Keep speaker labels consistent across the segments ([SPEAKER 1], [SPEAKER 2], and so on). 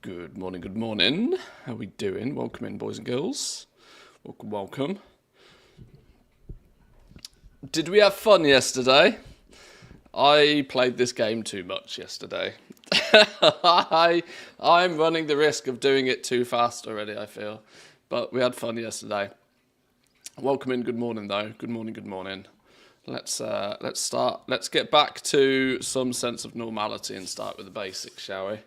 [SPEAKER 1] Good morning, good morning. How we doing? Welcome in, boys and girls. Welcome, welcome. Did we have fun yesterday? I played this game too much yesterday. I'm running the risk of doing it too fast already, I feel. But we had fun yesterday. Welcome in, good morning though. Good morning, good morning. Let's start. Let's get back to some sense of normality and start with the basics, shall we?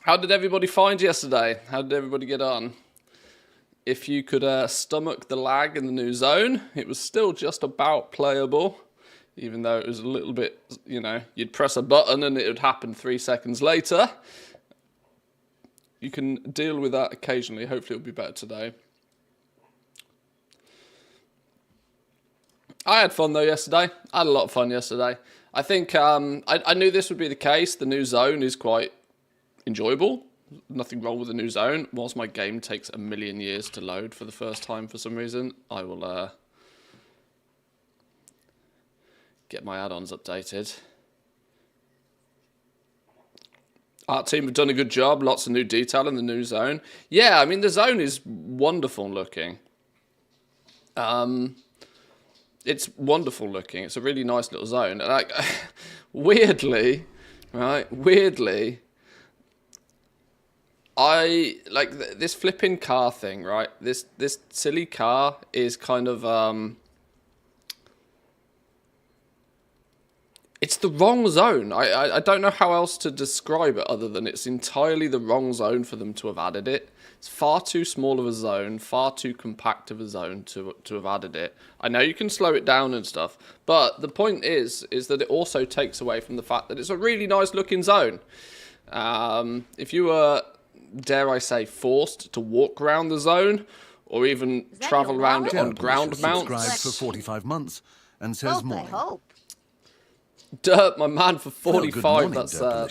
[SPEAKER 1] How did everybody find yesterday? How did everybody get on? If you could stomach the lag in the new zone, it was still just about playable, even though it was a little bit, you know, you'd press a button and it would happen 3 seconds later. You can deal with that occasionally. Hopefully it'll be better today. I had fun though yesterday. I had a lot of fun yesterday. I think I knew this would be the case. The new zone is quite enjoyable. Nothing wrong with the new zone. Whilst my game takes a million years to load for the first time for some reason, I will get my add-ons updated. Art team have done a good job. Lots of new detail in the new zone. Yeah, I mean, the zone is wonderful looking. It's wonderful looking. It's a really nice little zone. And like, weirdly, I like this flipping car thing, right? This silly car is kind of it's the wrong zone. I don't know how else to describe it other than it's entirely the wrong zone for them to have added it. It's far too small of a zone, far too compact of a zone to have added it. I know you can slow it down and stuff, but the point is that it also takes away from the fact that it's a really nice looking zone. If you were, dare I say, forced to walk around the zone or even travel around it on ground mounts.
[SPEAKER 2] Subscribed for 45 months and says morning.
[SPEAKER 1] Dirt, my man, for 45.
[SPEAKER 2] Morning,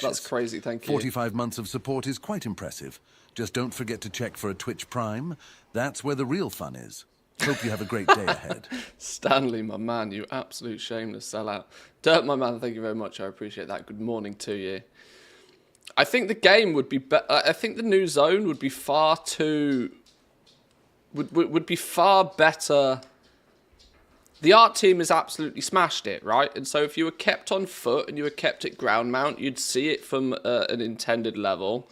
[SPEAKER 1] that's crazy. Thank you.
[SPEAKER 2] 45 months of support is quite impressive. Just don't forget to check for a Twitch Prime. That's where the real fun is. Hope you have a great day ahead.
[SPEAKER 1] Stanley, my man, you absolute shameless sellout. Dirt, my man, thank you very much. I appreciate that. Good morning to you. I think the game would be better. I think the new zone would be far too. Would be far better. The art team has absolutely smashed it, right? And so if you were kept on foot and you were kept at ground mount, you'd see it from an intended level.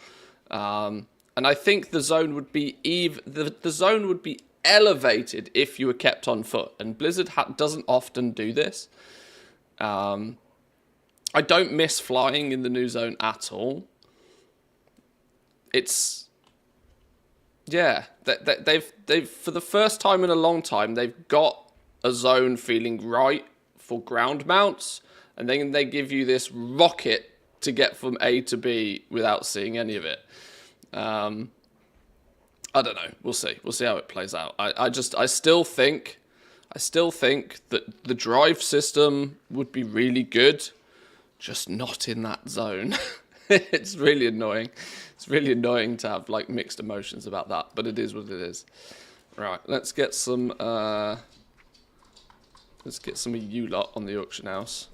[SPEAKER 1] And I think the zone would be the zone would be elevated if you were kept on foot. And Blizzard doesn't often do this. I don't miss flying in the new zone at all. It's, yeah, they've for the first time in a long time, they've got a zone feeling right for ground mounts, and then they give you this rocket to get from A to B without seeing any of it. I don't know. We'll see. We'll see how it plays out. I still think that the drive system would be really good, just not in that zone. It's really annoying. It's really annoying to have like mixed emotions about that, but it is what it is. Right, let's get some of you lot on the auction house,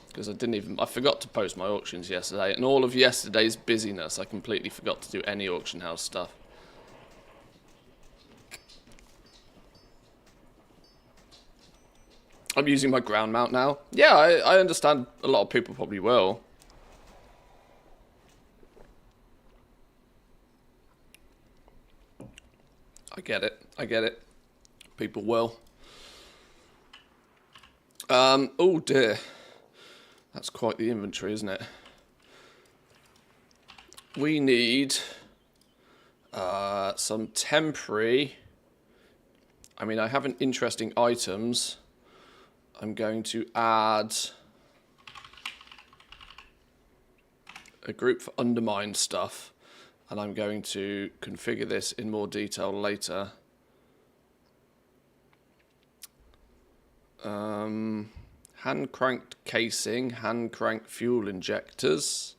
[SPEAKER 1] because I forgot to post my auctions yesterday, and all of yesterday's busyness, I completely forgot to do any auction house stuff. I'm using my ground mount now. Yeah, I understand a lot of people probably will. I get it. People will. Oh dear. That's quite the inventory, isn't it? We need some temporary. I mean, I have an interesting items. I'm going to add a group for Undermine stuff, and I'm going to configure this in more detail later. Hand cranked casing, hand cranked fuel injectors.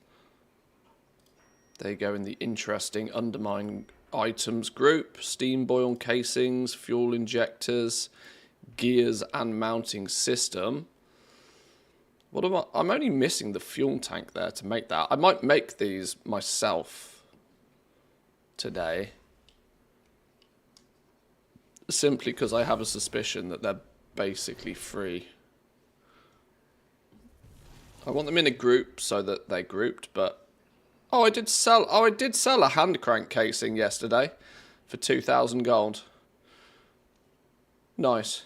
[SPEAKER 1] They go in the interesting Undermine items group. Steam boil casings, fuel injectors, gears and mounting system. What am I? I'm only missing the fuel tank there to make that. I might make these myself today. Simply because I have a suspicion that they're basically free. I want them in a group so that they're grouped, but... Oh, I did sell a hand crank casing yesterday for 2,000 gold. Nice.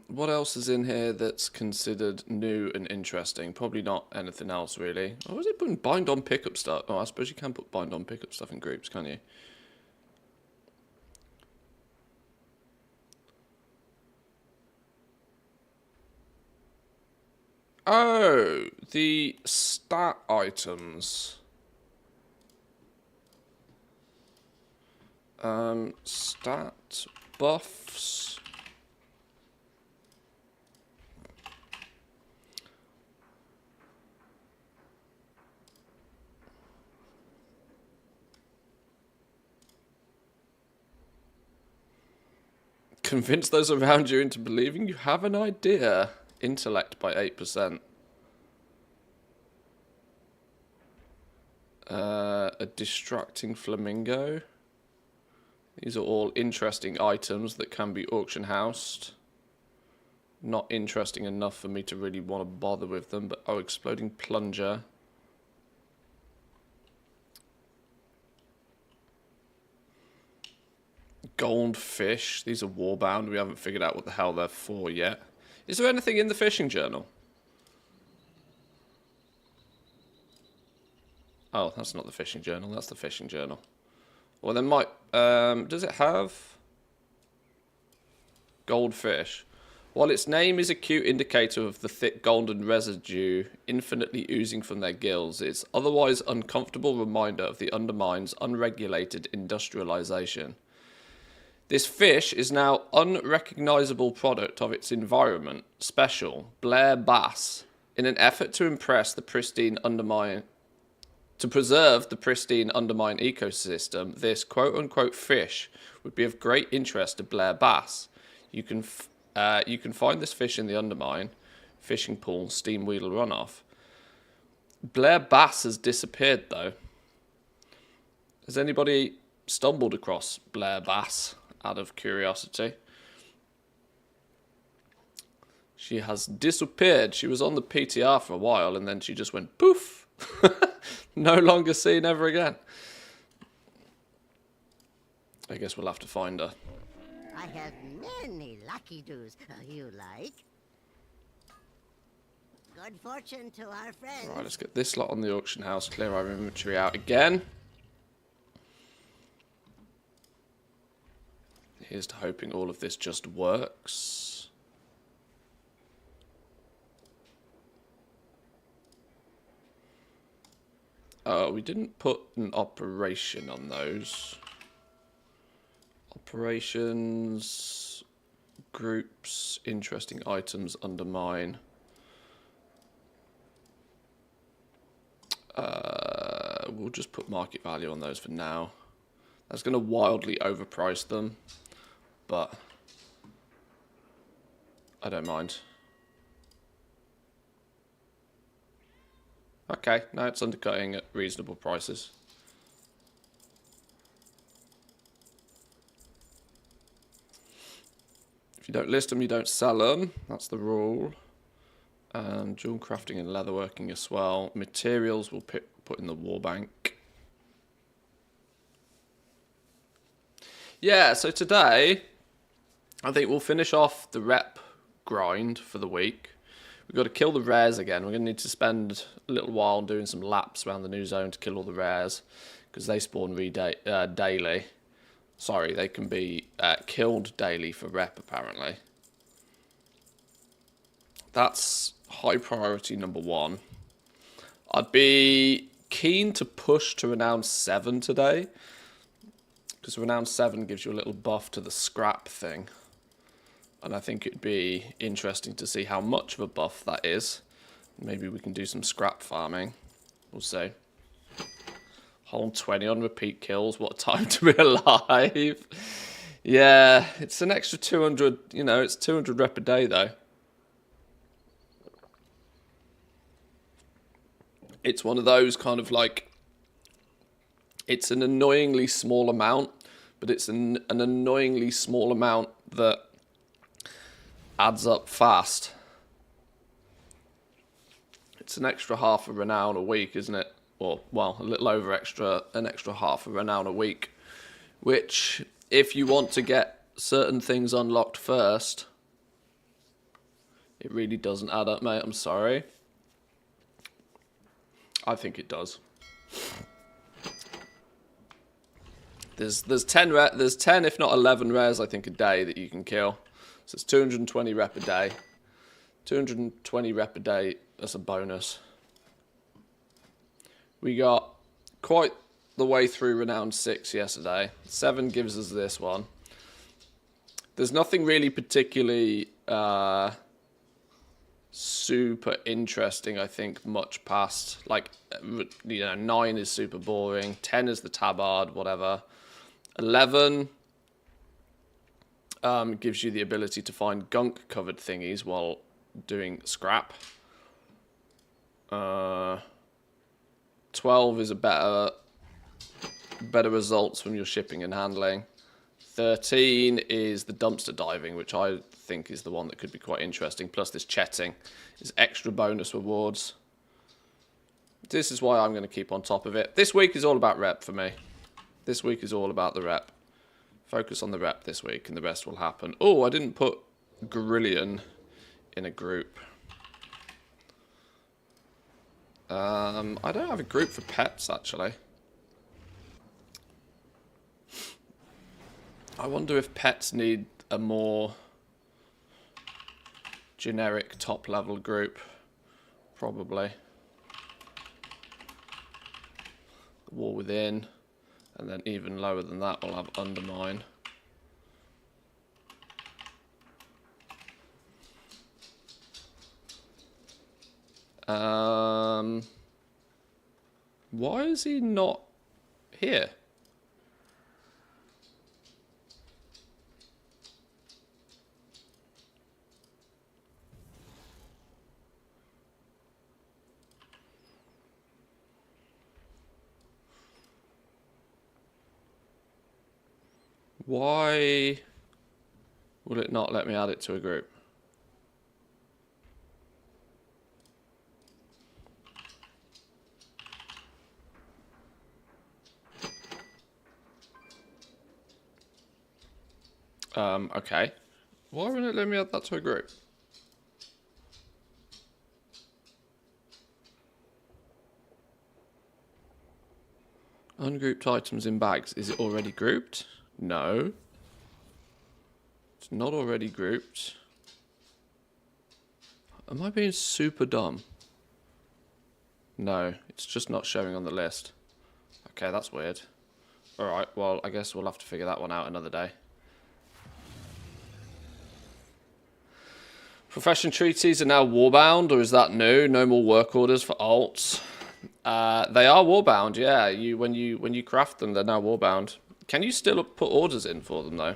[SPEAKER 1] What else is in here that's considered new and interesting? Probably not anything else, really. Oh, is it putting bind on pickup stuff? Oh, I suppose you can put bind on pickup stuff in groups, can't you? Oh, the stat items. Stat buffs. Convince those around you into believing you have an idea. Intellect by 8%. A distracting flamingo. These are all interesting items that can be auction housed. Not interesting enough for me to really want to bother with them, but oh, exploding plunger. Goldfish. These are warbound. We haven't figured out what the hell they're for yet. Is there anything in the fishing journal? Oh, that's not the fishing journal. That's the fishing journal. Well, there might... does it have... goldfish? While its name is a cute indicator of the thick golden residue infinitely oozing from their gills, it's otherwise uncomfortable reminder of the Undermine's unregulated industrialization. This fish is now unrecognizable product of its environment, special, Blair bass, in an effort to impress the pristine Undermine... To preserve the pristine Undermine ecosystem, this quote-unquote fish would be of great interest to Blair bass. You can find this fish in the Undermine, fishing pool, steam wheel runoff. Blair bass has disappeared, though. Has anybody stumbled across Blair bass, out of curiosity? She has disappeared. She was on the PTR for a while, and then she just went poof. No longer seen ever again. I guess we'll have to find her.
[SPEAKER 3] I have many lucky doos. You like? Good fortune to our friends.
[SPEAKER 1] Right, let's get this lot on the auction house. Clear our inventory out again. Here's to hoping all of this just works. We didn't put an operation on those. Operations, groups, interesting items, Undermine. We'll just put market value on those for now. That's going to wildly overprice them, but I don't mind. Okay, now it's undercutting at reasonable prices. If you don't list them, you don't sell them. That's the rule. Jewel crafting and leatherworking as well. Materials we'll put in the war bank. Yeah, so today, I think we'll finish off the rep grind for the week. We've got to kill the rares again. We're going to need to spend a little while doing some laps around the new zone to kill all the rares, because they spawn daily. Sorry, they can be killed daily for rep, apparently. That's high priority number 1. I'd be keen to push to renown 7 today, because renown 7 gives you a little buff to the scrap thing. And I think it'd be interesting to see how much of a buff that is. Maybe we can do some scrap farming. We'll see. Hole 20 on repeat kills. What a time to be alive. Yeah, it's an extra 200, you know, it's 200 rep a day though. It's one of those kind of like, it's an annoyingly small amount, but it's an annoyingly small amount that adds up fast. It's an extra half a renown a week, isn't it? Or, well, a little over an extra half a renown a week. Which, if you want to get certain things unlocked first, it really doesn't add up, mate. I'm sorry. I think it does. There's 10 if not 11 rares I think a day that you can kill. So it's 220 rep a day. 220 rep a day, that's a bonus. We got quite the way through Renown 6 yesterday. 7 gives us this one. There's nothing really particularly super interesting, I think, much past. Like, you know, 9 is super boring. 10 is the tabard, whatever. 11 gives you the ability to find gunk-covered thingies while doing scrap. 12 is a better results from your shipping and handling. 13 is the dumpster diving, which I think is the one that could be quite interesting. Plus this chetting is extra bonus rewards. This is why I'm going to keep on top of it. This week is all about rep for me. This week is all about the rep. Focus on the rep this week and the rest will happen. Oh, I didn't put Grillion in a group. I don't have a group for pets, actually. I wonder if pets need a more generic top-level group. Probably. War Within. And then even lower than that, we'll have Undermine. Why is he not here? Why will it not let me add it to a group? Okay. Why wouldn't it let me add that to a group? Ungrouped items in bags. Is it already grouped? No. It's not already grouped. Am I being super dumb? No, it's just not showing on the list. Okay, that's weird. Alright, well, I guess we'll have to figure that one out another day. Profession treaties are now warbound, or is that new? No more work orders for alts. They are warbound, yeah. When you craft them, they're now warbound. Can you still put orders in for them though?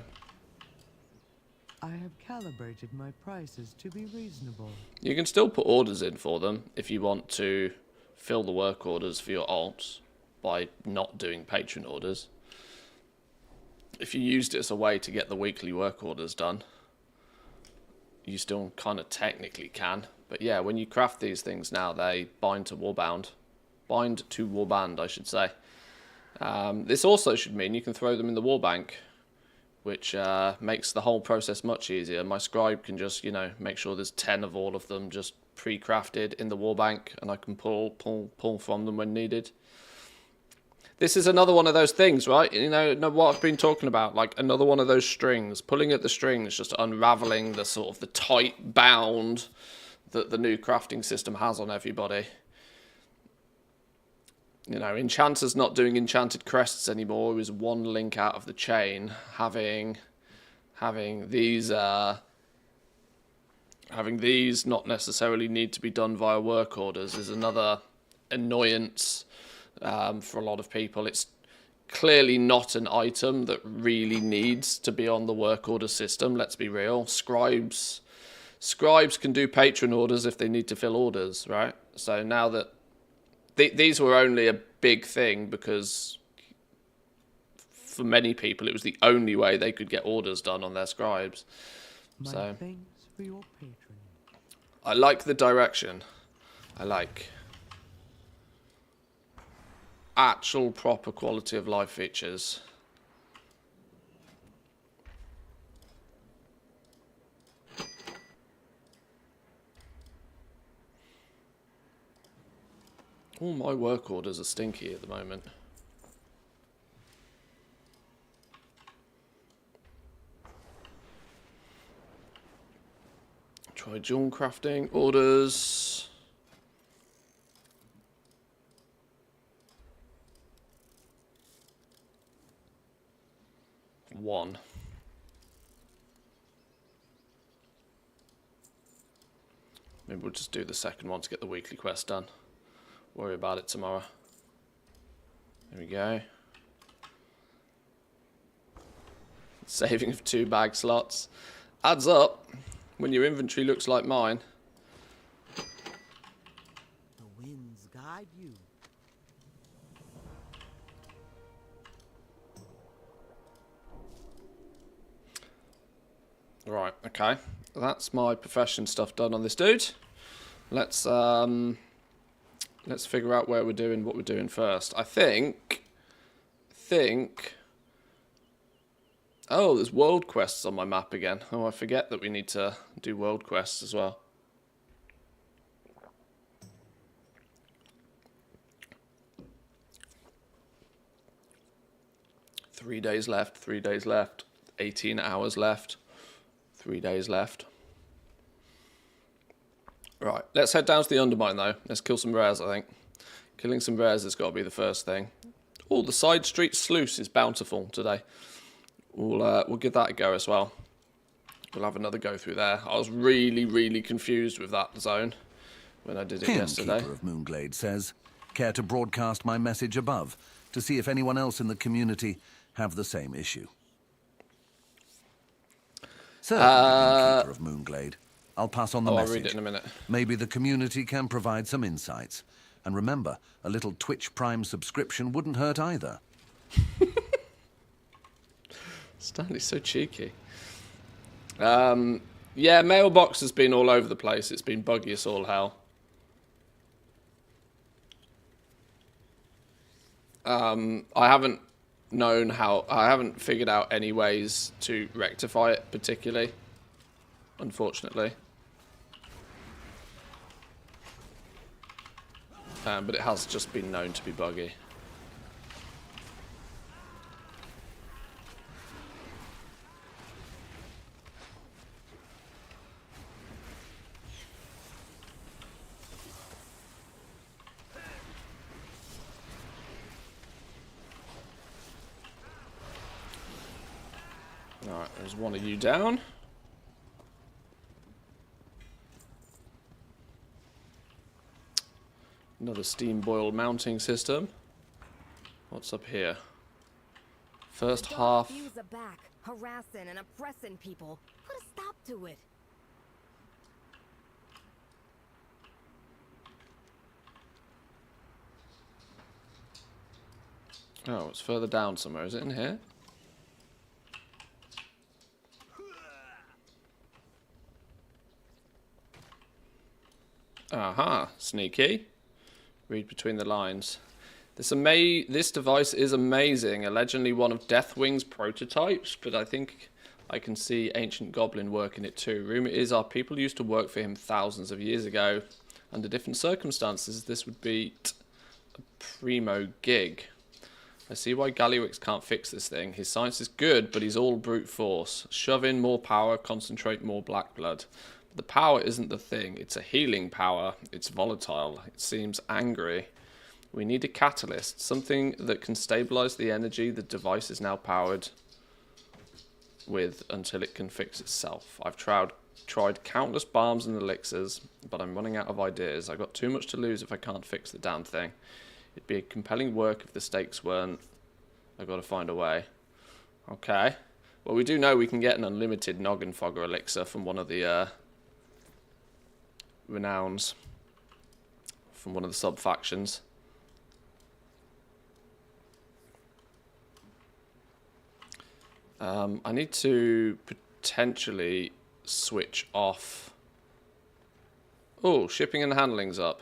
[SPEAKER 4] I have calibrated my prices to be reasonable.
[SPEAKER 1] You can still put orders in for them if you want to fill the work orders for your alts by not doing patron orders. If you used it as a way to get the weekly work orders done, you still kind of technically can. But yeah, when you craft these things now, they bind to warbound. Bind to warband, I should say. This also should mean you can throw them in the warbank, which makes the whole process much easier. My scribe can just, you know, make sure there's 10 of all of them just pre-crafted in the warbank, and I can pull from them when needed. This is another one of those things, right? You know what I've been talking about, like another one of those strings. Pulling at the strings, just unraveling the sort of the tight bound that the new crafting system has on everybody. You know, enchanters not doing enchanted crests anymore is one link out of the chain. Having these not necessarily need to be done via work orders is another annoyance for a lot of people. It's clearly not an item that really needs to be on the work order system, let's be real. Scribes can do patron orders if they need to fill orders, right? So now that these were only a big thing because for many people it was the only way they could get orders done on their scribes.
[SPEAKER 4] My
[SPEAKER 1] So
[SPEAKER 4] thanks for your patronage.
[SPEAKER 1] I like the direction. I like actual proper quality of life features. All my work orders are stinky at the moment. Try jewel crafting orders. One. Maybe we'll just do the second one to get the weekly quest done. Worry about it tomorrow. There we go. Saving of 2 bag slots. Adds up when your inventory looks like mine.
[SPEAKER 3] The winds guide you.
[SPEAKER 1] Right, okay. That's my profession stuff done on this dude. Let's figure out where we're doing what we're doing first. I think oh, there's world quests on my map again. Oh, I forget that we need to do world quests as well. Three days left, 3 days left, 18 hours left, 3 days left. Right, let's head down to the Undermine though. Let's kill some rares, I think. Killing some rares has got to be the first thing. Oh, the side street sluice is bountiful today. We'll give that a go as well. We'll have another go through there. I was really confused with that zone when I did it yesterday.
[SPEAKER 2] Keeper of Moonglade says, care to broadcast my message above to see if anyone else in the community have the same issue? Certainly, Keeper of Moonglade. I'll pass on the message.
[SPEAKER 1] I'll read it in a minute.
[SPEAKER 2] Maybe the community can provide some insights. And remember, a little Twitch Prime subscription wouldn't hurt either.
[SPEAKER 1] Stanley's so cheeky. Yeah, mailbox has been all over the place. It's been buggy as all hell. I haven't figured out any ways to rectify it particularly, unfortunately. But it has just been known to be buggy. Alright, there's one of you down. Another steam boiled mounting system. What's up here? First half.
[SPEAKER 5] Are back, harassing and oppressing people. Put a stop to it.
[SPEAKER 1] Oh, it's further down somewhere. Is it in here? Aha, sneaky. Read between the lines. This device is amazing. Allegedly one of Deathwing's prototypes, but I think I can see Ancient Goblin work in it too. Rumour is our people used to work for him thousands of years ago. Under different circumstances, this would be a primo gig. I see why Gallywix can't fix this thing. His science is good, but he's all brute force. Shove in more power, concentrate more black blood. The power isn't the thing. It's a healing power. It's volatile. It seems angry. We need a catalyst, something that can stabilize the energy the device is now powered with until it can fix itself. I've tried countless balms and elixirs, but I'm running out of ideas. I've got too much to lose if I can't fix the damn thing. It'd be a compelling work if the stakes weren't. I've got to find a way. Okay. Well, we do know we can get an unlimited Noggin Fogger elixir from one of the renowns. From one of the sub-factions. I need to potentially switch off. Oh, shipping and handling's up.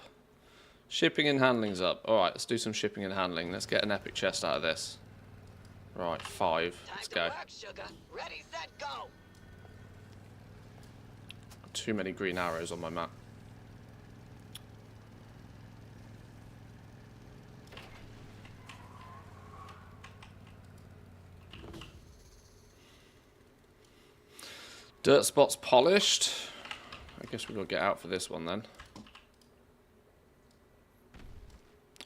[SPEAKER 1] Shipping and handling's up. Alright, let's do some shipping and handling. Let's get an epic chest out of this. Right, 5. Let's go.
[SPEAKER 6] Time to work, sugar. Ready, set, go.
[SPEAKER 1] Too many green arrows on my map. Dirt spot's polished. I guess we've got to get out for this one then.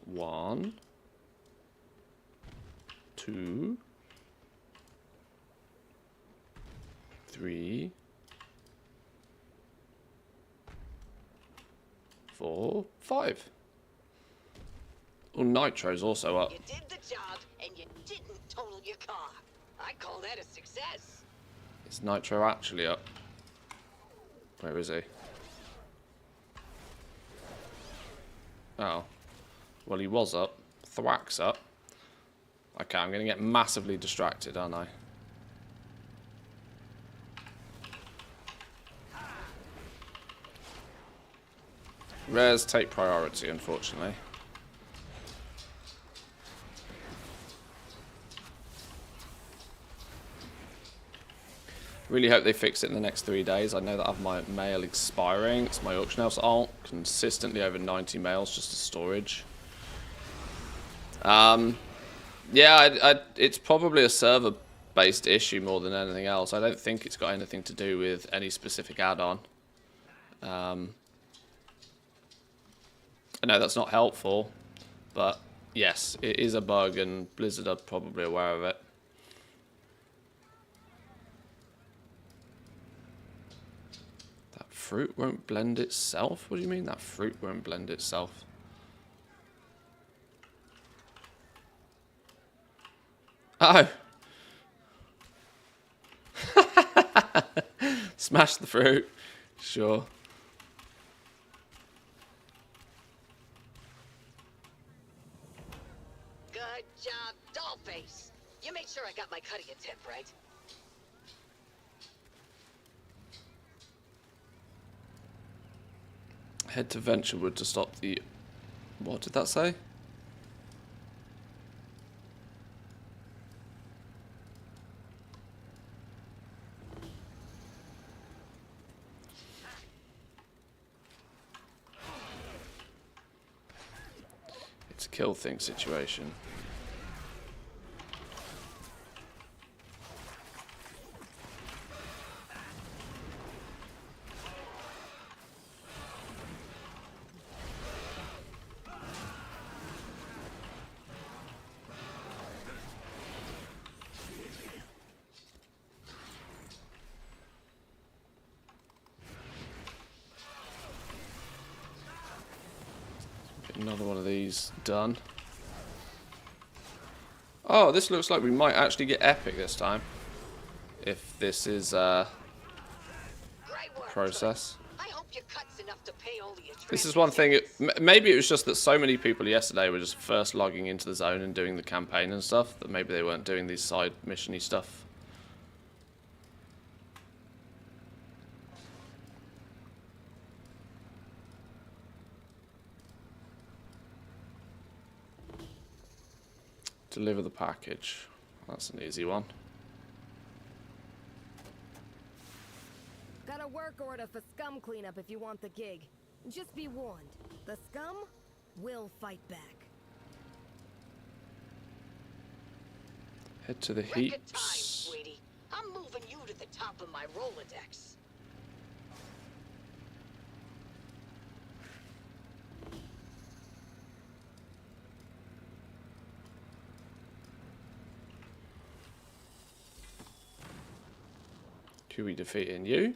[SPEAKER 1] 1, 2, 3, 4, 5. Oh, Nitro's also up.
[SPEAKER 6] You did the job, and you didn't total your car. I call that a success.
[SPEAKER 1] Is Nitro actually up? Where is he? Oh. Well, he was up. Thwack's up. Okay, I'm going to get massively distracted, aren't I? Rares take priority, unfortunately. Really hope they fix it in the next 3 days. I know that I have my mail expiring. It's my auction house alt. Consistently over 90 mails just to storage. Yeah, it's probably a server-based issue more than anything else. I don't think it's got anything to do with any specific add-on. I know that's not helpful, but yes, it is a bug, and Blizzard are probably aware of it. That fruit won't blend itself? What do you mean that fruit won't blend itself? Oh! Smash the fruit. Sure.
[SPEAKER 6] Good job, Dollface. You made sure I got my cutting tip, right?
[SPEAKER 1] Head to Venturewood to stop the... What did that say? It's a kill thing situation. Another one of these done. Oh, this looks like we might actually get epic this time. If this is
[SPEAKER 6] Great work,
[SPEAKER 1] process.
[SPEAKER 6] I hope your cut's enough to pay all your
[SPEAKER 1] This is one thing. Maybe it was just that so many people yesterday were just first logging into the zone and doing the campaign and stuff that maybe they weren't doing these side mission-y stuff. Deliver the package. That's an easy one.
[SPEAKER 5] Got a work order for scum cleanup if you want the gig. Just be warned, the scum will fight back.
[SPEAKER 1] Head to the
[SPEAKER 6] Record time,
[SPEAKER 1] heaps.
[SPEAKER 6] sweetie. I'm moving you to the top of my Rolodex.
[SPEAKER 1] Who we defeating? You?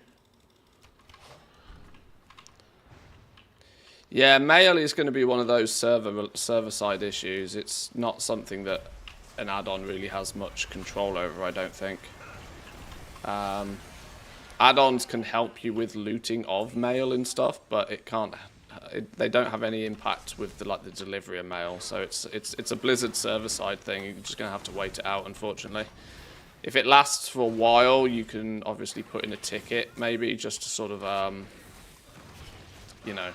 [SPEAKER 1] Yeah, mail is going to be one of those server side issues. It's not something that an add-on really has much control over, I don't think. Add-ons can help you with looting of mail and stuff, but it can't. They don't have any impact with the delivery of mail. So it's a Blizzard server side thing. You're just gonna have to wait it out, unfortunately. If it lasts for a while, you can obviously put in a ticket, maybe just to sort of you know,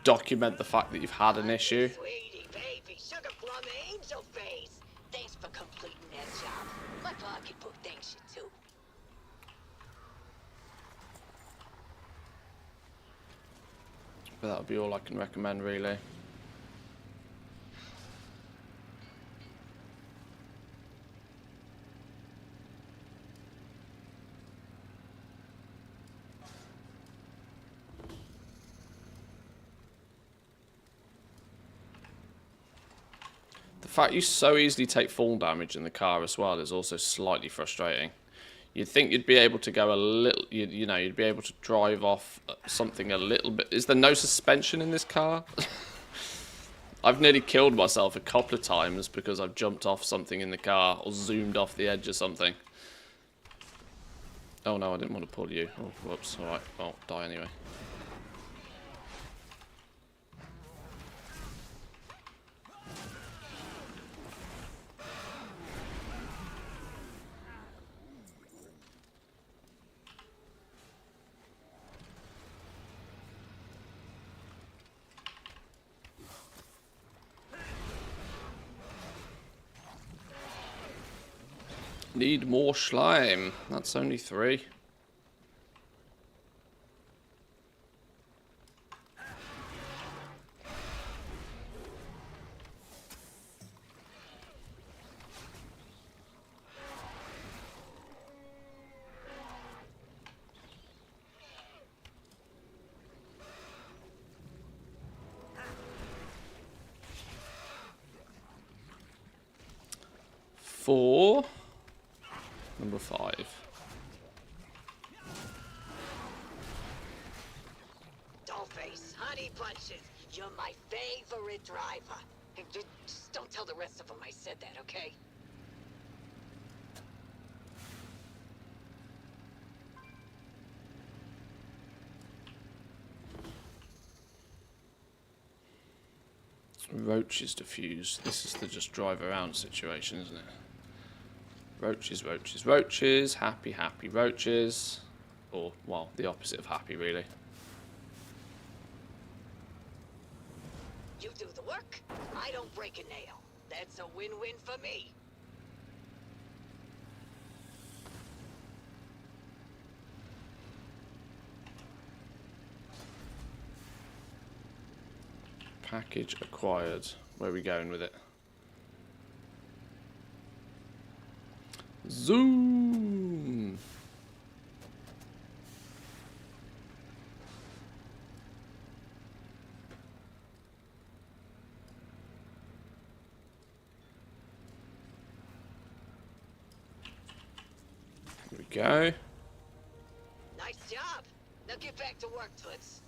[SPEAKER 1] document the fact that you've had an issue.
[SPEAKER 6] Sweetie, baby, sugar plum, angel face. Thanks for completing that job. My pocketbook thanks you too.
[SPEAKER 1] But that'll be all I can recommend, really. The fact you so easily take fall damage in the car as well is also slightly frustrating. You'd think you'd be able to go a little, you know, you'd be able to drive off something a little bit. Is there no suspension in this car? I've nearly killed myself a couple of times because I've jumped off something in the car or zoomed off the edge of something. Oh no, I didn't want to pull you. Oh, whoops. Alright, well, die anyway. Need more slime. That's only 3. Four. Number 5.
[SPEAKER 6] Dollface, honey bunches, you're my favorite driver. And just don't tell the rest of them I said that, okay?
[SPEAKER 1] Roach is diffused. This is the just drive around situation, isn't it? Roaches, roaches, roaches. Happy, happy roaches. Or, well, the opposite of happy, really.
[SPEAKER 6] You do the work, I don't break a nail. That's a win-win for me.
[SPEAKER 1] Package acquired. Where are we going with it? Zoom! Here we go.
[SPEAKER 6] Nice job. Now get back to work, Toots.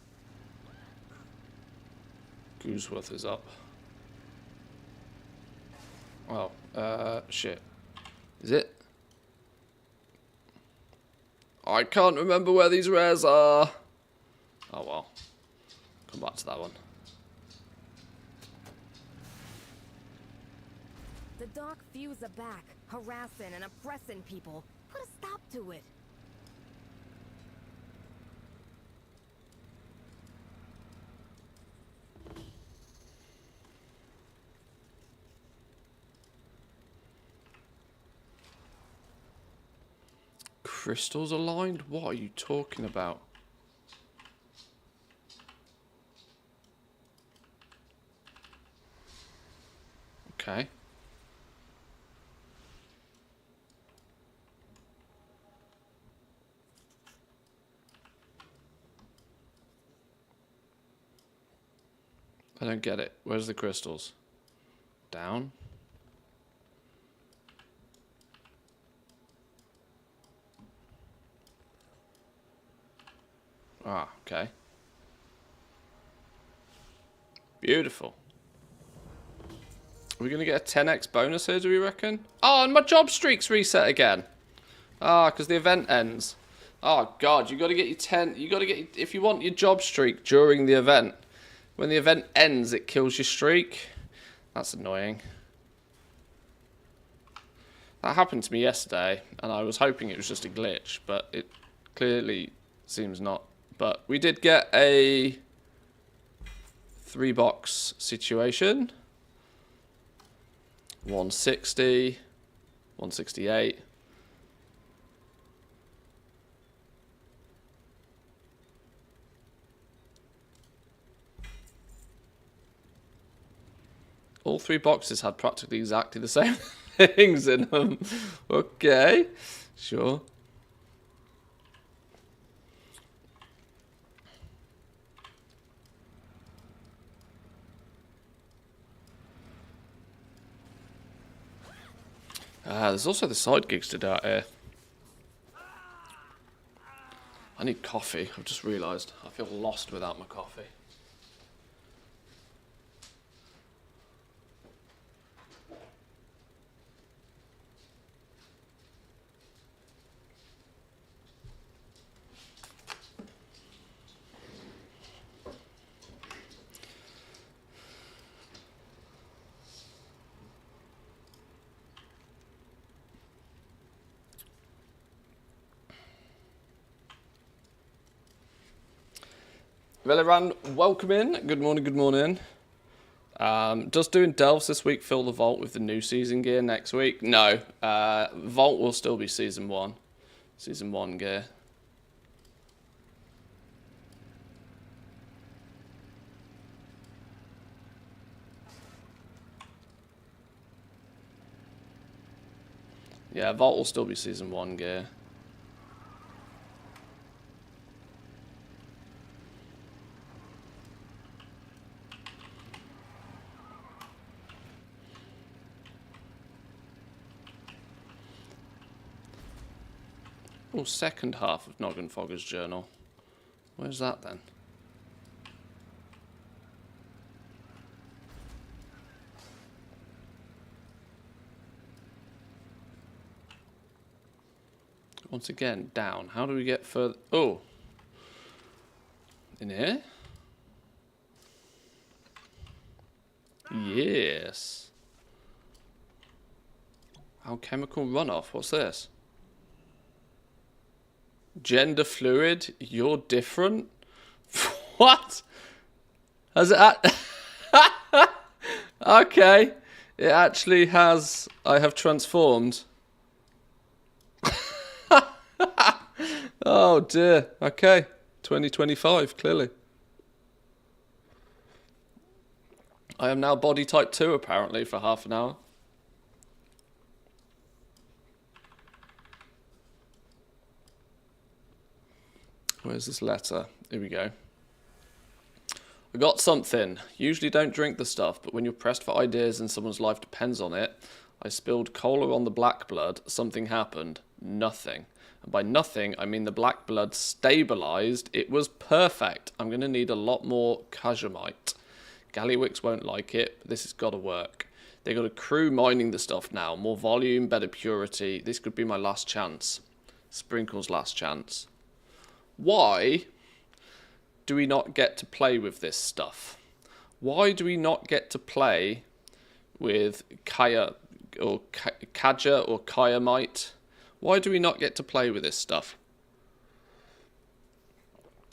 [SPEAKER 1] Gooseworth is up. Oh, shit. Is it? I can't remember where these rares are. Oh well. Come back to that one.
[SPEAKER 5] The dark fuse are back, harassing and oppressing people. Put a stop to it.
[SPEAKER 1] Crystals aligned? What are you talking about? Okay. I don't get it. Where's the crystals? Down? Ah, okay. Beautiful. Are we going to get a 10x bonus here, do we reckon? Oh, and my job streak's reset again. Ah, because the event ends. Oh, God, you got to get your 10... You got to get... If you want your job streak during the event, when the event ends, it kills your streak. That's annoying. That happened to me yesterday, and I was hoping it was just a glitch, but it clearly seems not. But we did get a 3-box situation. 160, 168. All 3 boxes had practically exactly the same things in them. Okay, sure. There's also the side gigs to do out here. I need coffee. I've just realised. I feel lost without my coffee. Veleran, welcome in. Good morning, good morning. Just doing delves this week, fill the vault with the new season gear next week? No, vault will still be season 1. Season 1 gear. Yeah, vault will still be season 1 gear. Oh, second half of Noggin Fogger's journal. Where's that then? Once again, down. How do we get further? Oh. In here? Yes. Alchemical runoff. What's this? Gender fluid, you're different? What? Has it... Okay. It actually has... I have transformed. Oh dear. Okay. 2025, clearly. I am now body type 2, apparently, for half an hour. Where's this letter? Here we go. I got something. Usually don't drink the stuff, but when you're pressed for ideas and someone's life depends on it, I spilled cola on the black blood. Something happened. Nothing. And by nothing, I mean the black blood stabilized. It was perfect. I'm going to need a lot more Kajamite. Gallywix won't like it, but this has got to work. They got a crew mining the stuff now. More volume, better purity. This could be my last chance. Sprinkle's last chance. Why do we not get to play with this stuff? Why do we not get to play with Kaja or Kajamite? Why do we not get to play with this stuff?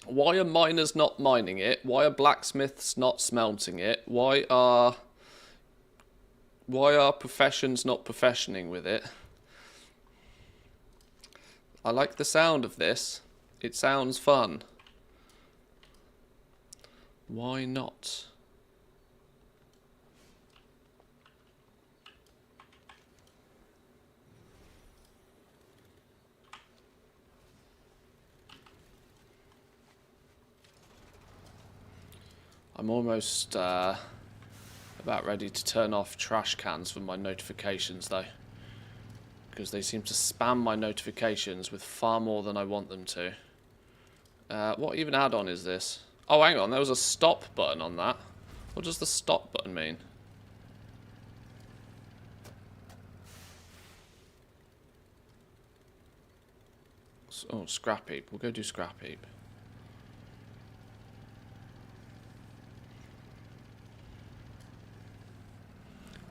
[SPEAKER 1] Why are miners not mining it? Why are blacksmiths not smelting it? Why are professions not professioning with it? I like the sound of this. It sounds fun. Why not? I'm almost about ready to turn off trash cans for my notifications though, because they seem to spam my notifications with far more than I want them to. What even add-on is this? Oh, hang on, there was a stop button on that. What does the stop button mean? Oh, scrap heap. We'll go do scrap heap.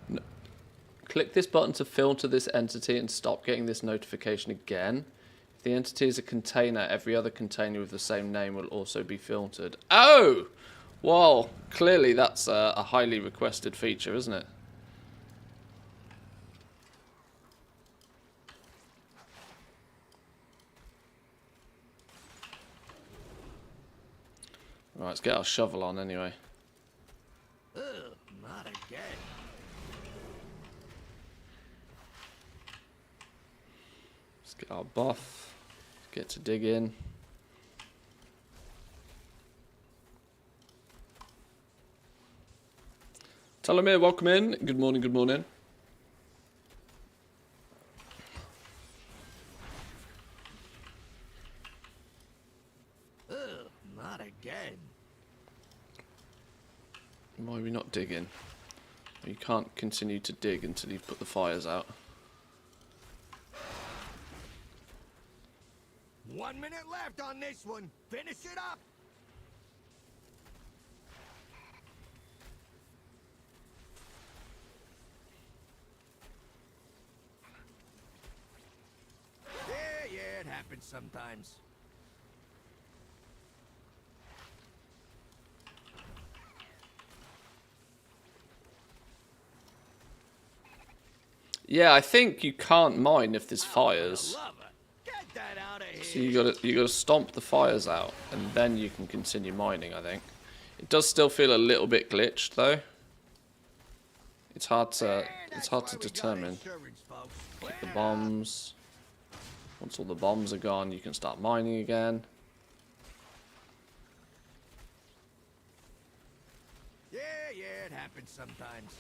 [SPEAKER 1] No. Click this button to filter this entity and stop getting this notification again. If the entity is a container, every other container with the same name will also be filtered. Oh! Well, clearly that's a highly requested feature, isn't it? Right, let's get our shovel on anyway.
[SPEAKER 7] Ugh, not again.
[SPEAKER 1] Let's get our buff. Let's get to dig in. Talomir, welcome in. Good morning, good morning.
[SPEAKER 7] Ugh, not again.
[SPEAKER 1] Why are we not digging? You can't continue to dig until you've put the fires out.
[SPEAKER 7] 1 minute left on this one. Finish it up. Yeah, it happens sometimes.
[SPEAKER 1] Yeah, I think you can't mine if there's fires.
[SPEAKER 7] Love it. Get that out of here.
[SPEAKER 1] So you gotta stomp the fires out, and then you can continue mining. I think it does still feel a little bit glitched though. It's hard to determine. Get the bombs. Once all the bombs are gone, you can start mining again.
[SPEAKER 7] Yeah, it happens sometimes.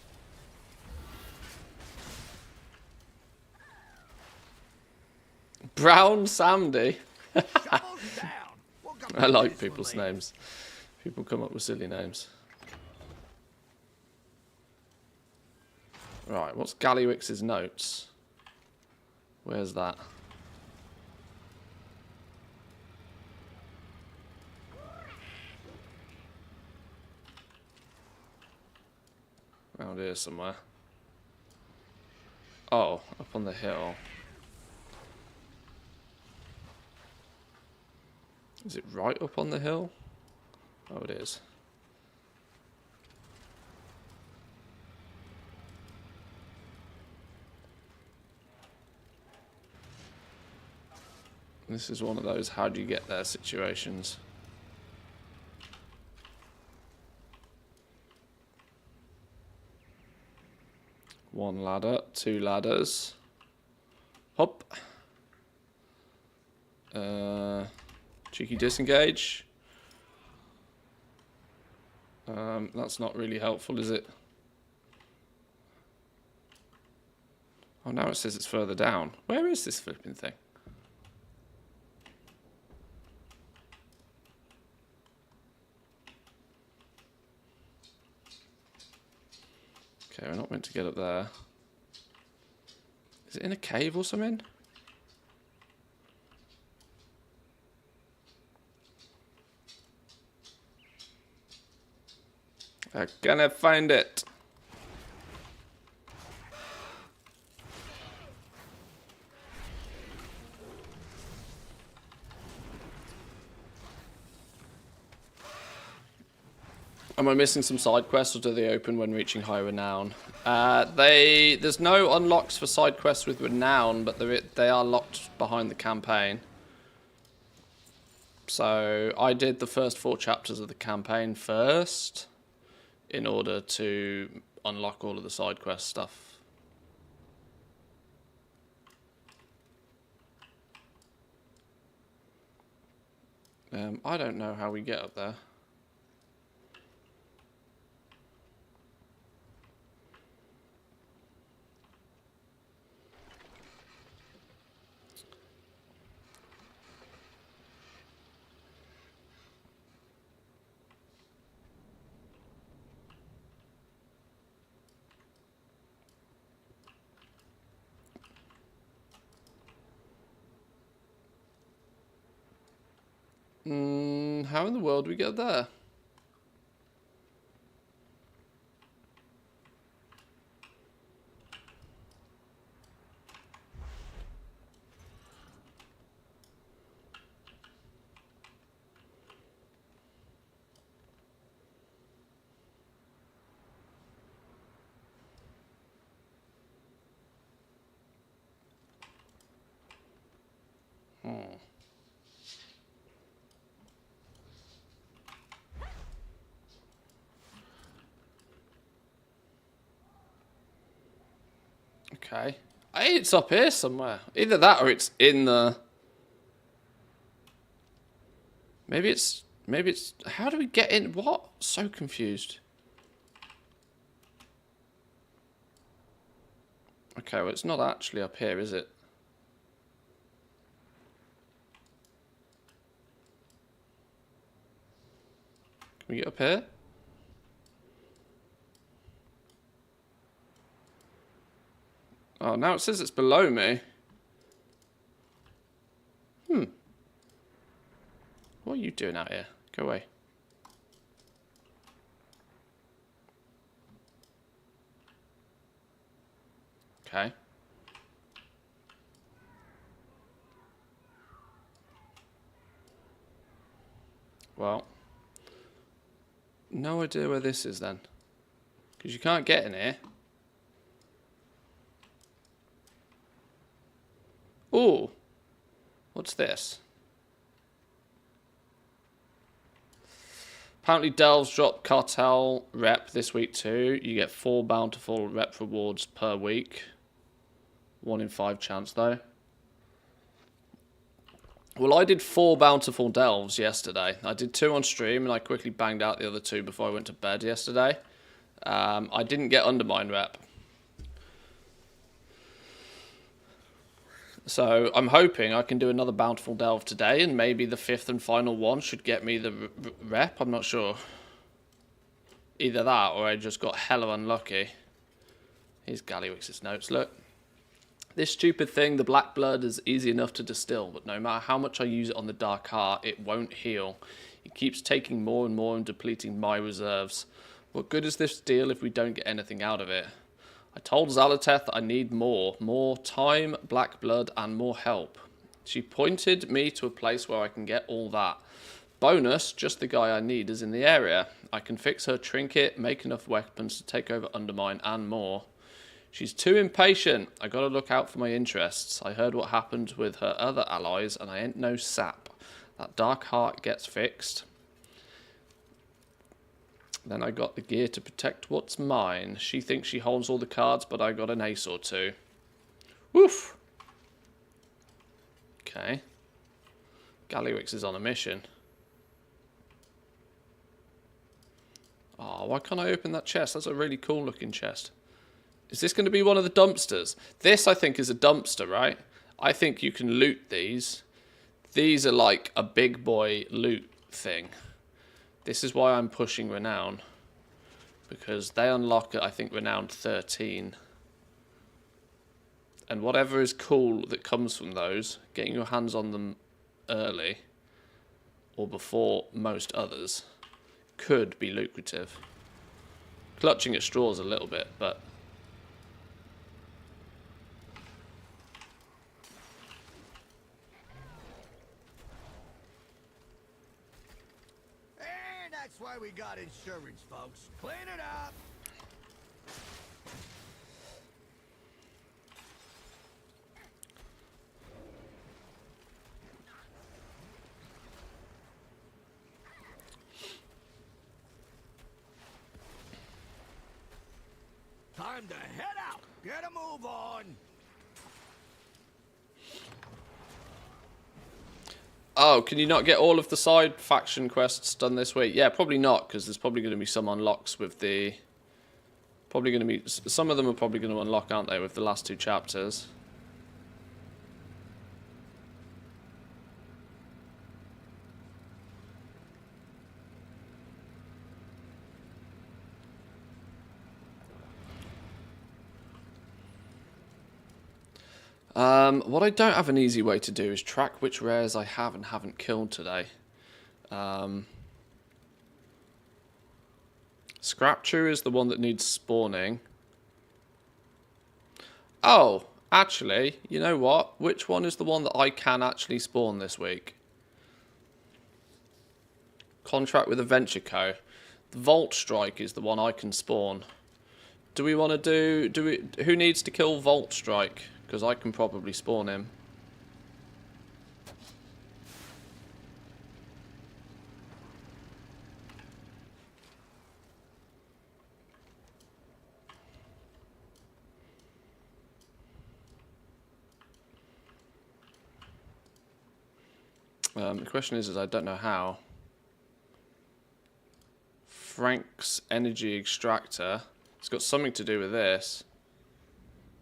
[SPEAKER 1] Brown Sandy.
[SPEAKER 7] Shovels down. We'll go
[SPEAKER 1] I like
[SPEAKER 7] this one
[SPEAKER 1] people's
[SPEAKER 7] later.
[SPEAKER 1] names. People come up with silly names. Right, what's Gallywix's notes? Where's that? Around here somewhere. Oh, up on the hill. Is it right up on the hill? Oh, it is. This is one of those how do you get there situations. One ladder, two ladders. Hop. Cheeky disengage. That's not really helpful, is it? Oh, now it says it's further down. Where is this flipping thing? Okay, we're not meant to get up there. Is it in a cave or something? I'm gonna find it. Am I missing some side quests, or do they open when reaching high renown? There's no unlocks for side quests with renown, but they are locked behind the campaign. So I did the first 4 chapters of the campaign first, in order to unlock all of the side quest stuff. I don't know how we get up there. how in the world do we get there? Okay. It's up here somewhere. Either that or it's in the... Maybe it's... How do we get in? What? So confused. Okay, well, it's not actually up here, is it? Can we get up here? Oh, now it says it's below me. What are you doing out here? Go away. Okay. Well. No idea where this is then. Because you can't get in here. Ooh. What's this? Apparently Delves drop cartel rep this week too. You get 4 bountiful rep rewards per week. 1 in 5 chance though. Well, I did 4 bountiful delves yesterday. I did 2 on stream and I quickly banged out the other 2 before I went to bed yesterday. I didn't get Undermine rep. So I'm hoping I can do another bountiful delve today, and maybe the 5th and final one should get me the rep. I'm not sure. Either that or I just got hella unlucky. Here's Gallywix's notes, look. This stupid thing, the black blood, is easy enough to distill, but no matter how much I use it on the dark heart, it won't heal. It keeps taking more and more and depleting my reserves. What good is this deal if we don't get anything out of it? I told Zalateth that I need more time, black blood, and more help. She pointed me to a place where I can get all that. Bonus, just the guy I need is in the area. I can fix her trinket, make enough weapons to take over Undermine, and more. She's too impatient. I gotta look out for my interests. I heard what happened with her other allies, and I ain't no sap. That dark heart gets fixed. Then I got the gear to protect what's mine. She thinks she holds all the cards, but I got an ace or 2. Woof! Okay. Gallywix is on a mission. Oh, why can't I open that chest? That's a really cool looking chest. Is this going to be one of the dumpsters? This, I think, is a dumpster, right? I think you can loot these. These are like a big boy loot thing. This is why I'm pushing Renown. Because they unlock, I think, Renown 13. And whatever is cool that comes from those, getting your hands on them early, or before most others, could be lucrative. Clutching at straws a little bit, but...
[SPEAKER 7] That's why we got insurance, folks. Clean it up. Time to head out. Get a move on.
[SPEAKER 1] Oh, can you not get all of the side faction quests done this week? Yeah, probably not, because there's probably going to be some unlocks with the... Probably going to be... Some of them are probably going to unlock, aren't they, with the last 2 chapters. What I don't have an easy way to do is track which rares I have and haven't killed today. Scrapture is the one that needs spawning. Oh, actually, you know what? Which one is the one that I can actually spawn this week? Contract with Adventure Co. The Vault Strike is the one I can spawn. Do we want to who needs to kill Vault Strike? Because I can probably spawn him. The question is I don't know how. Frank's energy extractor. It's got something to do with this.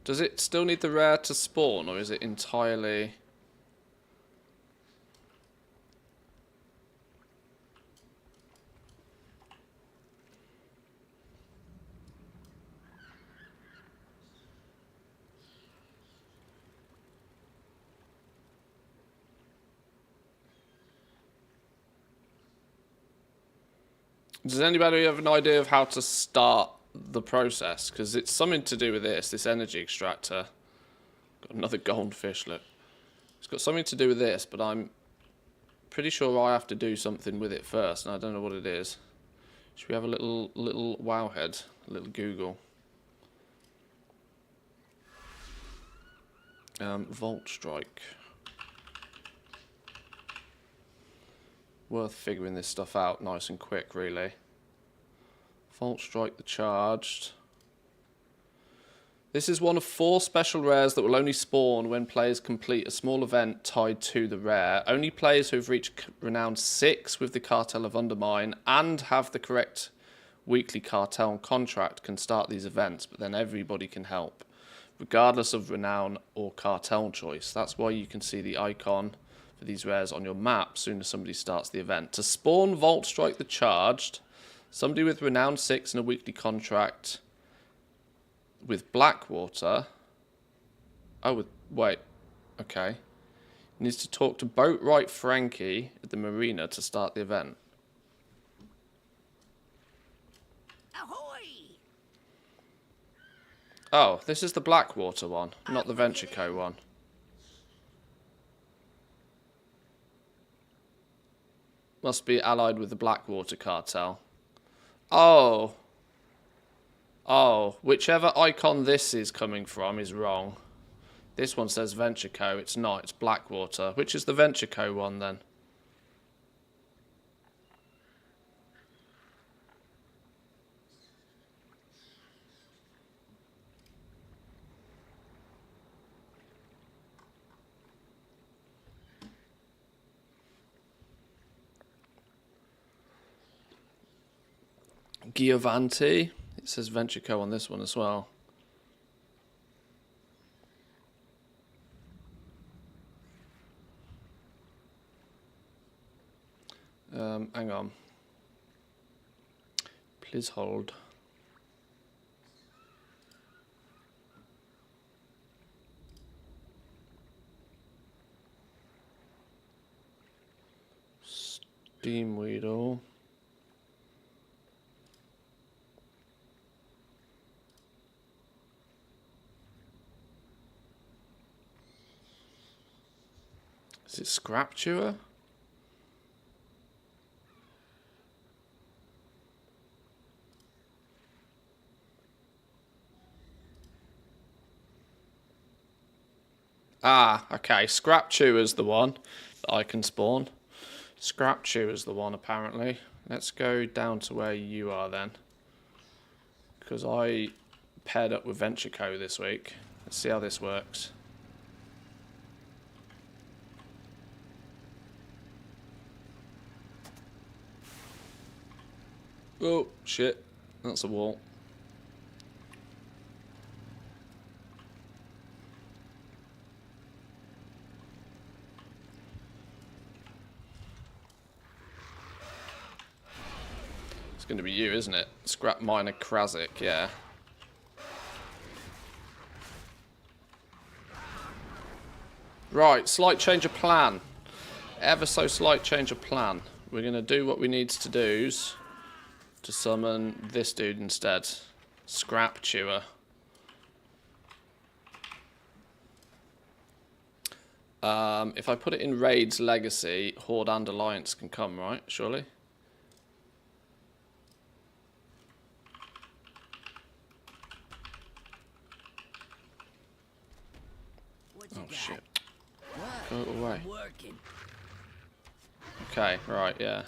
[SPEAKER 1] Does it still need the rare to spawn, or is it entirely... Does anybody have an idea of how to start the process? Because it's something to do with this energy extractor. Got another goldfish, look. It's got something to do with this, but I'm pretty sure I have to do something with it first, and I don't know what it is. Should we have a little wowhead, a little Google? Vault Strike. Worth figuring this stuff out nice and quick, really. Vault Strike the Charged. This is one of 4 special rares that will only spawn when players complete a small event tied to the rare. Only players who have reached Renown 6 with the Cartel of Undermine and have the correct weekly cartel contract can start these events, but then everybody can help, regardless of Renown or cartel choice. That's why you can see the icon for these rares on your map as soon as somebody starts the event. To spawn Vault Strike the Charged, somebody with Renown 6 and a weekly contract with Blackwater. Oh, wait. Okay. Needs to talk to Boatwright Frankie at the marina to start the event.
[SPEAKER 3] Ahoy!
[SPEAKER 1] Oh, this is the Blackwater one, not the Venture Co one. Must be allied with the Blackwater cartel. Oh. Oh, whichever icon this is coming from is wrong. This one says Venture Co. It's not, it's Blackwater. Which is the Venture Co one then? Giovanti. It says Venture Co on this one as well. Hang on. Please hold. Steam Weedle. Is it Scrap Chewer? Ah, okay. Scrap Chewer's the one that I can spawn. Scrap Chewer's the one, apparently. Let's go down to where you are then. Because I paired up with Venture Co this week. Let's see how this works. Oh, shit. That's a wall. It's going to be you, isn't it? Scrap Miner Krasic, yeah. Right, slight change of plan. Ever so slight change of plan. we're going to do what we need to do to summon this dude instead. Scrap Chewer. If I put it in Raid's Legacy, Horde and Alliance can come, right? Surely? Oh, shit. Go away. Okay, right, yeah.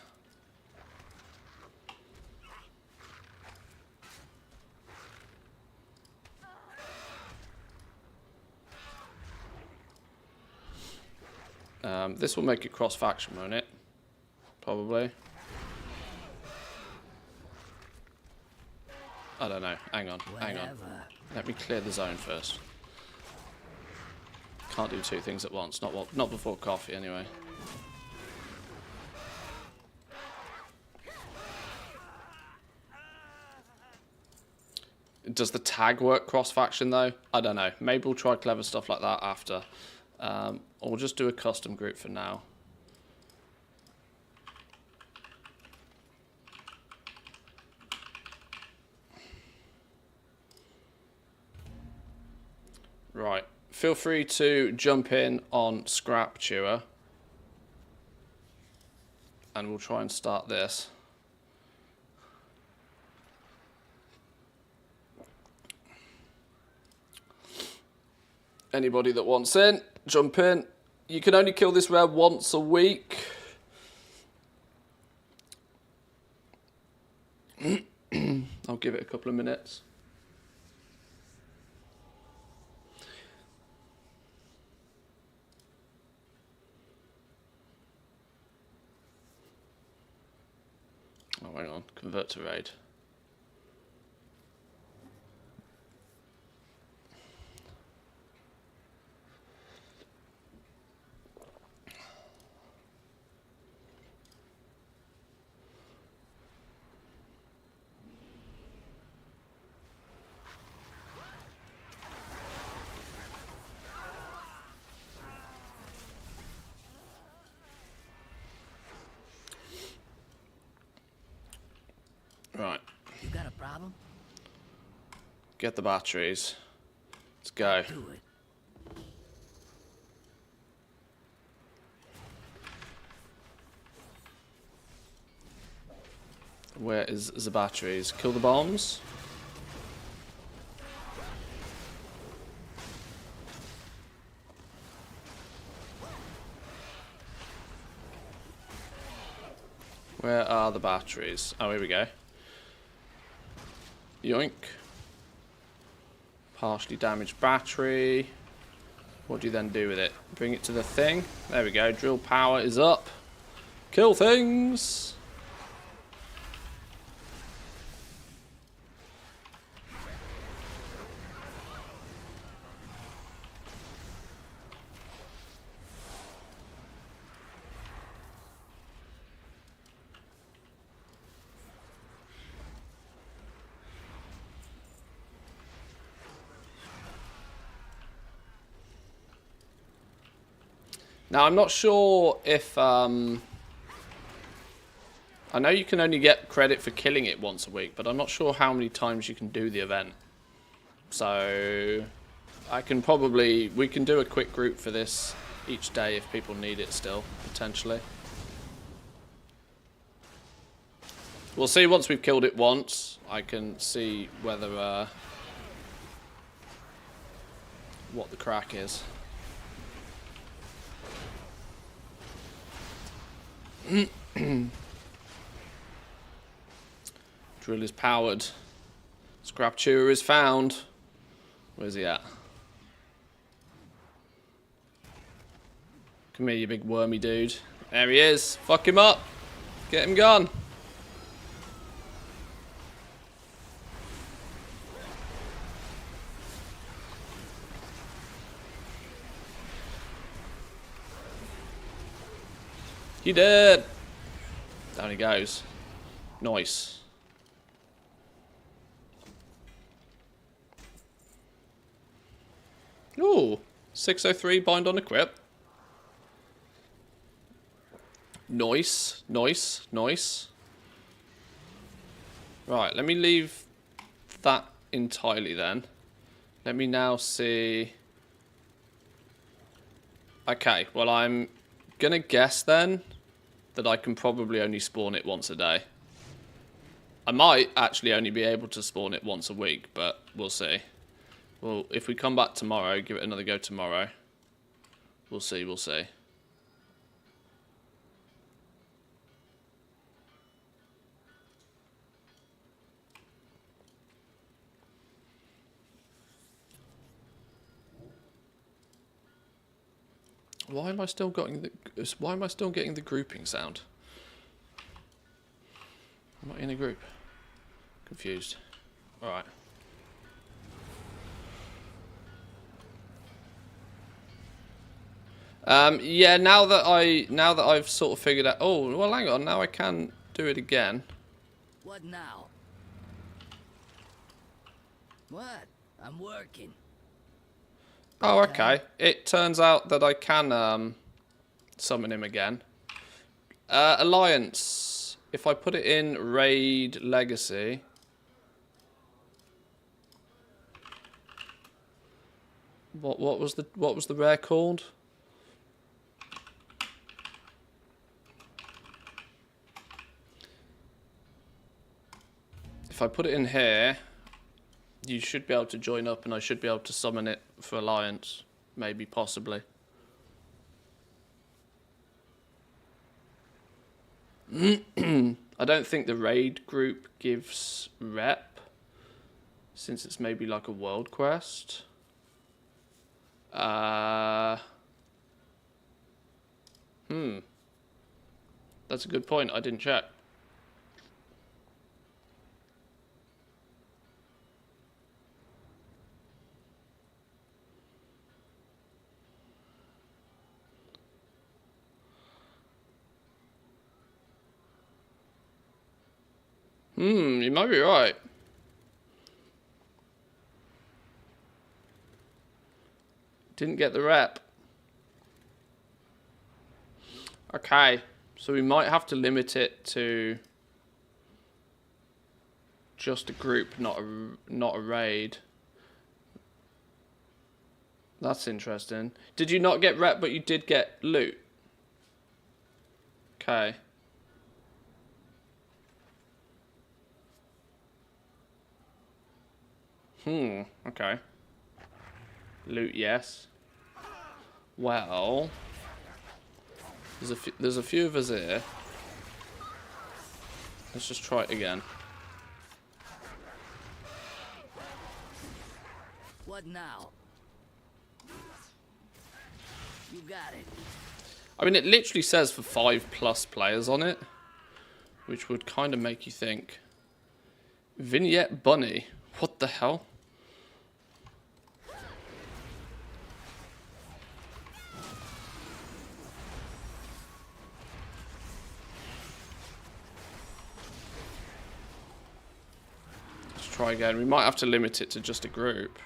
[SPEAKER 1] This will make it cross-faction, won't it? Probably. I don't know. Hang on, hang on. Let me clear the zone first. Can't do two things at once. Not before coffee, anyway. Does the tag work cross-faction, though? I don't know. Maybe we'll try clever stuff like that after. Or we'll just do a custom group for now. Right. Feel free to jump in on Scrap Chewer. And we'll try and start this. Anybody that wants in, jump in. You can only kill this rare once a week. I'll give it a couple of minutes. Oh, hang on. Convert to raid. Right.
[SPEAKER 3] You got a problem?
[SPEAKER 1] Get the batteries. Let's go.
[SPEAKER 3] Do it.
[SPEAKER 1] Where is the batteries? Kill the bombs. Where are the batteries? Oh, here we go. Yoink. Partially damaged battery. What do you then do with it? Bring it to the thing. There we go. Drill power is up. Kill things. Now, I'm not sure if... I know you can only get credit for killing it once a week, but I'm not sure how many times you can do the event. So, I can probably... We can do a quick group for this each day if people need it still, potentially. We'll see once we've killed it once. I can see whether... what the crack is. Drill is powered. Scrap Chewer is found. Where's he at? Come here, you big wormy dude. There he is. Fuck him up. Get him gone. He did. Down he goes. Nice. Ooh, 603 bind on equip. Nice, nice, nice. Right, let me leave that entirely then. Let me now see. Okay, well, I'm gonna guess then that I can probably only spawn it once a day. I might actually only be able to spawn it once a week, but we'll see. Well, if we come back tomorrow, give it another go tomorrow. We'll see, we'll see. Why am I still getting the grouping sound? I'm not in a group. Confused. All right. Yeah. Now that I've sort of figured out. Oh, well, hang on. Now I can do it again.
[SPEAKER 6] What now? What? I'm working.
[SPEAKER 1] Oh, okay. It turns out that I can summon him again. Alliance. If I put it in Raid Legacy. What was the rare called? If I put it in here, you should be able to join up and I should be able to summon it for Alliance. Maybe, possibly. I don't think the raid group gives rep, since it's maybe like a world quest. That's a good point. I didn't check. You might be right. Didn't get the rep. Okay, so we might have to limit it to just a group, not a raid. That's interesting. Did you not get rep, but you did get loot? Okay. Okay. Loot, yes. Well, there's a few of us here. Let's just try it again.
[SPEAKER 6] What now? You got it.
[SPEAKER 1] I mean, it literally says for 5+ players on it, which would kind of make you think. Vignette Bunny. What the hell? Let's try again. We might have to limit it to just a group.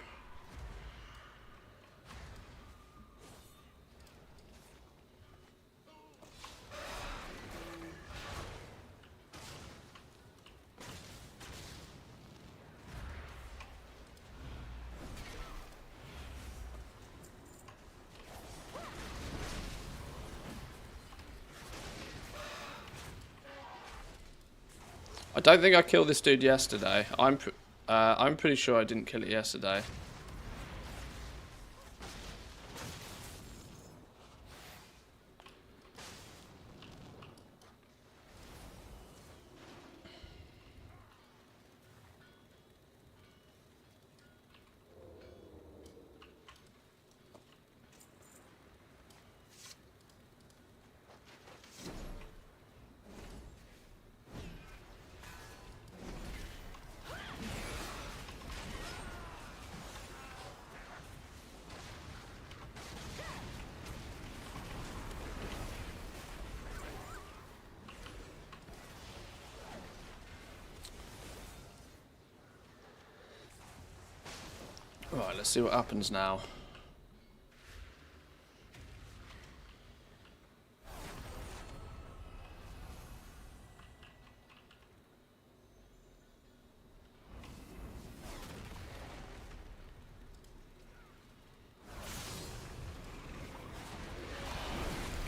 [SPEAKER 1] I don't think I killed this dude yesterday. I'm pretty sure I didn't kill it yesterday. Right, let's see what happens now.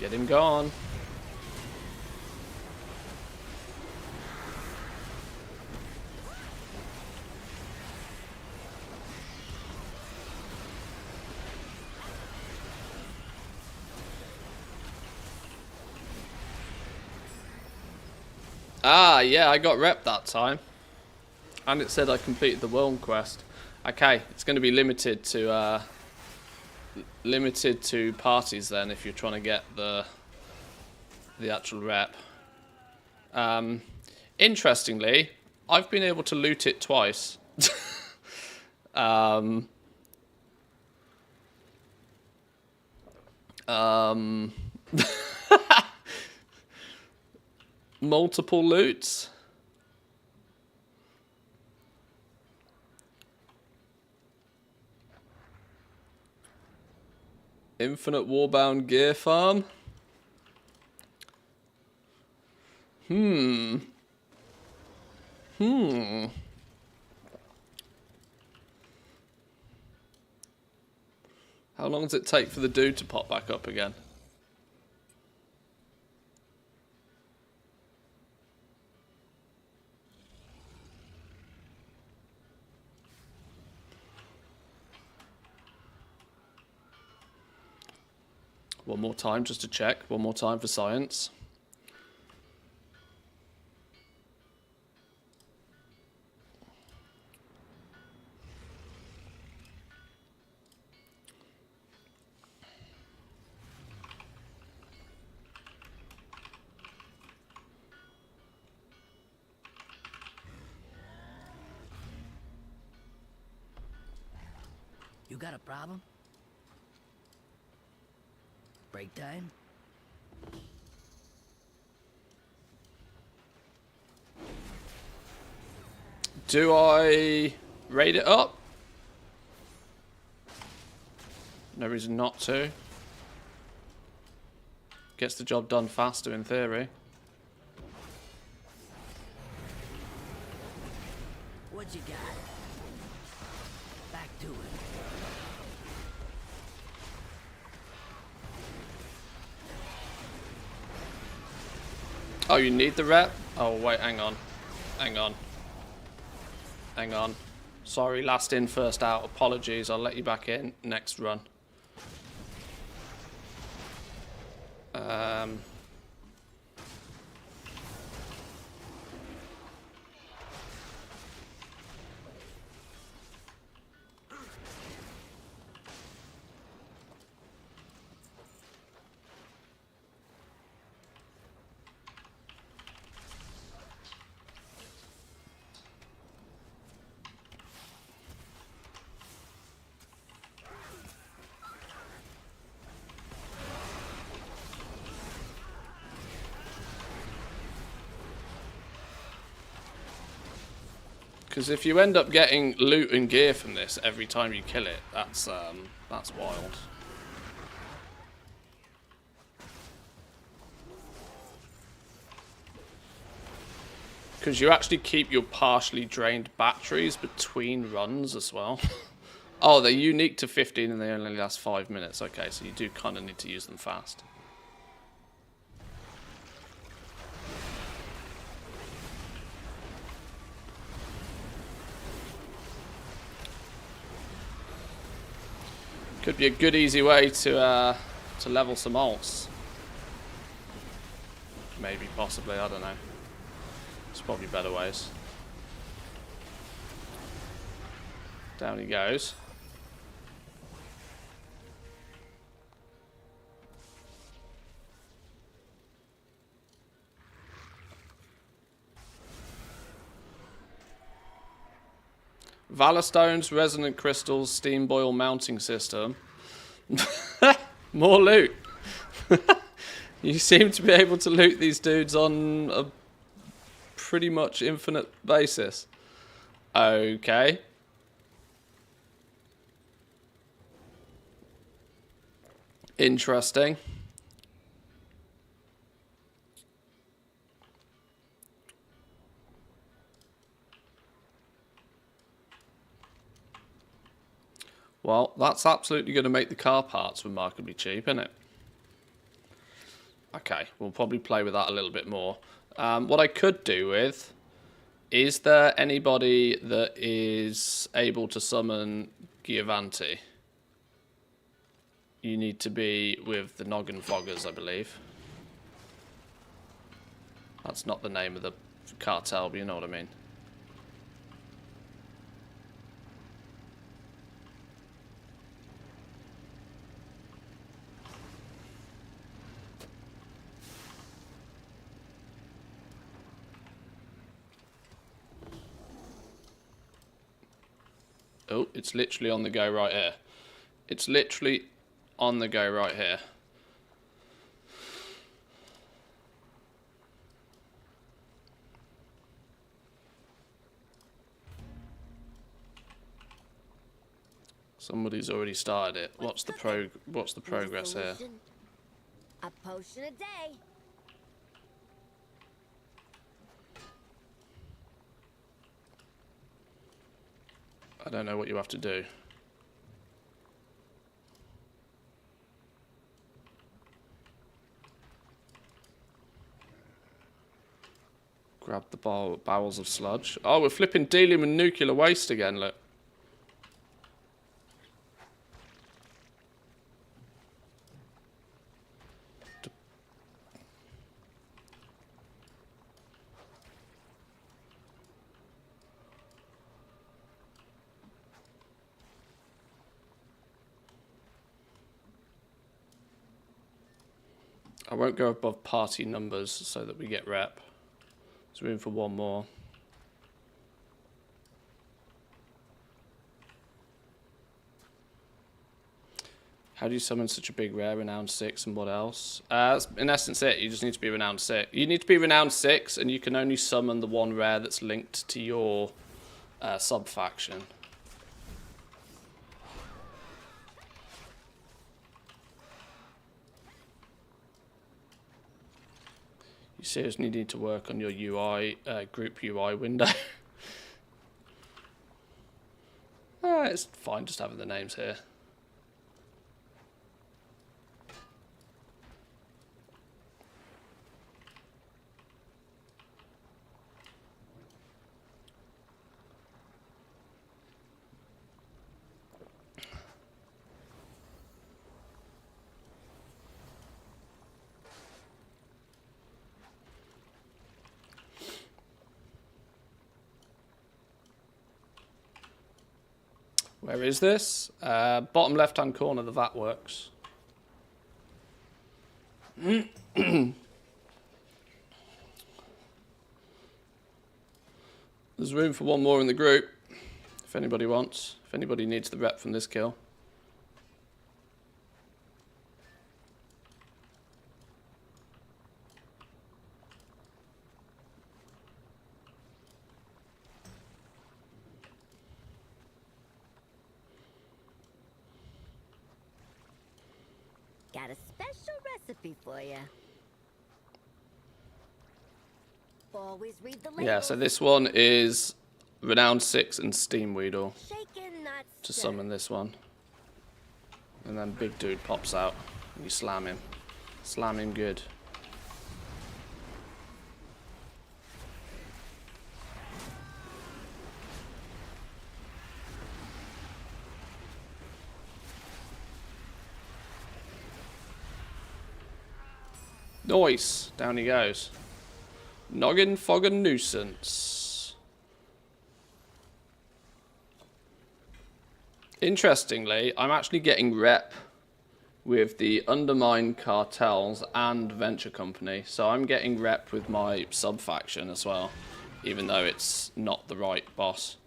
[SPEAKER 1] Get him gone. Ah, yeah, I got rep that time. And it said I completed the world quest. Okay, it's going to be limited to parties then if you're trying to get the actual rep. Interestingly, I've been able to loot it twice. Multiple loots. Infinite Warbound Gear Farm. How long does it take for the dude to pop back up again? One more time just to check. One more time for science.
[SPEAKER 3] You got a problem? Break time?
[SPEAKER 1] Do I raid it up? No reason not to. Gets the job done faster in theory.
[SPEAKER 3] What you got? Back to it.
[SPEAKER 1] Oh, you need the rep? Oh, wait, hang on. Hang on. Hang on. Sorry, last in, first out. Apologies, I'll let you back in next run. Because if you end up getting loot and gear from this every time you kill it, that's wild. Because you actually keep your partially drained batteries between runs as well. Oh, they're unique to 15 and they only last 5 minutes. Okay, so you do kind of need to use them fast. Could be a good, easy way to level some alts. Maybe, possibly, I don't know. There's probably better ways. Down he goes. Valor Stones, Resonant Crystals, Steam Boil Mounting System. More loot. You seem to be able to loot these dudes on a pretty much infinite basis. Okay. Interesting. Well, that's absolutely going to make the car parts remarkably cheap, isn't it? Okay, we'll probably play with that a little bit more. What I could do with... Is there anybody that is able to summon Giovanni? You need to be with the Noggin Foggers, I believe. That's not the name of the cartel, but you know what I mean. Oh, it's literally on the go right here. It's literally on the go right here. Somebody's already started it. What's the progress here?
[SPEAKER 5] A potion a day.
[SPEAKER 1] I don't know what you have to do. Grab the bowels of sludge. Oh, we're flipping dealing with nuclear waste again, look. I won't go above party numbers so that we get rep. There's room for one more. How do you summon such a big rare? Renowned 6 and what else? That's in essence it. You just need to be Renowned 6. You need to be Renowned 6 and you can only summon the one rare that's linked to your sub-faction. You seriously need to work on your UI, group UI window. It's fine just having the names here. Where is this? Bottom left-hand corner, the VAT works. There's room for one more in the group, if anybody wants. If anybody needs the rep from this kill.
[SPEAKER 5] Got a special recipe for you. Always read the label.
[SPEAKER 1] Yeah, so this one is Renowned 6 and Steam Weedle
[SPEAKER 5] Shaken, not
[SPEAKER 1] to
[SPEAKER 5] stirred.
[SPEAKER 1] summon this one. And then big dude pops out and you slam him. Slam him good. Nice. Down he goes. Noggin Fogger Nuisance. Interestingly, I'm actually getting rep with the Undermine cartels and Venture Company. So I'm getting rep with my sub-faction as well, even though it's not the right boss.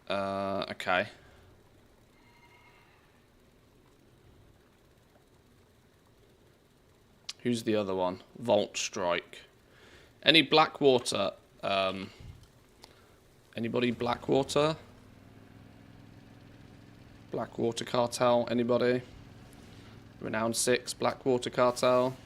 [SPEAKER 1] Okay. Who's the other one? Vault Strike. Any Blackwater? Anybody Blackwater? Blackwater Cartel? Anybody? Renowned 6 Blackwater Cartel.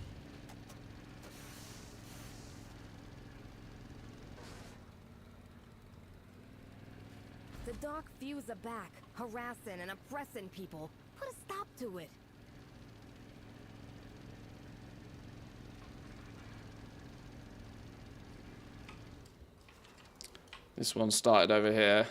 [SPEAKER 5] The dark fuse are back, harassing and oppressing people. Put a stop to it.
[SPEAKER 1] This one started over here.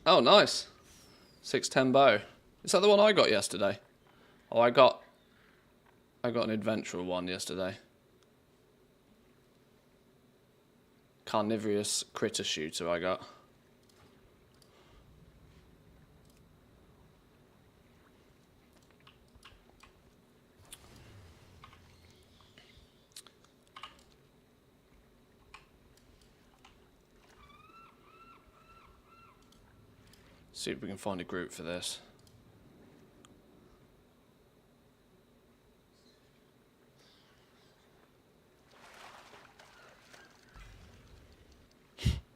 [SPEAKER 1] Oh, nice. 610 bow. Is that the one I got yesterday? Oh, I got an adventurer one yesterday. Carnivorous critter shooter I got. See if we can find a group for this.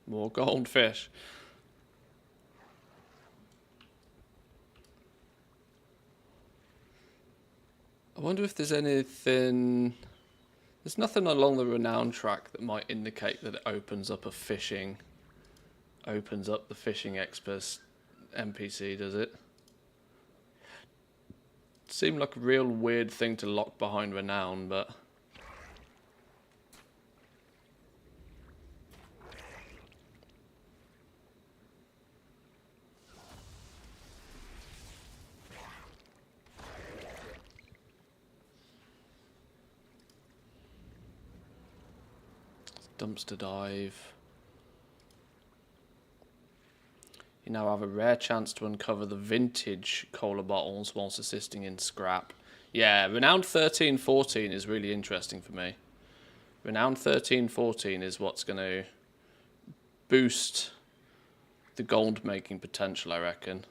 [SPEAKER 1] More goldfish. I wonder if there's anything... There's nothing along the renown track that might indicate that it opens up a fishing... Opens up the fishing experts NPC, does it? Seemed like a real weird thing to lock behind renown, but... Dumpster dive. You now have a rare chance to uncover the vintage cola bottles whilst assisting in scrap. Yeah, Renowned 1314 is really interesting for me. Renowned 1314 is what's going to boost the gold making potential, I reckon.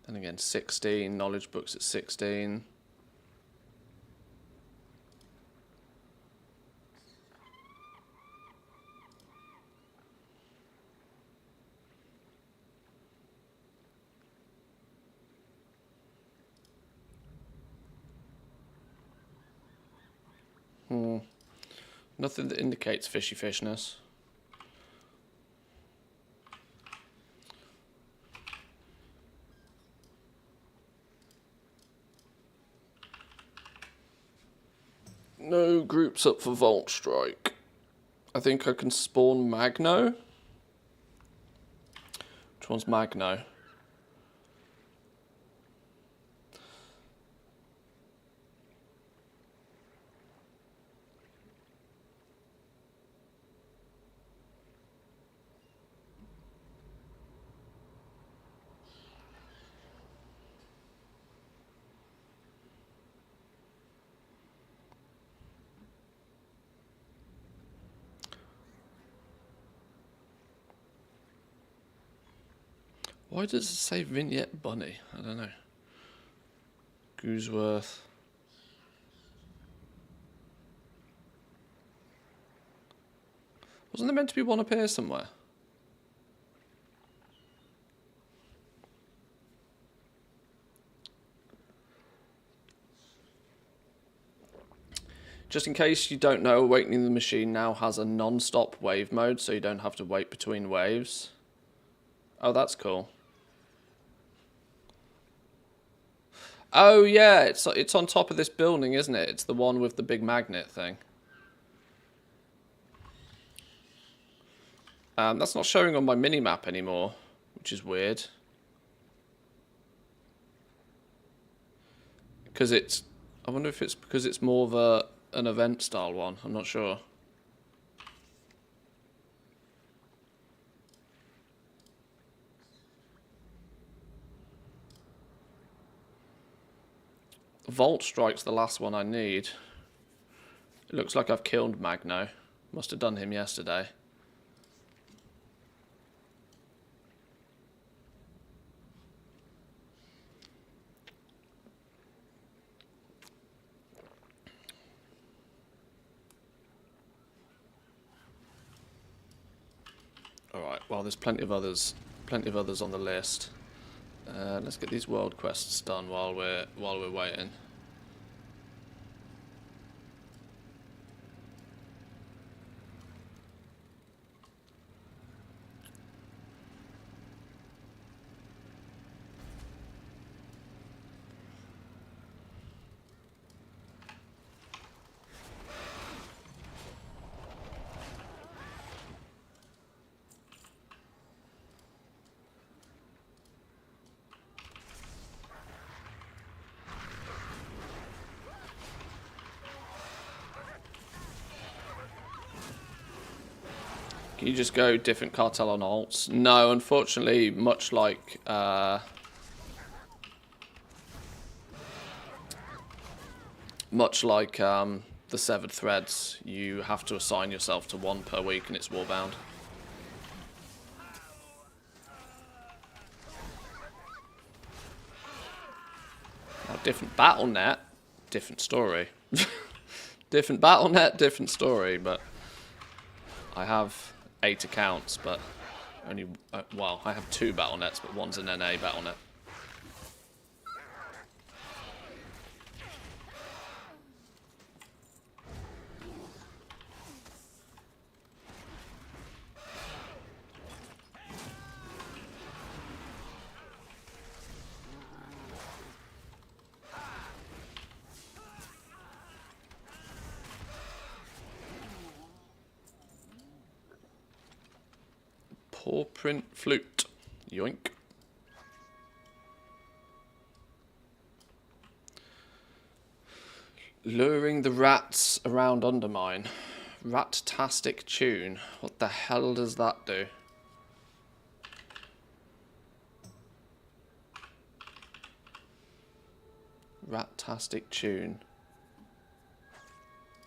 [SPEAKER 1] And again, 16, knowledge books at 16. Nothing that indicates fishy fishness. No groups up for Vault Strike. I think I can spawn Magno. Which one's Magno? Why does it say Vignette Bunny? I don't know. Gooseworth. Wasn't there meant to be one up here somewhere? Just in case you don't know, Awakening the Machine now has a non-stop wave mode, so you don't have to wait between waves. Oh, that's cool. Oh yeah, it's on top of this building, isn't it? It's the one with the big magnet thing. That's not showing on my mini-map anymore, which is weird. Because it's... I wonder if it's because it's more of an event-style one. I'm not sure. Vault Strike's the last one I need. It looks like I've killed Magno. Must have done him yesterday. Alright, well there's plenty of others on the list. Let's get these world quests done while we're waiting. Can you just go different cartel on alts? No, unfortunately, much like the severed threads, you have to assign yourself to one per week, and it's warbound. Now, different battle.net, different story. Different battle.net, different story, but I have 8 accounts, but only, well, I have 2 battle.nets, but one's an NA battle.net. Paw print flute. Yoink. Luring the rats around Undermine. Rat-tastic tune. What the hell does that do? Rat-tastic tune.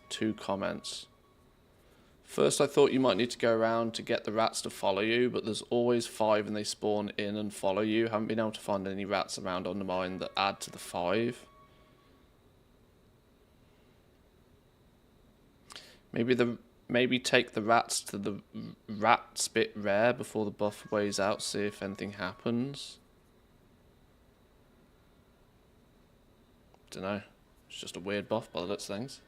[SPEAKER 1] 2 comments. First, I thought you might need to go around to get the rats to follow you, but there's always 5 and they spawn in and follow you. Haven't been able to find any rats around Undermine that add to the 5. Maybe take the rats to the rat spit rare before the buff weighs out, see if anything happens. Dunno. It's just a weird buff by the looks of things.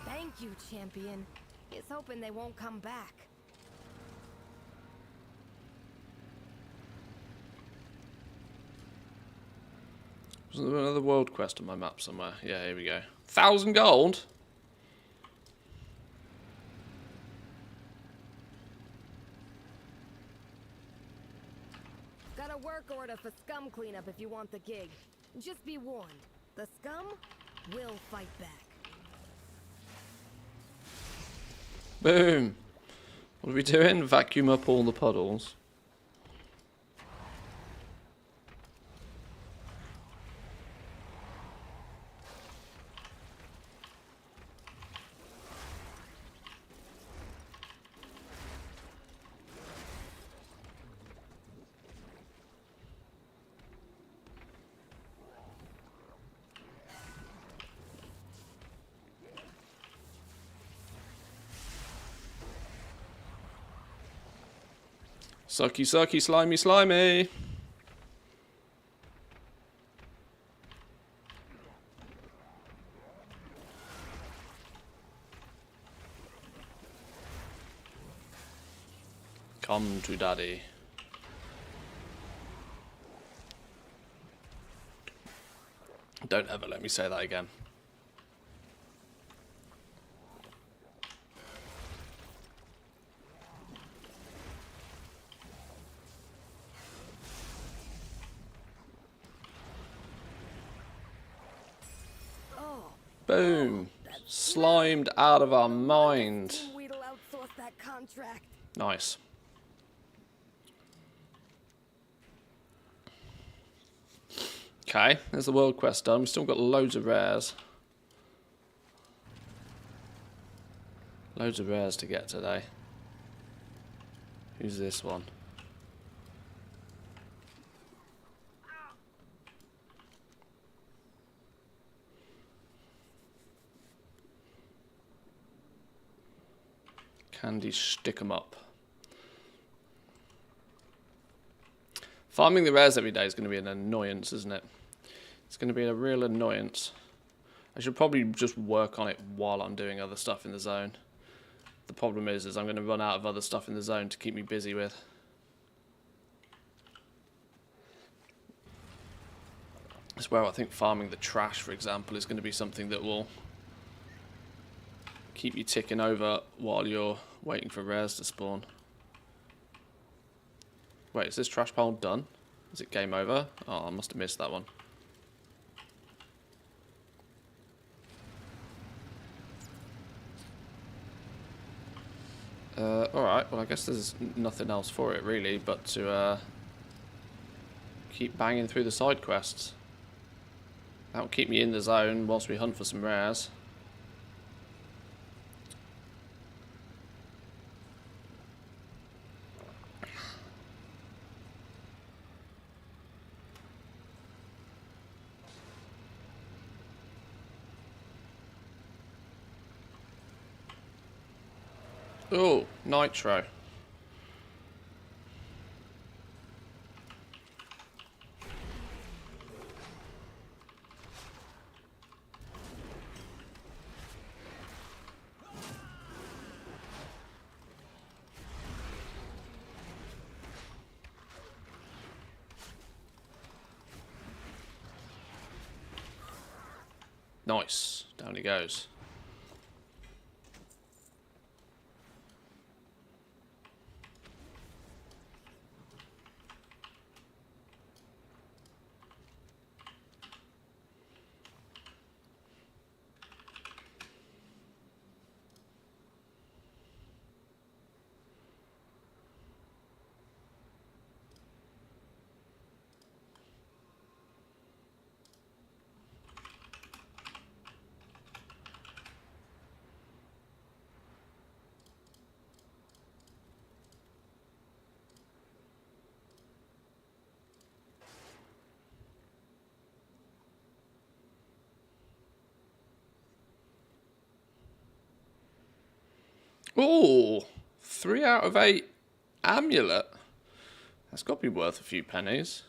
[SPEAKER 5] Thank you, champion. It's hoping they won't come back.
[SPEAKER 1] Wasn't there another world quest on my map somewhere? Yeah, here we go. 1,000 gold?
[SPEAKER 5] Got a work order for scum cleanup if you want the gig. Just be warned, the scum will fight back.
[SPEAKER 1] Boom! What are we doing? Vacuum up all the puddles. Sucky, sucky, slimy, slimy. Come to daddy. Don't ever let me say that again. Boom. Slimed out of our mind.
[SPEAKER 5] Weed'll outsource that contract.
[SPEAKER 1] Nice. Okay, there's the world quest done. We've still got loads of rares. Loads of rares to get today. Who's this one? Candy stick 'em up. Farming the rares every day is going to be an annoyance, isn't it? It's going to be a real annoyance. I should probably just work on it while I'm doing other stuff in the zone. The problem is I'm going to run out of other stuff in the zone to keep me busy with. That's where I think farming the trash, for example, is going to be something that will keep you ticking over while you're waiting for rares to spawn. Wait, is this trash pile done? Is it game over? Oh, I must have missed that one. Alright, well I guess there's nothing else for it really but to keep banging through the side quests. That'll keep me in the zone whilst we hunt for some rares. Oh, nitro. Nice. Down he goes. Ooh, 3 out of 8 amulet. That's got to be worth a few pennies.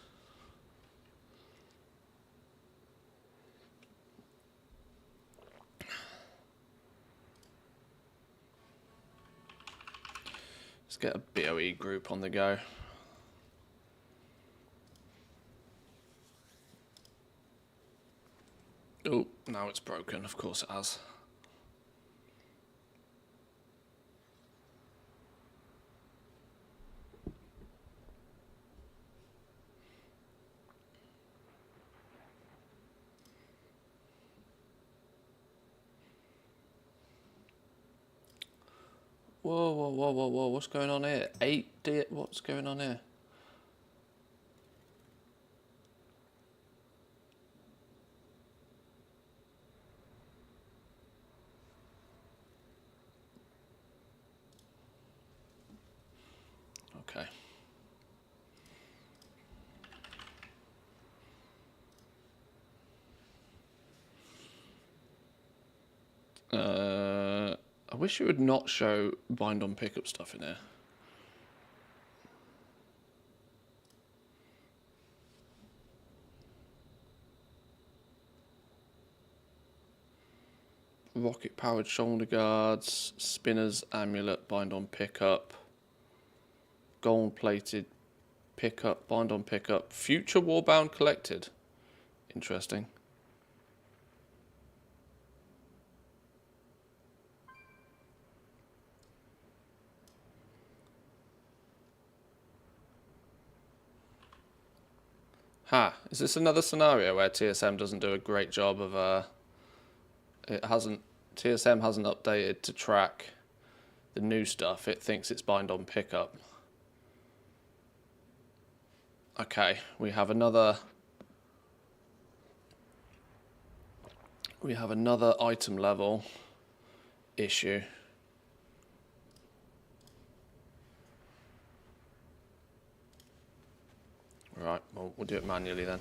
[SPEAKER 1] Let's get a BOE group on the go. Oh, now it's broken. Of course it has. Whoa, whoa, whoa, whoa, whoa, what's going on here? 8D, what's going on here? Okay. I wish it would not show bind on pickup stuff in here. Rocket powered shoulder guards, spinners, amulet, bind on pickup, gold plated pickup, bind on pickup, future warbound collected. Interesting. Ha, is this another scenario where TSM doesn't do a great job of TSM hasn't updated to track the new stuff. It thinks it's bind on pickup. Okay, we have another item level issue. Right, well, we'll do it manually then.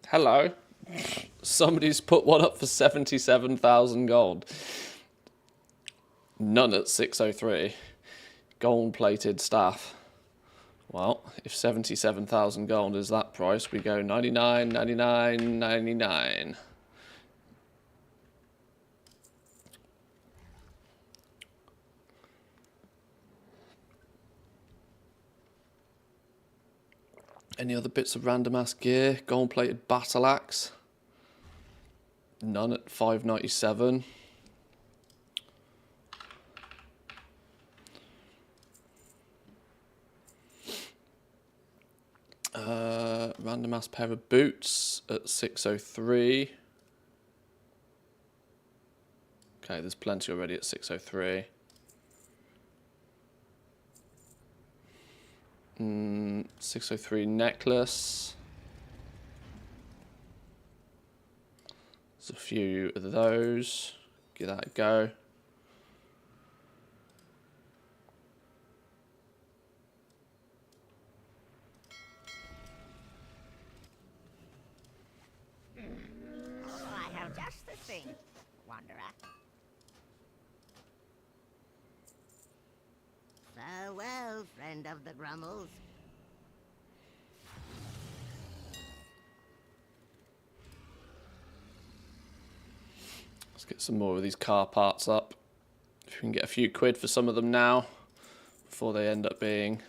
[SPEAKER 1] Hello. Somebody's put one up for 77,000 gold. None at 603. Gold-plated staff. Well, if 77,000 gold is that price, we go 99, 99, 99. Any other bits of random ass gear? Gold-plated battle axe. None at 597. Random ass pair of boots at 603. Okay, there's plenty already at 603. 603 necklace. There's a few of those. Give that a go.
[SPEAKER 3] I have just the thing, Wanderer. Farewell, friend of the Grummels.
[SPEAKER 1] Let's get some more of these car parts up. If we can get a few quid for some of them now, before they end up being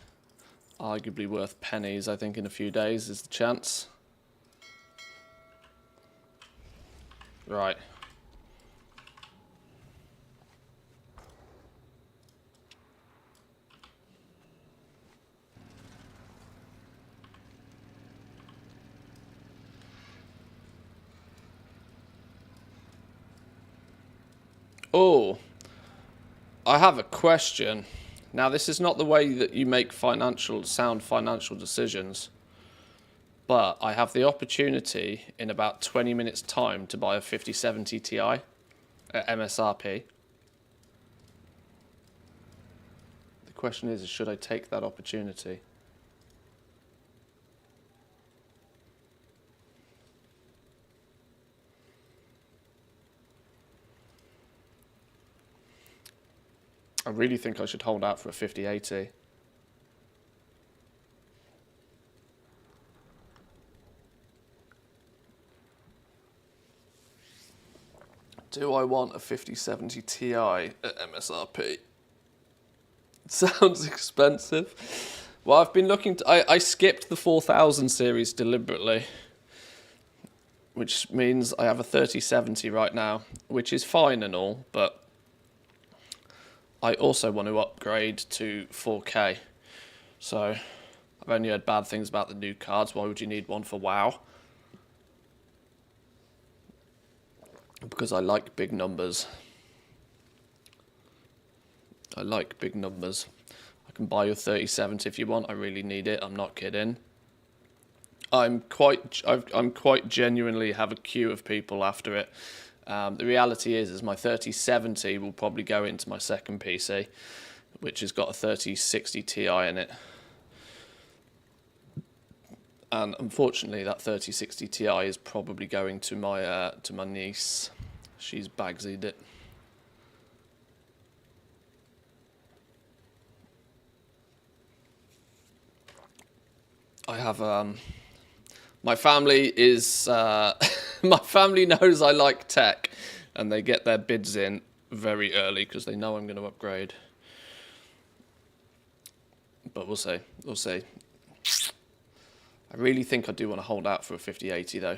[SPEAKER 1] arguably worth pennies, I think in a few days is the chance. Right. Oh, I have a question. Now, this is not the way that you make sound financial decisions, but I have the opportunity in about 20 minutes' time to buy a 5070 Ti at MSRP. The question is, should I take that opportunity? I really think I should hold out for a 5080. Do I want a 5070 Ti at MSRP? Sounds expensive. Well, I've been looking I skipped the 4000 series deliberately, which means I have a 3070 right now, which is fine and all, but I also want to upgrade to 4K. So I've only heard bad things about the new cards. Why would you need one for WoW? Because I like big numbers. I like big numbers. I can buy you a 3070 if you want. I really need it. I'm not kidding. I'm quite genuinely have a queue of people after it. The reality is my 3070 will probably go into my second PC, which has got a 3060 Ti in it. And unfortunately, that 3060 Ti is probably going to my niece. She's bagsied it. I have my family is my family knows I like tech, and they get their bids in very early because they know I'm going to upgrade. But we'll see. We'll see. I really think I do want to hold out for a 5080 though,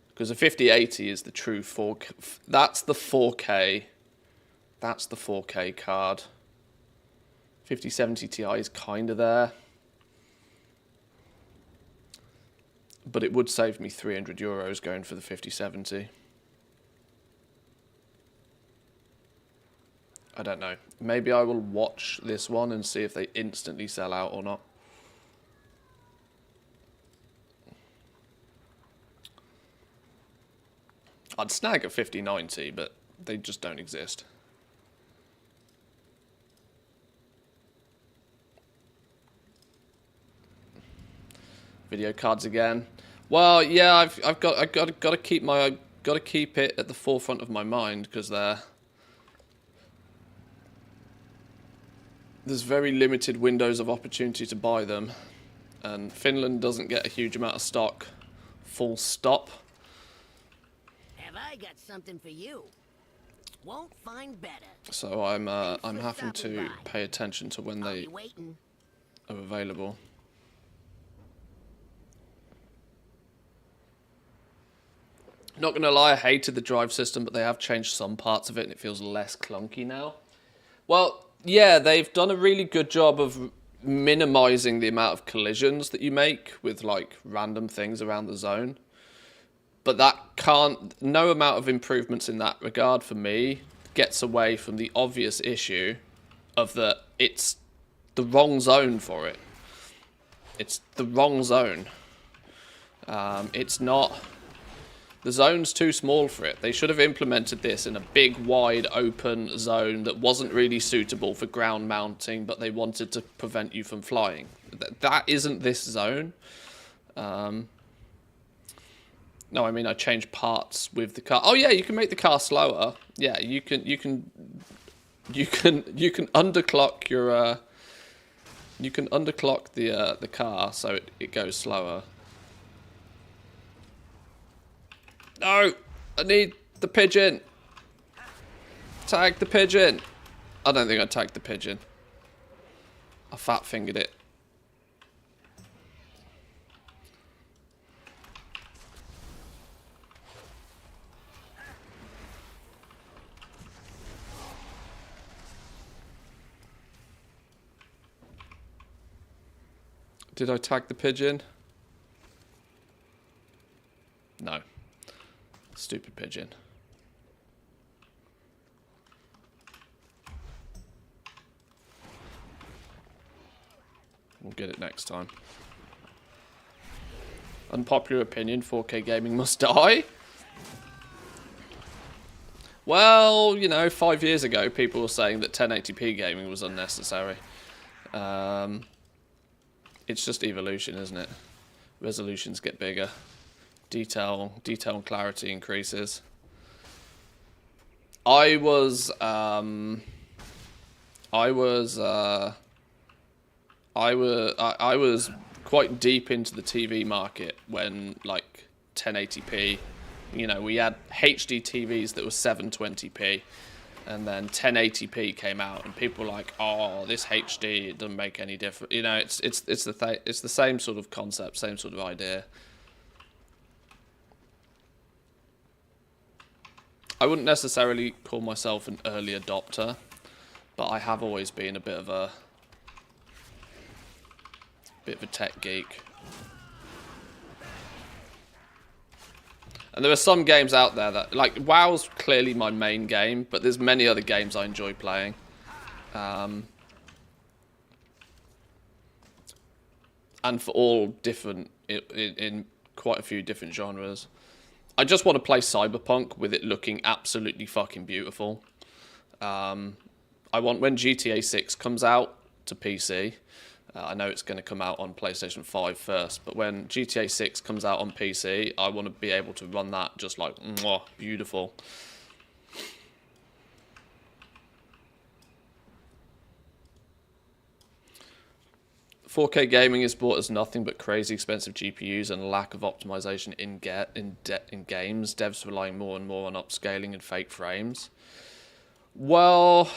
[SPEAKER 1] because a 5080 is the true 4K. That's the 4K. That's the 4K card. 5070 Ti is kind of there. But it would save me €300 going for the 5070. I don't know. Maybe I will watch this one and see if they instantly sell out or not. I'd snag a 5090, but they just don't exist. Video cards again. Well, yeah, I've got to keep it at the forefront of my mind because there's very limited windows of opportunity to buy them, and Finland doesn't get a huge amount of stock. Full stop.
[SPEAKER 3] Have I got something for you? Won't find better.
[SPEAKER 1] So I'm
[SPEAKER 3] for
[SPEAKER 1] having to
[SPEAKER 3] stopping by.
[SPEAKER 1] pay attention to when
[SPEAKER 3] I'll
[SPEAKER 1] they
[SPEAKER 3] be waiting.
[SPEAKER 1] are available. Not gonna lie, I hated the drive system, but they have changed some parts of it and it feels less clunky now. Well, yeah, they've done a really good job of minimizing the amount of collisions that you make with like random things around the zone. But no amount of improvements in that regard for me gets away from the obvious issue of that it's the wrong zone for it. It's the wrong zone. It's not... The zone's too small for it. They should have implemented this in a big, wide, open zone that wasn't really suitable for ground mounting, but they wanted to prevent you from flying. That isn't this zone. No, I mean, I changed parts with the car. Oh yeah, you can make the car slower. Yeah, you can underclock your you can underclock the car so it goes slower. No, I need the pigeon. Tag the pigeon. I don't think I tagged the pigeon. I fat fingered it. Did I tag the pigeon? No. Stupid pigeon. We'll get it next time. Unpopular opinion, 4K gaming must die. Well, you know, 5 years ago, people were saying that 1080p gaming was unnecessary. It's just evolution, isn't it? Resolutions get bigger. Detail and clarity increases. I was quite deep into the TV market when like 1080p, you know, we had HD TVs that were 720p, and then 1080p came out, and people were like, "Oh, this HD, it doesn't make any difference." You know, it's the same sort of concept, same sort of idea. I wouldn't necessarily call myself an early adopter, but I have always been a bit of a tech geek. And there are some games out there that, like, WoW's clearly my main game, but there's many other games I enjoy playing. And for all different, in quite a few different genres. I just want to play Cyberpunk with it looking absolutely fucking beautiful. I want, when GTA 6 comes out to PC, I know it's going to come out on PlayStation 5 first, but when GTA 6 comes out on PC, I want to be able to run that just like, mwah, beautiful. "4K gaming is bought as nothing but crazy expensive GPUs and lack of optimization in games. Devs relying more and more on upscaling and fake frames." Well,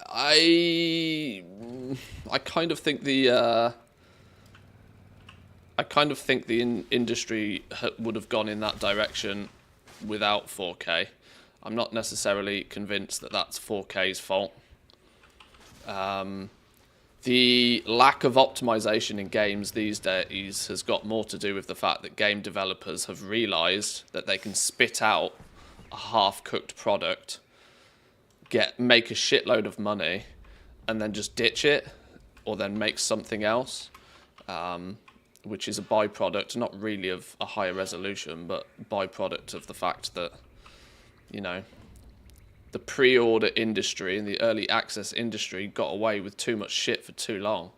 [SPEAKER 1] I kind of think the industry would have gone in that direction without 4K. I'm not necessarily convinced that that's 4K's fault. The lack of optimization in games these days has got more to do with the fact that game developers have realized that they can spit out a half-cooked product, make a shitload of money, and then just ditch it, or then make something else, which is a byproduct, not really of a higher resolution, but byproduct of the fact that, you know, the pre-order industry and the early access industry got away with too much shit for too long.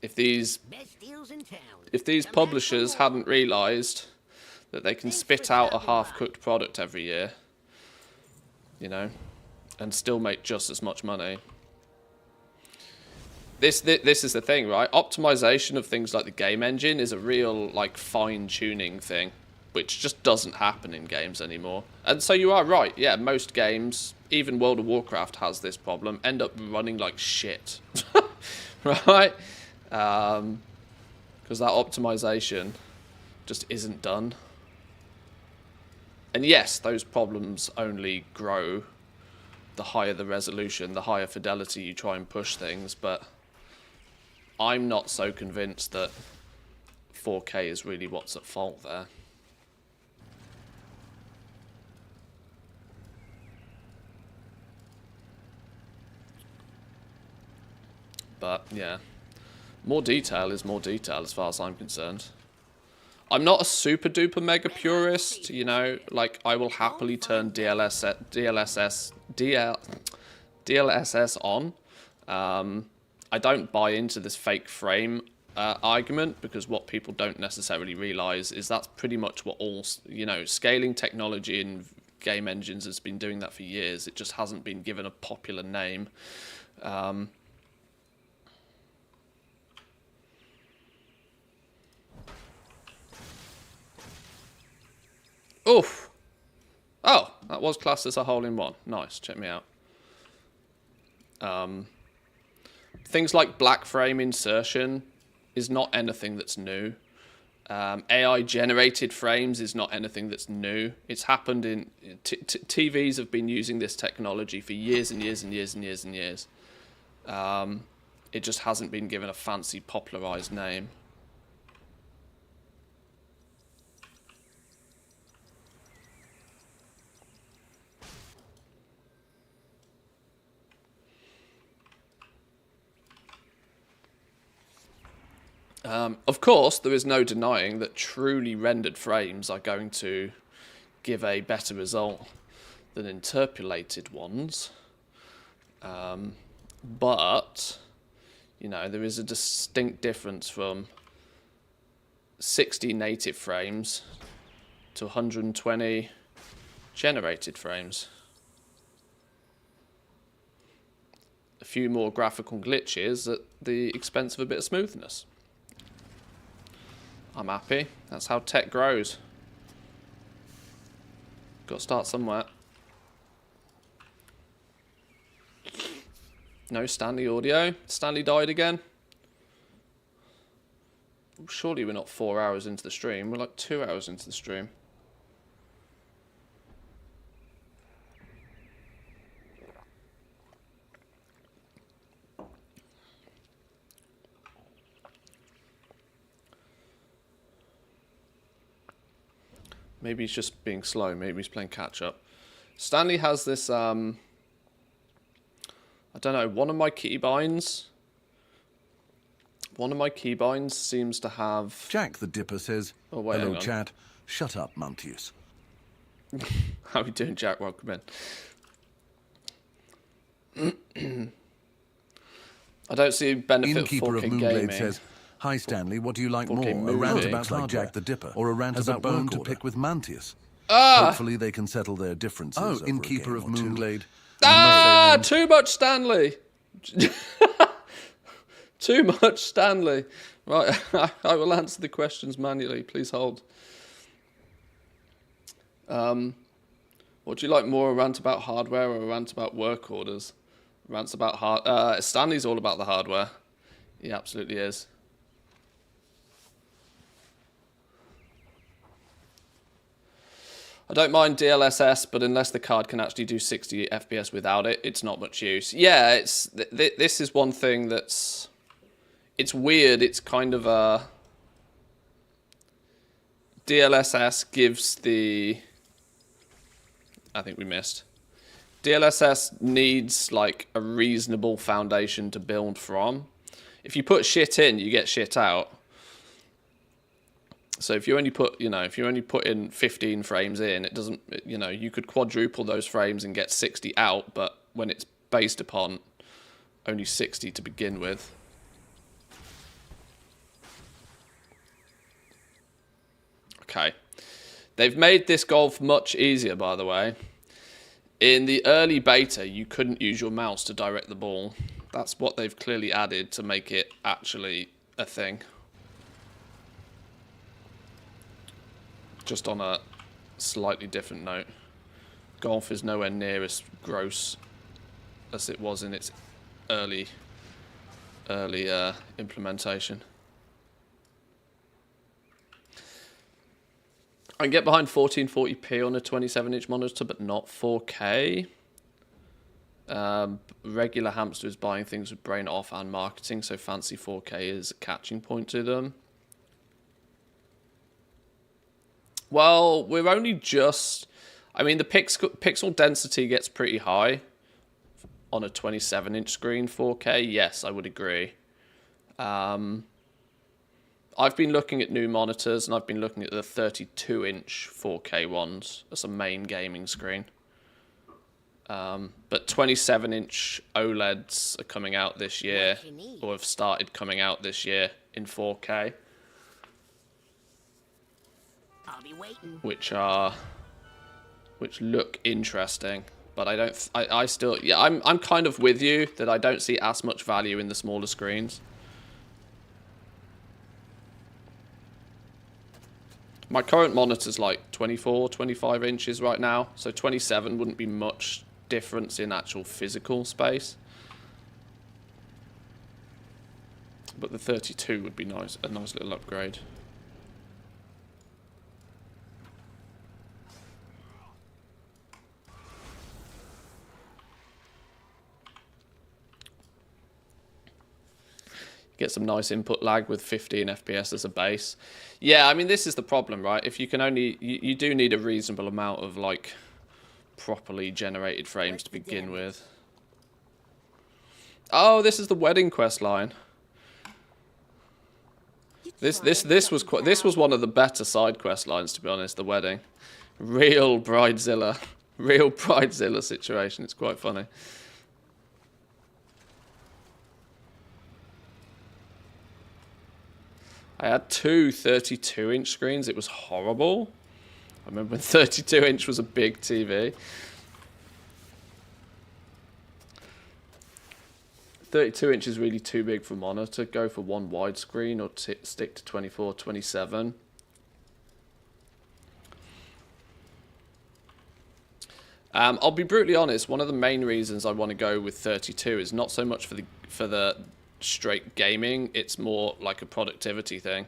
[SPEAKER 1] if these
[SPEAKER 3] Best deals in town.
[SPEAKER 1] publishers hadn't realised that they can spit out a half-cooked product every year, you know, and still make just as much money. This is the thing, right? Optimization of things like the game engine is a real, like, fine-tuning thing, which just doesn't happen in games anymore. And so you are right, yeah, most games, even World of Warcraft has this problem, end up running like shit, right? Because that optimization just isn't done. And yes, those problems only grow the higher the resolution, the higher fidelity you try and push things, but I'm not so convinced that 4K is really what's at fault there. But, yeah. More detail is more detail as far as I'm concerned. I'm not a super duper mega purist, you know, like I will happily turn DLSS on. I don't buy into this fake frame argument, because what people don't necessarily realize is that's pretty much what all, you know, scaling technology in game engines has been doing that for years. It just hasn't been given a popular name. Oof. Oh, that was classed as a hole-in-one. Nice, check me out. Things like black frame insertion is not anything that's new. AI-generated frames is not anything that's new. It's happened in... TVs have been using this technology for years and years and years and years and years. It just hasn't been given a fancy popularized name. Of course, there is no denying that truly rendered frames are going to give a better result than interpolated ones. But, you know, there is a distinct difference from 60 native frames to 120 generated frames. A few more graphical glitches at the expense of a bit of smoothness. I'm happy. That's how tech grows. Got to start somewhere. No Stanley audio. Stanley died again. Surely we're not 4 hours into the stream. We're like 2 hours into the stream. Maybe he's just being slow. Maybe he's playing catch up. Stanley has this, I don't know, one of my keybinds seems to have...
[SPEAKER 2] Jack the Dipper says,
[SPEAKER 1] Oh, wait, hang
[SPEAKER 2] hello,
[SPEAKER 1] on.
[SPEAKER 2] chat. Shut up, Montius.
[SPEAKER 1] How are we doing, Jack? Welcome in. I don't see benefit
[SPEAKER 2] Innkeeper
[SPEAKER 1] of
[SPEAKER 2] of
[SPEAKER 1] 4K
[SPEAKER 2] Moonglade
[SPEAKER 1] gaming.
[SPEAKER 2] says, hi, Stanley, what do you like more?
[SPEAKER 1] 4K
[SPEAKER 2] A
[SPEAKER 1] movie.
[SPEAKER 2] roundabout like
[SPEAKER 8] Hardware.
[SPEAKER 2] Jack the Dipper? Or a rant
[SPEAKER 8] Has a
[SPEAKER 2] about bone
[SPEAKER 8] work
[SPEAKER 2] to
[SPEAKER 8] order.
[SPEAKER 2] pick with Mantius?
[SPEAKER 1] Ah!
[SPEAKER 2] Hopefully they can settle their differences.
[SPEAKER 8] Oh,
[SPEAKER 2] over a
[SPEAKER 8] Innkeeper
[SPEAKER 2] game
[SPEAKER 8] of
[SPEAKER 2] or two.
[SPEAKER 8] Moonglade.
[SPEAKER 1] Ah! Too much Stanley! Too much Stanley. Right, I will answer the questions manually. Please hold. What do you like more, a rant about hardware or a rant about work orders? Rants about Stanley's all about the hardware. He absolutely is. I don't mind DLSS, but unless the card can actually do 60 FPS without it, it's not much use. Yeah, it's this is one thing that's... It's weird. It's kind of a... DLSS gives the... I think we missed. DLSS needs, like, a reasonable foundation to build from. If you put shit in, you get shit out. So if you only put, you know, if you only put in 15 frames in, it doesn't, you know, you could quadruple those frames and get 60 out, but when it's based upon only 60 to begin with. Okay. They've made this golf much easier, by the way. In the early beta, you couldn't use your mouse to direct the ball. That's what they've clearly added to make it actually a thing. Just on a slightly different note. Golf is nowhere near as gross as it was in its early implementation. I can get behind 1440p on a 27-inch monitor, but not 4K. Regular hamsters buying things with brain off and marketing, so fancy 4K is a catching point to them. Well, we're only just... I mean, the pixel density gets pretty high on a 27-inch screen 4K. Yes, I would agree. I've been looking at new monitors, and I've been looking at the 32-inch 4K ones as a main gaming screen. But 27-inch OLEDs are coming out this year, or have started coming out this year in 4K.
[SPEAKER 3] I'll be waiting.
[SPEAKER 1] Which look interesting, but I still, yeah, I'm kind of with you that I don't see as much value in the smaller screens. My current monitor's like 24, 25 inches right now, so 27 wouldn't be much difference in actual physical space. But the 32 would be nice, a nice little upgrade. Get some nice input lag with 15 FPS as a base. Yeah, I mean, this is the problem, right? If you can only... You do need a reasonable amount of, like, properly generated frames to begin with. Oh, this is the wedding quest line. This was one of the better side quest lines, to be honest, the wedding. Real bridezilla. Real bridezilla situation. It's quite funny. I had two 32-inch screens. It was horrible. I remember when 32-inch was a big TV. 32-inch is really too big for a monitor. Go for one widescreen or stick to 24, 27. I'll be brutally honest. One of the main reasons I want to go with 32 is not so much for the straight gaming. It's more like a productivity thing.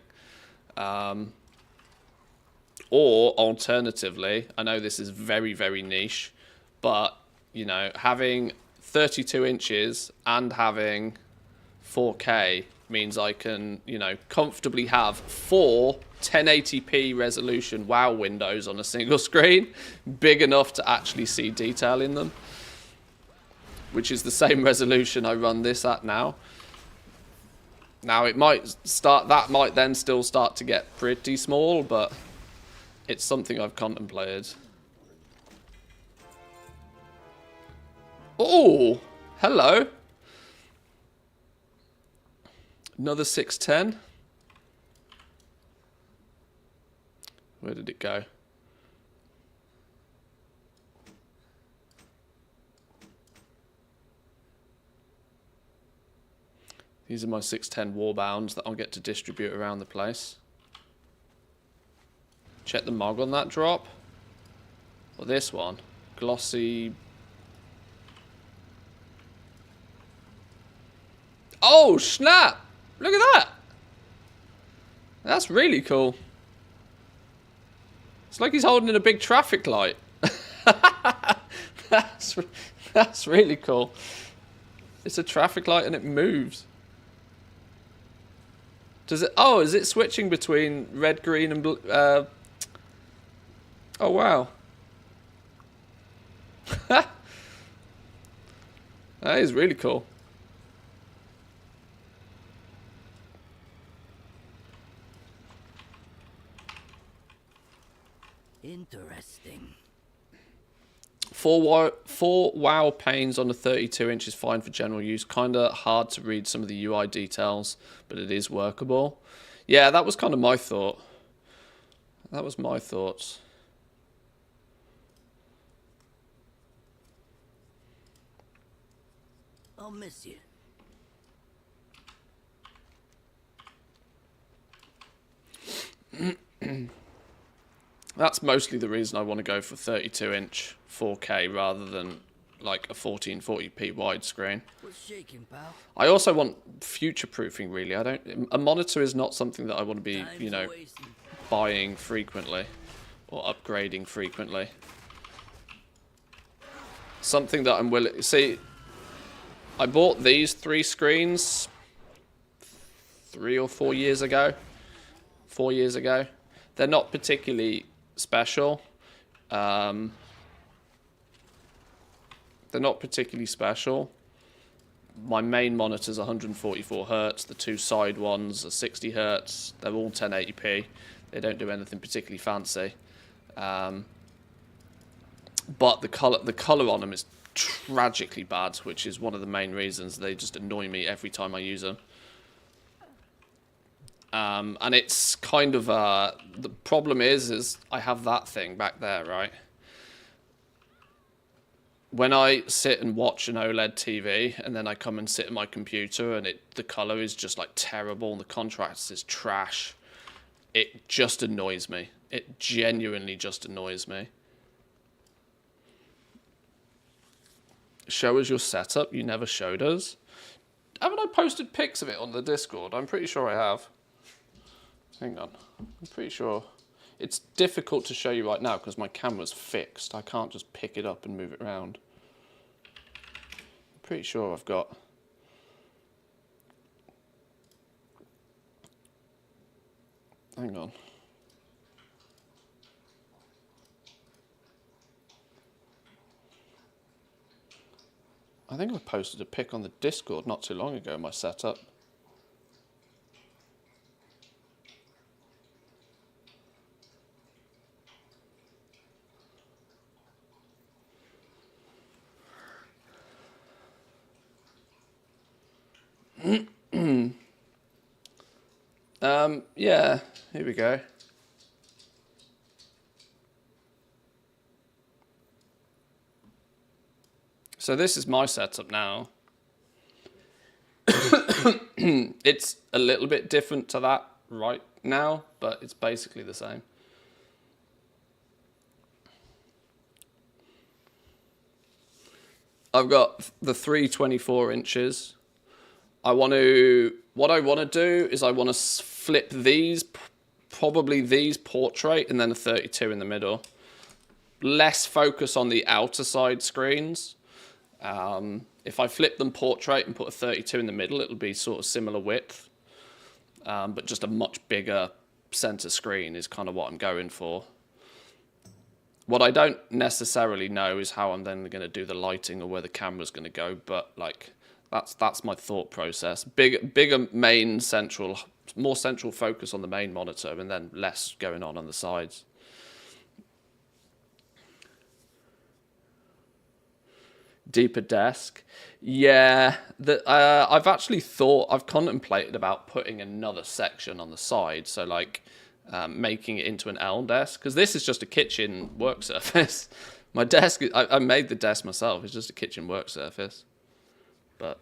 [SPEAKER 1] Or alternatively, I know this is very, very niche, but you know, having 32 inches and having 4K means I can, you know, comfortably have 4 1080p resolution WoW windows on a single screen, big enough to actually see detail in them, which is the same resolution I run this at now. Now it might then still start to get pretty small, but it's something I've contemplated. Oh, hello. Another 610. Where did it go? These are my 610 warbounds that I'll get to distribute around the place. Check the mog on that drop. Or this one. Glossy. Oh, snap! Look at that! That's really cool. It's like he's holding a big traffic light. That's really cool. It's a traffic light and it moves. Does it? Oh, is it switching between red, green, and blue? Oh wow. That is really cool.
[SPEAKER 3] Interesting.
[SPEAKER 1] 4 WoW panes on a 32-inch is fine for general use. Kind of hard to read some of the UI details, but it is workable. Yeah, that was kind of my thought. That was my thoughts.
[SPEAKER 3] I'll miss you.
[SPEAKER 1] That's mostly the reason I want to go for 32-inch 4K rather than like a 1440p widescreen.
[SPEAKER 3] What's shaking, pal?
[SPEAKER 1] I also want future-proofing, really. A monitor is not something that I want to be, you know, buying frequently or upgrading frequently. Something that I'm willing... See, I bought these 3 screens 3 or 4 years ago. 4 years ago. They're not particularly special. They're not particularly special. My main monitor's 144 Hz. The 2 side ones are 60 Hz. They're all 1080p. They don't do anything particularly fancy. But the color on them is tragically bad, which is one of the main reasons they just annoy me every time I use them. And it's kind of the problem is I have that thing back there, right? When I sit and watch an OLED TV and then I come and sit at my computer and the color is just like terrible and the contrast is trash, it just annoys me. It genuinely just annoys me. Show us your setup. You never showed us. Haven't I posted pics of it on the Discord? I'm pretty sure I have. Hang on. I'm pretty sure. It's difficult to show you right now because my camera's fixed. I can't just pick it up and move it around. I'm pretty sure I've got... Hang on. I think I posted a pic on the Discord not too long ago, my setup. Yeah, here we go. So this is my setup now. It's a little bit different to that right now, but it's basically the same. I've got the 324 inches. What I want to do is I want to flip these, probably these portrait and then a 32 in the middle. Less focus on the outer side screens. If I flip them portrait and put a 32 in the middle, it'll be sort of similar width. But just a much bigger center screen is kind of what I'm going for. What I don't necessarily know is how I'm then going to do the lighting or where the camera's going to go, but like that's my thought process. Bigger main central, more central focus on the main monitor, and then less going on the sides. Deeper desk, yeah. I've contemplated about putting another section on the side, so like making it into an L desk, because this is just a kitchen work surface. My desk, I made the desk myself. It's just a kitchen work surface, but.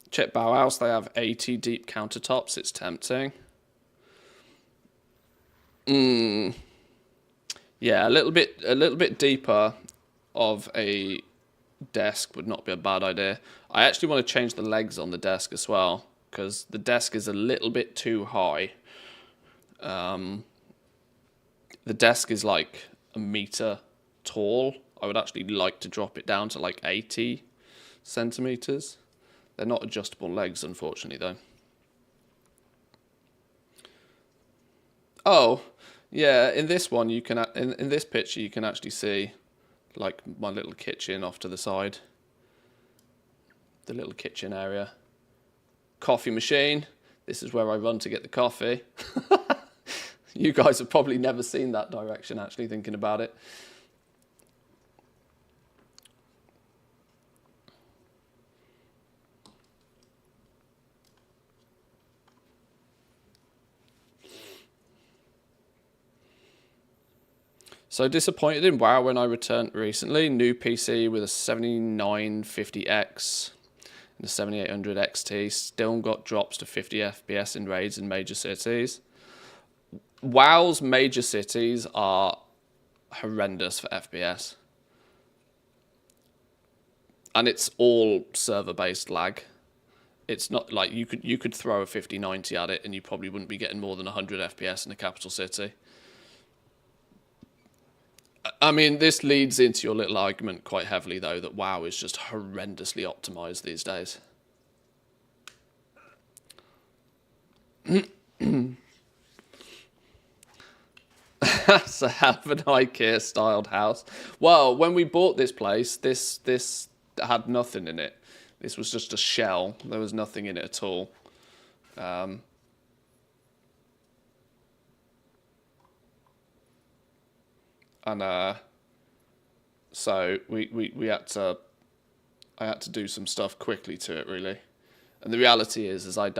[SPEAKER 1] Check Bauhaus, they have 80 deep countertops. It's tempting. Yeah, a little bit deeper of a desk would not be a bad idea. I actually want to change the legs on the desk as well, because the desk is a little bit too high. The desk is like a meter tall. I would actually like to drop it down to like 80 centimeters. They're not adjustable legs, unfortunately, though. Oh, yeah, in this one, you can in this picture, you can actually see like my little kitchen off to the side. The little kitchen area. Coffee machine. This is where I run to get the coffee. You guys have probably never seen that direction, actually, thinking about it. So disappointed in WoW when I returned recently. New PC with a 7950X and a 7800 XT. Still got drops to 50 FPS in raids in major cities. WoW's major cities are horrendous for FPS. And it's all server-based lag. It's not like you could throw a 5090 at it and you probably wouldn't be getting more than 100 FPS in a capital city. I mean, this leads into your little argument quite heavily, though, that WoW is just horrendously optimized these days. That's a hell of an IKEA-styled house. Well, when we bought this place, this had nothing in it. This was just a shell. There was nothing in it at all. So we had to. I had to do some stuff quickly to it, really. And the reality is I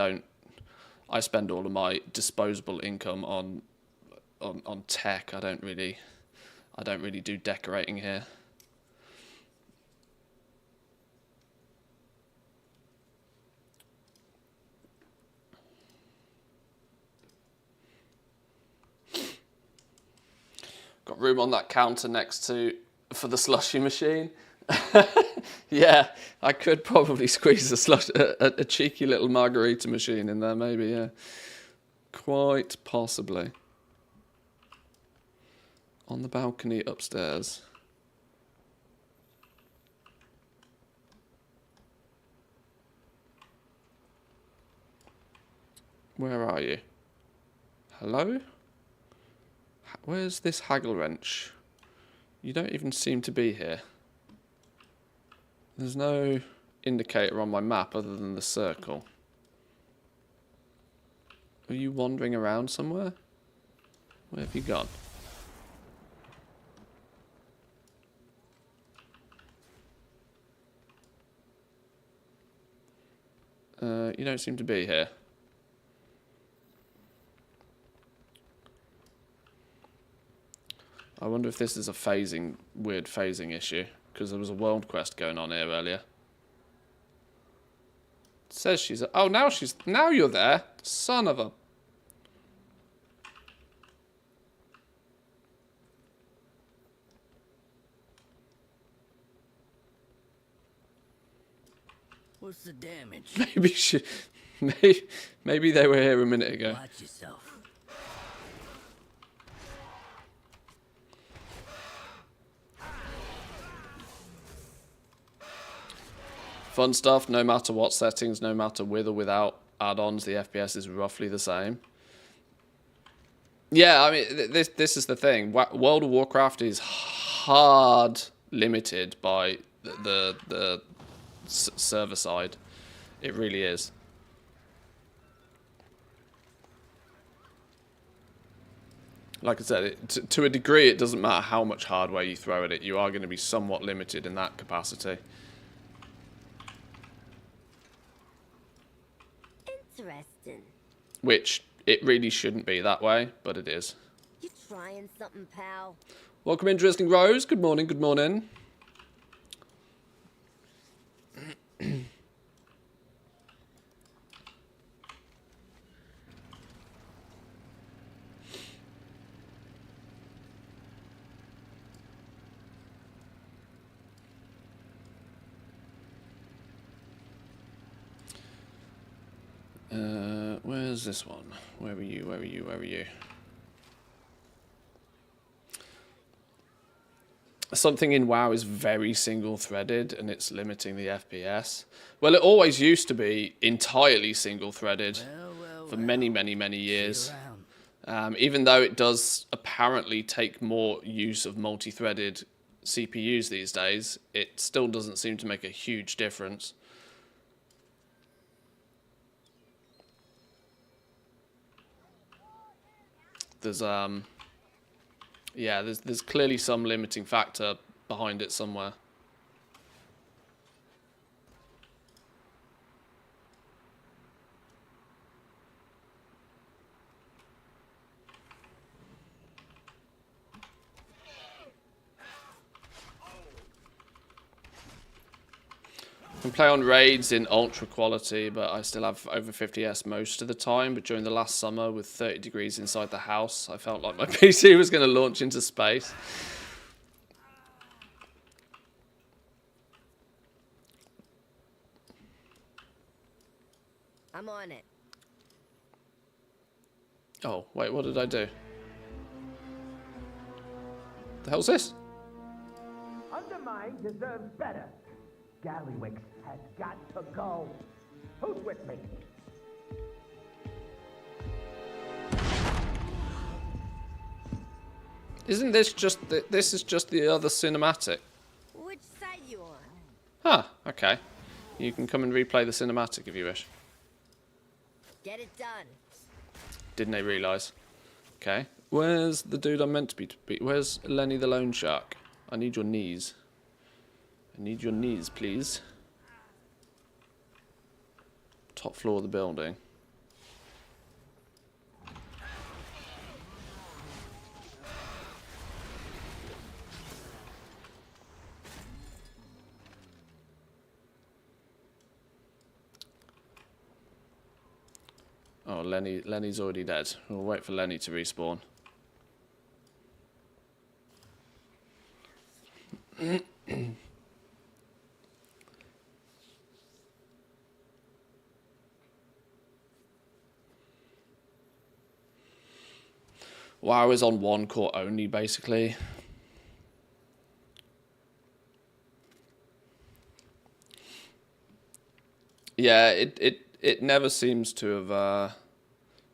[SPEAKER 1] spend all of my disposable income on tech. I don't really do decorating here. Got room on that counter for the slushy machine. Yeah, I could probably squeeze a cheeky little margarita machine in there, maybe, yeah. Quite possibly. On the balcony upstairs. Where are you? Hello? Where's this haggle wrench? You don't even seem to be here. There's no indicator on my map other than the circle. Are you wandering around somewhere? Where have you gone? You don't seem to be here. I wonder if this is a weird phasing issue, because there was a world quest going on here earlier. It says she's... Oh, now you're there. Son of a...
[SPEAKER 3] What's the damage?
[SPEAKER 1] Maybe they were here a minute ago.
[SPEAKER 3] Watch yourself.
[SPEAKER 1] Fun stuff, no matter what settings, no matter with or without add-ons, the FPS is roughly the same. Yeah, I mean, this is the thing. World of Warcraft is hard limited by the server side. It really is. Like I said, to a degree, it doesn't matter how much hardware you throw at it. You are going to be somewhat limited in that capacity.
[SPEAKER 5] Interesting.
[SPEAKER 1] Which, it really shouldn't be that way, but it is.
[SPEAKER 5] You trying something, pal?
[SPEAKER 1] Welcome in, Drizzling Rose. Good morning, good morning. Where's this one? Where are you? Where are you? Where are you? Something in WoW is very single-threaded and it's limiting the FPS. Well, it always used to be entirely single-threaded for many, many, many years. Even though it does apparently take more use of multi-threaded CPUs these days, it still doesn't seem to make a huge difference. There's yeah, there's clearly some limiting factor behind it somewhere. I can play on raids in ultra quality, but I still have over 50s most of the time. But during the last summer, with 30 degrees inside the house, I felt like my PC was going to launch into space.
[SPEAKER 5] I'm on it.
[SPEAKER 1] Oh, wait, what did I do? The hell's this?
[SPEAKER 8] Undermine deserves better. Gallywix has got to go. Who's with me?
[SPEAKER 1] Isn't this just this is just the other cinematic?
[SPEAKER 5] Which side you on?
[SPEAKER 1] Huh, okay. You can come and replay the cinematic if you wish.
[SPEAKER 5] Get it done.
[SPEAKER 1] Didn't I realise? Okay. Where's the dude I'm meant to be? Where's Lenny the Lone Shark? I need your knees. I need your knees, please. Top floor of the building. Oh, Lenny's already dead. We'll wait for Lenny to respawn. WoW is on one core only, basically. Yeah, it never seems to have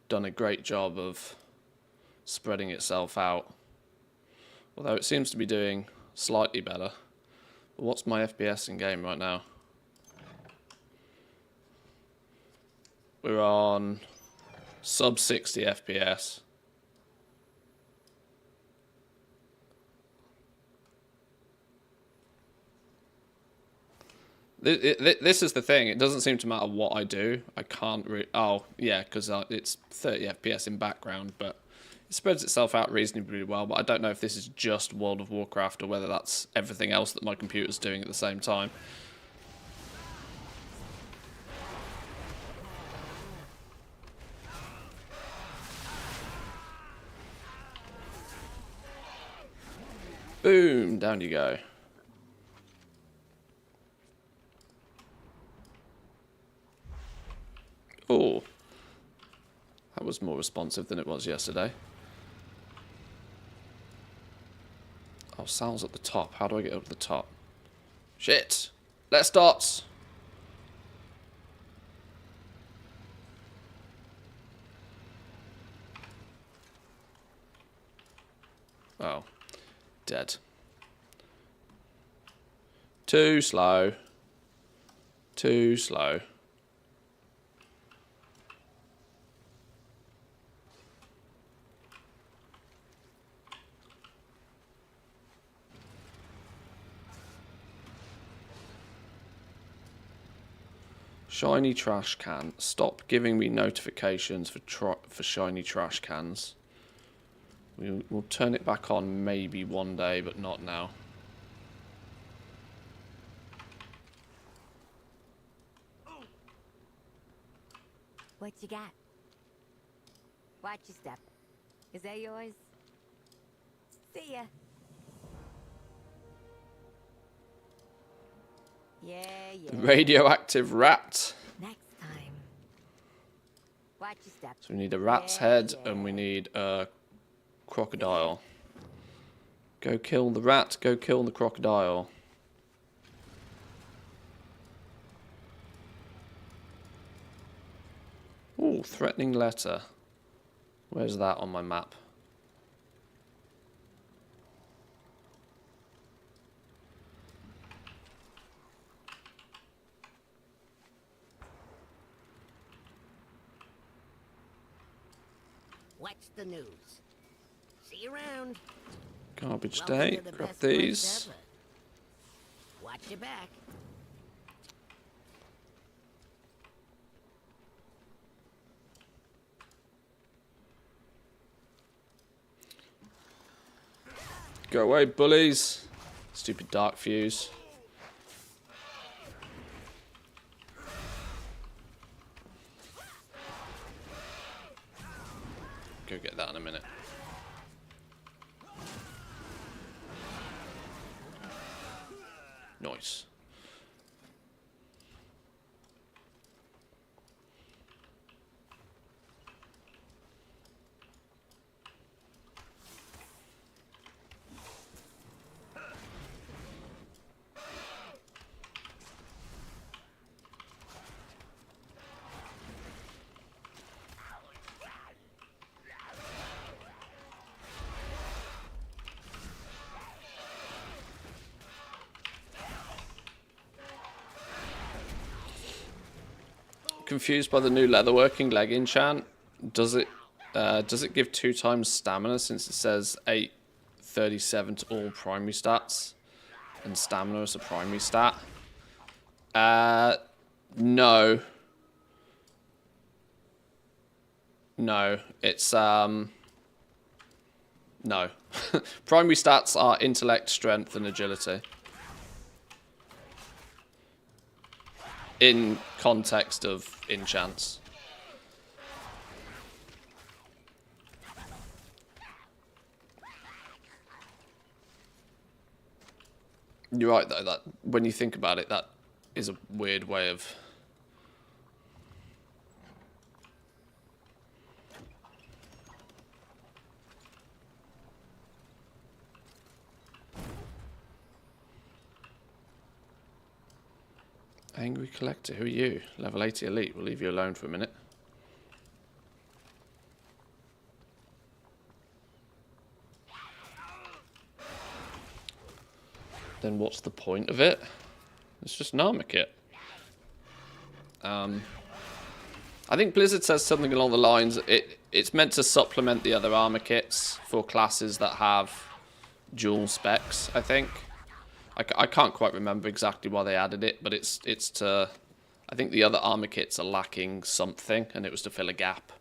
[SPEAKER 1] done a great job of spreading itself out. Although it seems to be doing slightly better. But what's my FPS in game right now? We're on sub 60 FPS. This is the thing. It doesn't seem to matter what I do. I can't oh, yeah, because it's 30 FPS in background, but it spreads itself out reasonably well. But I don't know if this is just World of Warcraft or whether that's everything else that my computer's doing at the same time. Boom! Down you go. Oh, that was more responsive than it was yesterday. Oh, Sal's at the top. How do I get up to the top? Shit! Let's dots! Oh, dead. Too slow. Too slow. Shiny trash can. Stop giving me notifications for shiny trash cans. We'll turn it back on maybe one day, but not now.
[SPEAKER 5] What you got? Watch your step. Is that yours? See ya. Yeah.
[SPEAKER 1] The radioactive rat.
[SPEAKER 5] Next time. Watch your step.
[SPEAKER 1] So we need a rat's head and we need a crocodile. Go kill the rat, go kill the crocodile. Ooh, threatening letter. Where's that on my map?
[SPEAKER 3] watch the news. See you around.
[SPEAKER 1] Garbage
[SPEAKER 3] Welcome
[SPEAKER 1] day.
[SPEAKER 3] to the
[SPEAKER 1] Grab
[SPEAKER 3] best place
[SPEAKER 1] these.
[SPEAKER 3] ever. Watch your back.
[SPEAKER 1] Go away, bullies. Stupid dark fuse. Go get that in a minute. Nice. Confused by the new leatherworking leg enchant. Does it give 2 times stamina since it says 837 to all primary stats and stamina is a primary stat? No. No, it's no. Primary stats are intellect, strength, and agility. In context of enchants. You're right though, that when you think about it, that is a weird way of... Angry Collector, who are you? Level 80 Elite, we'll leave you alone for a minute. Then what's the point of it? It's just an armor kit. I think Blizzard says something along the lines, it's meant to supplement the other armor kits for classes that have dual specs, I think. I can't quite remember exactly why they added it, but it's to... I think the other armor kits are lacking something, and it was to fill a gap.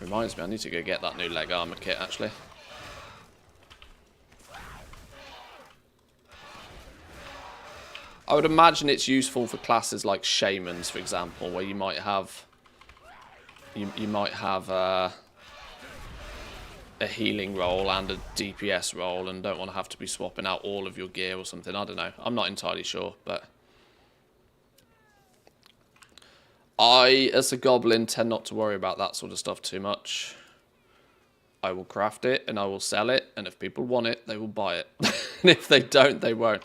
[SPEAKER 1] Reminds me, I need to go get that new leg armor kit, actually. I would imagine it's useful for classes like Shamans, for example, where you might have... You might have a healing role and a DPS role and don't want to have to be swapping out all of your gear or something. I don't know. I'm not entirely sure, but... I, as a goblin, tend not to worry about that sort of stuff too much. I will craft it and I will sell it, and if people want it, they will buy it. And if they don't, they won't.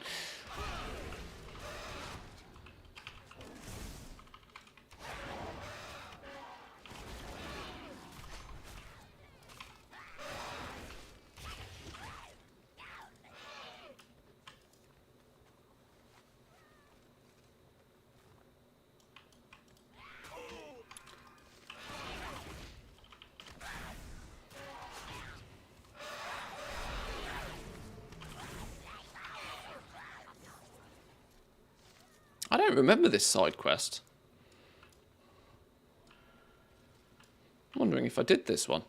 [SPEAKER 1] I don't remember this side quest. I'm wondering if I did this one.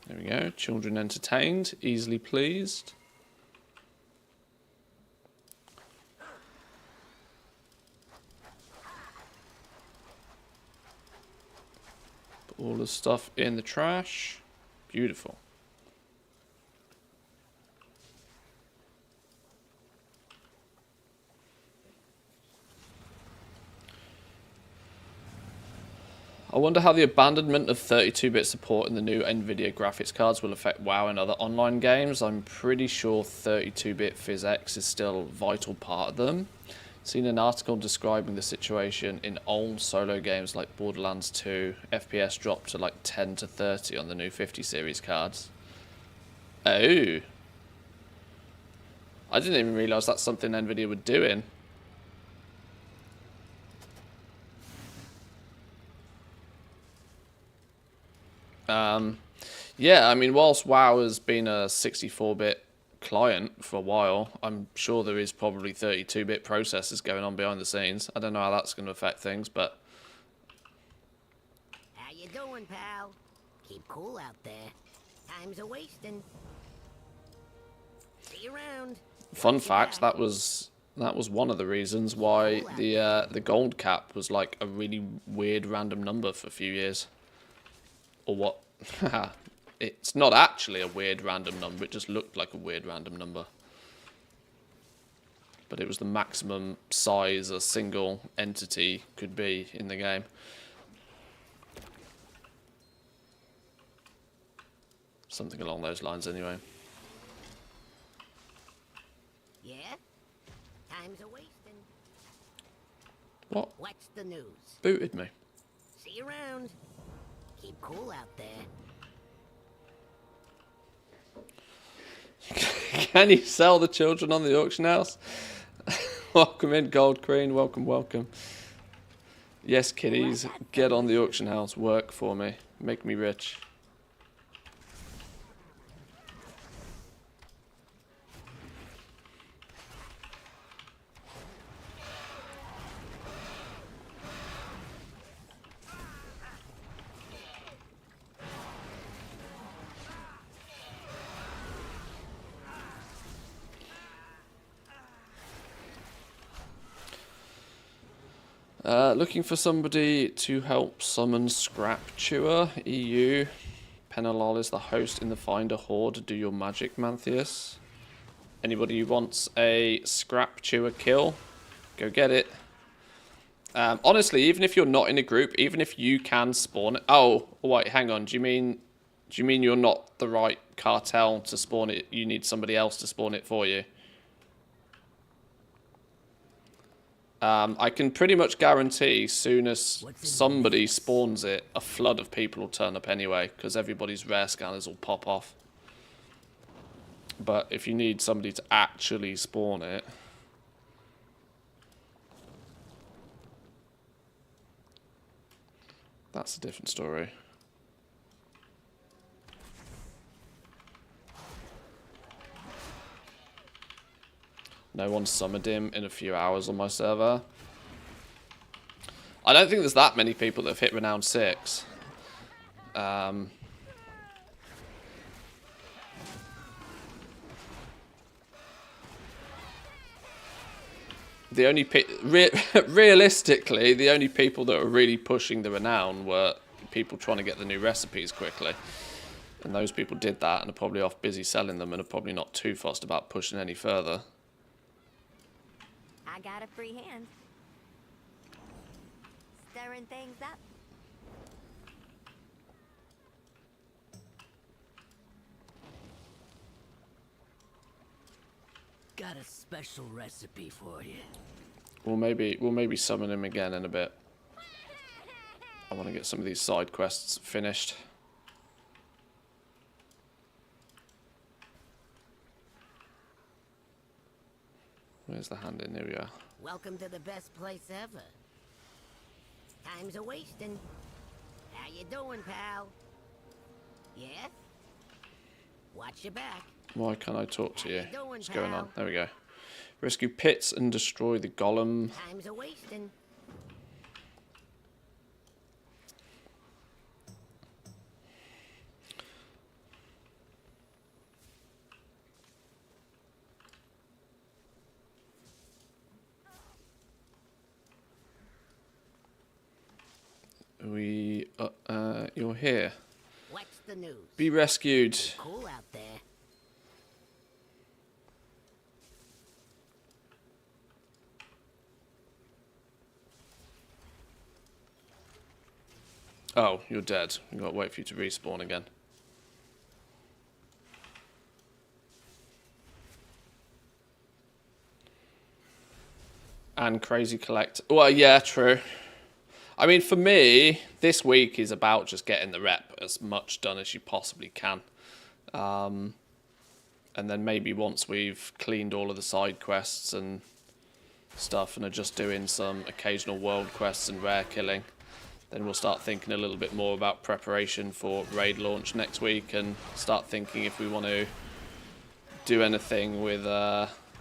[SPEAKER 1] There we go. Children entertained, easily pleased. All the stuff in the trash. Beautiful. I wonder how the abandonment of 32-bit support in the new NVIDIA graphics cards will affect WoW and other online games. I'm pretty sure 32-bit PhysX is still a vital part of them. Seen an article describing the situation in old solo games like Borderlands 2. FPS dropped to like 10 to 30 on the new 50 series cards. Oh. I didn't even realise that's something Nvidia were doing. Yeah, I mean, whilst WoW has been a 64-bit client for a while, I'm sure there is probably 32-bit processors going on behind the scenes. I don't know how that's going to affect things, but...
[SPEAKER 3] How you doing, pal? Keep cool out there. Time's a wasting. See you around.
[SPEAKER 1] Fun fact, that was one of the reasons why the gold cap was like a really weird random number for a few years. Or what? It's not actually a weird random number, it just looked like a weird random number. But it was the maximum size a single entity could be in the game. Something along those lines anyway.
[SPEAKER 3] Yeah? Time's a wasting.
[SPEAKER 1] What?
[SPEAKER 3] What's the news?
[SPEAKER 1] Booted me.
[SPEAKER 3] See you around. Keep cool out there.
[SPEAKER 1] Can you sell the children on the auction house? Welcome in, Gold Queen. Welcome, welcome. Yes, kiddies, get on the auction house. Work for me. Make me rich. Looking for somebody to help summon Scrap Chewer, EU. Penalol is the host in the Finder Horde. Do your magic, Mantheus. Anybody who wants a Scrap Chewer kill, go get it. Honestly, even if you're not in a group, even if you can spawn it... Oh, wait, hang on. Do you mean you're not the right cartel to spawn it? You need somebody else to spawn it for you? I can pretty much guarantee soon as somebody spawns it, a flood of people will turn up anyway, because everybody's rare scanners will pop off. But if you need somebody to actually spawn it... that's a different story. No one summoned him in a few hours on my server. I don't think there's that many people that have hit Renown 6. The only realistically, the only people that were really pushing the Renown were people trying to get the new recipes quickly. And those people did that and are probably off busy selling them and are probably not too fussed about pushing any further.
[SPEAKER 9] I got a free hand. Stirring things up.
[SPEAKER 3] Got a special recipe for you.
[SPEAKER 1] We'll maybe summon him again in a bit. I want to get some of these side quests finished. Where's the hand in? Here we are.
[SPEAKER 3] Welcome to the best place ever. Time's a wasting. How you doing, pal? Yeah? Watch your back.
[SPEAKER 1] Why can't I talk to you?
[SPEAKER 3] Doing,
[SPEAKER 1] What's going on?
[SPEAKER 3] pal?
[SPEAKER 1] There we go. Rescue pits and destroy the golem.
[SPEAKER 3] Time's a wasting.
[SPEAKER 1] You're here.
[SPEAKER 3] What's the news?
[SPEAKER 1] Be rescued.
[SPEAKER 3] Cool out there.
[SPEAKER 1] Oh, you're dead. We've got to wait for you to respawn again. and Crazy Collect. Well, yeah, true. I mean, for me, this week is about just getting the rep as much done as you possibly can. And then maybe once we've cleaned all of the side quests and stuff and are just doing some occasional world quests and rare killing, then we'll start thinking a little bit more about preparation for raid launch next week and start thinking if we want to do anything with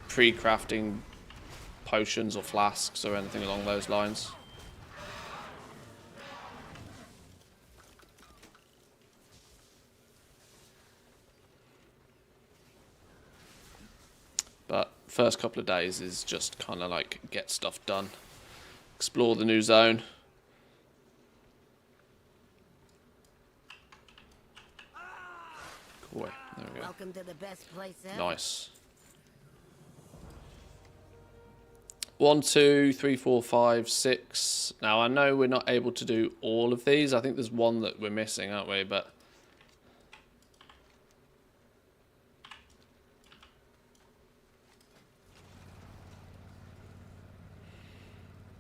[SPEAKER 1] pre-crafting potions or flasks or anything along those lines. But first couple of days is just kind of like get stuff done, explore the new zone. Cool. There we go.
[SPEAKER 3] Welcome to the best place ever.
[SPEAKER 1] Nice. 1, 2, 3, 4, 5, 6. Now I know we're not able to do all of these. I think there's one that we're missing, aren't we? But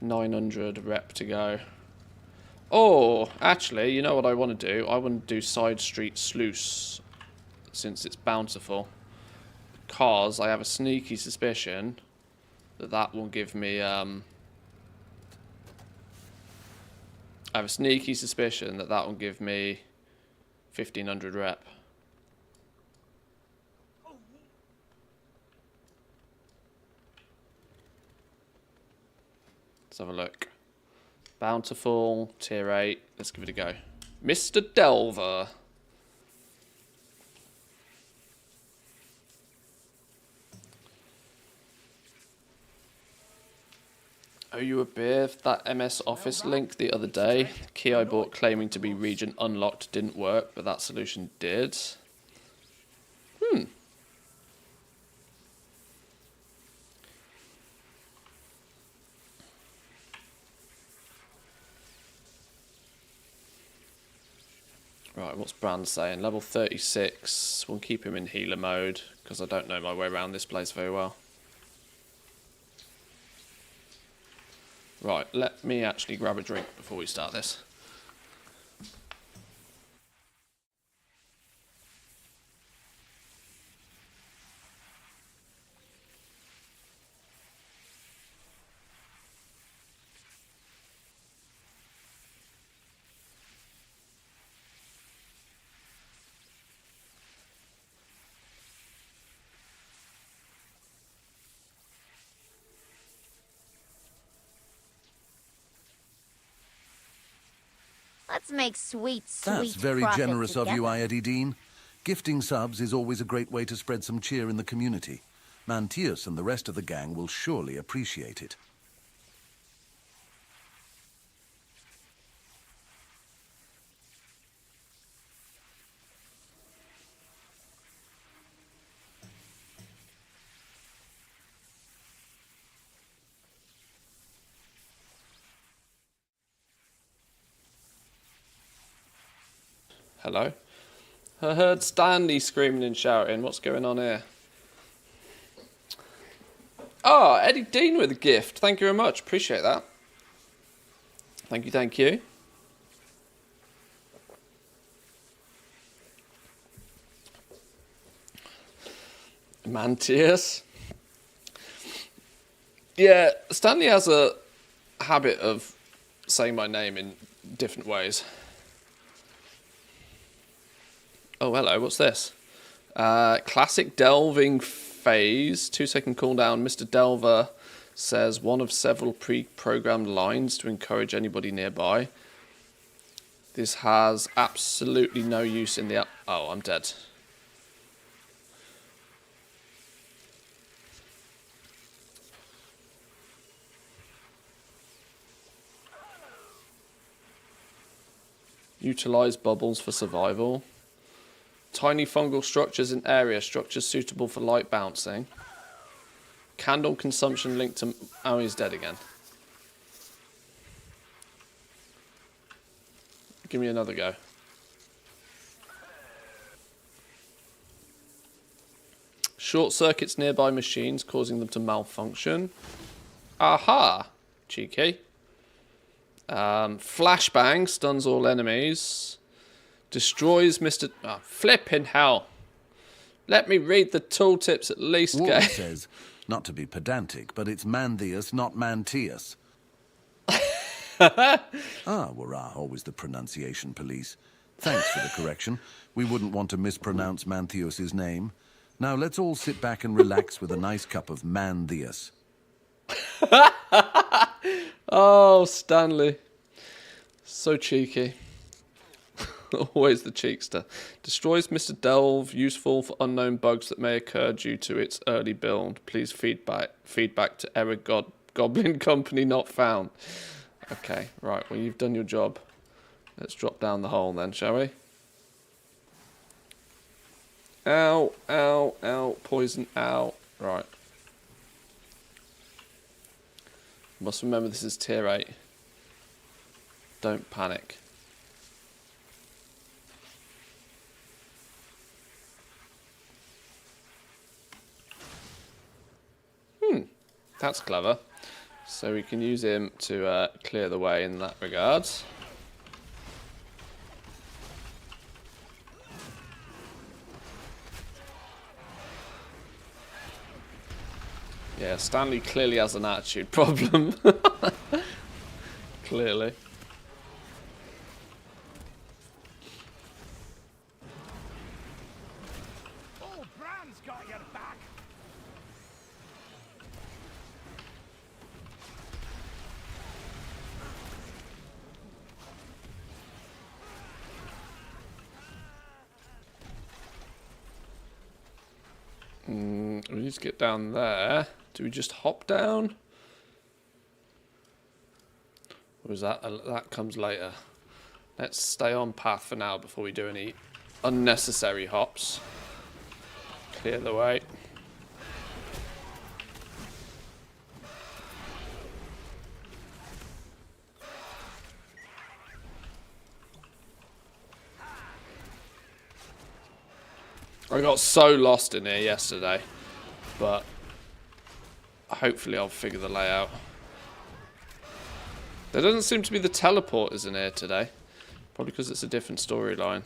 [SPEAKER 1] 900 rep to go. Oh, actually, you know what I want to do? I want to do Side Street Sluice, since it's bountiful. Because I have a sneaky suspicion that that will give me... I have a sneaky suspicion that that will give me 1500 rep. Let's have a look. Bountiful, tier 8. Let's give it a go. Mr. Delver. Owe you a beer for that MS Office link the other day. The key I bought claiming to be region unlocked didn't work, but that solution did. Right, what's Brand saying? Level 36. We'll keep him in healer mode, because I don't know my way around this place very well. Right, let me actually grab a drink before we start this.
[SPEAKER 9] Let's make sweet
[SPEAKER 2] That's very
[SPEAKER 9] profit
[SPEAKER 2] generous of you,
[SPEAKER 9] together.
[SPEAKER 2] Ayadi Dean. Gifting subs is always a great way to spread some cheer in the community. Mantius and the rest of the gang will surely appreciate it.
[SPEAKER 1] Hello? I heard Stanley screaming and shouting. What's going on here? Oh, Eddie Dean with a gift. Thank you very much. Appreciate that. Thank you, thank you. Mantius. Yeah, Stanley has a habit of saying my name in different ways. Oh, hello, what's this? Classic delving phase, 2-second cooldown. Mr. Delver says one of several pre-programmed lines to encourage anybody nearby. This has absolutely no use in the... Oh, I'm dead. Utilize bubbles for survival. Tiny fungal structures in area, structures suitable for light bouncing. Candle consumption linked to... Oh, he's dead again. Give me another go. Short circuits nearby machines, causing them to malfunction. Aha! Cheeky. Flashbang stuns all enemies. Destroys Mr. Oh, flipping hell. Let me read the tooltips at least,
[SPEAKER 2] Ward
[SPEAKER 1] game.
[SPEAKER 2] says, not to be pedantic, but it's Mantheus, not Mantius. Wurrah, always the pronunciation police. Thanks for the correction. We wouldn't want to mispronounce Mantheus's name. Now let's all sit back and relax with a nice cup of Mantheus.
[SPEAKER 1] Oh, Stanley. So cheeky. Always the cheekster. Destroys Mr. Delve, useful for unknown bugs that may occur due to its early build. Please feedback to error Goblin Company not found. Okay, right, well you've done your job. Let's drop down the hole then, shall we? Ow, ow, ow, poison, ow. Right. Must remember this is tier 8. Don't panic. That's clever. So we can use him to clear the way in that regard. Yeah, Stanley clearly has an attitude problem. Clearly.
[SPEAKER 7] Oh, Bran's got your back.
[SPEAKER 1] We need to get down there. Do we just hop down? Or is that that comes later? Let's stay on path for now before we do any unnecessary hops. Clear the way. I got so lost in here yesterday, but hopefully I'll figure the layout. There doesn't seem to be the teleporters in here today, probably because it's a different storyline.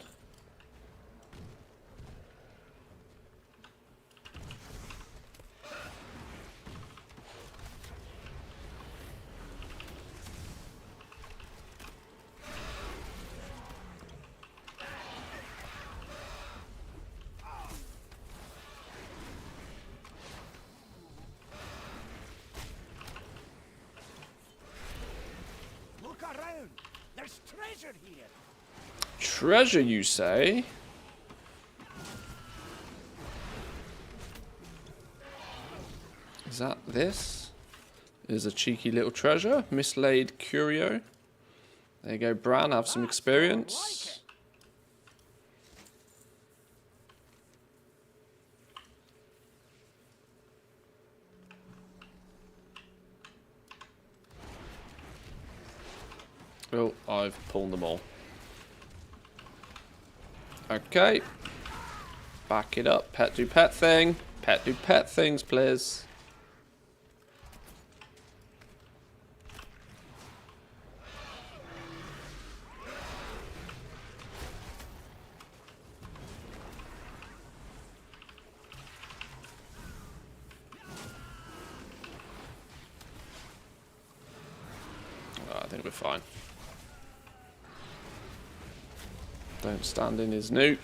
[SPEAKER 7] Look around. There's treasure here.
[SPEAKER 1] Treasure, you say? Is that this? Is a cheeky little treasure. Mislaid curio. There you go, Bran. Have some experience. Oh, I've pulled them all. Okay. Back it up. Pet do pet thing. Pet do pet things, please. I think we're fine. Don't stand in his nuke.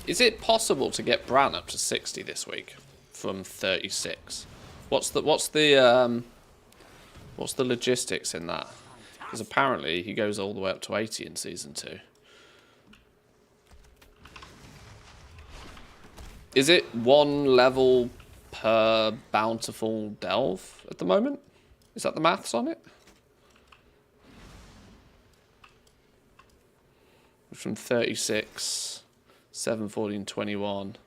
[SPEAKER 1] Is it possible to get Bran up to 60 this week from 36? What's the logistics in that? Because apparently he goes all the way up to 80 in season 2. Is it one level per bountiful delve at the moment? Is that the maths on it? From 36, 7, 14, 21,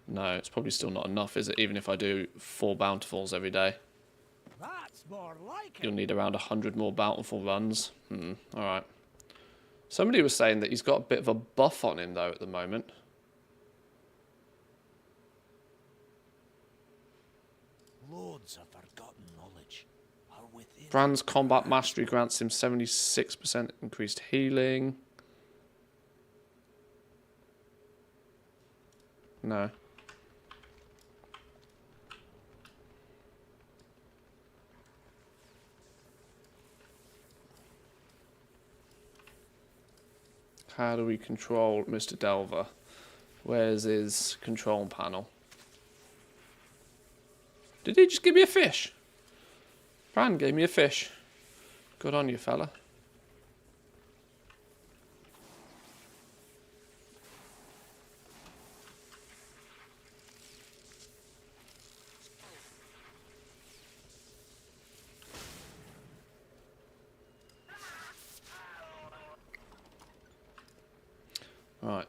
[SPEAKER 1] No, it's probably still not enough, is it? Even if I do 4 bountifuls every day.
[SPEAKER 7] That's more like
[SPEAKER 1] You'll
[SPEAKER 7] it.
[SPEAKER 1] need around 100 more bountiful runs. Alright. Somebody was saying that he's got a bit of a buff on him, though, at the moment.
[SPEAKER 7] Loads of forgotten knowledge are within.
[SPEAKER 1] Brand's combat mastery grants him 76% increased healing. No. How do we control Mr. Delver? Where's his control panel? Did he just give me a fish? Brand gave me a fish. Good on you, fella. Right.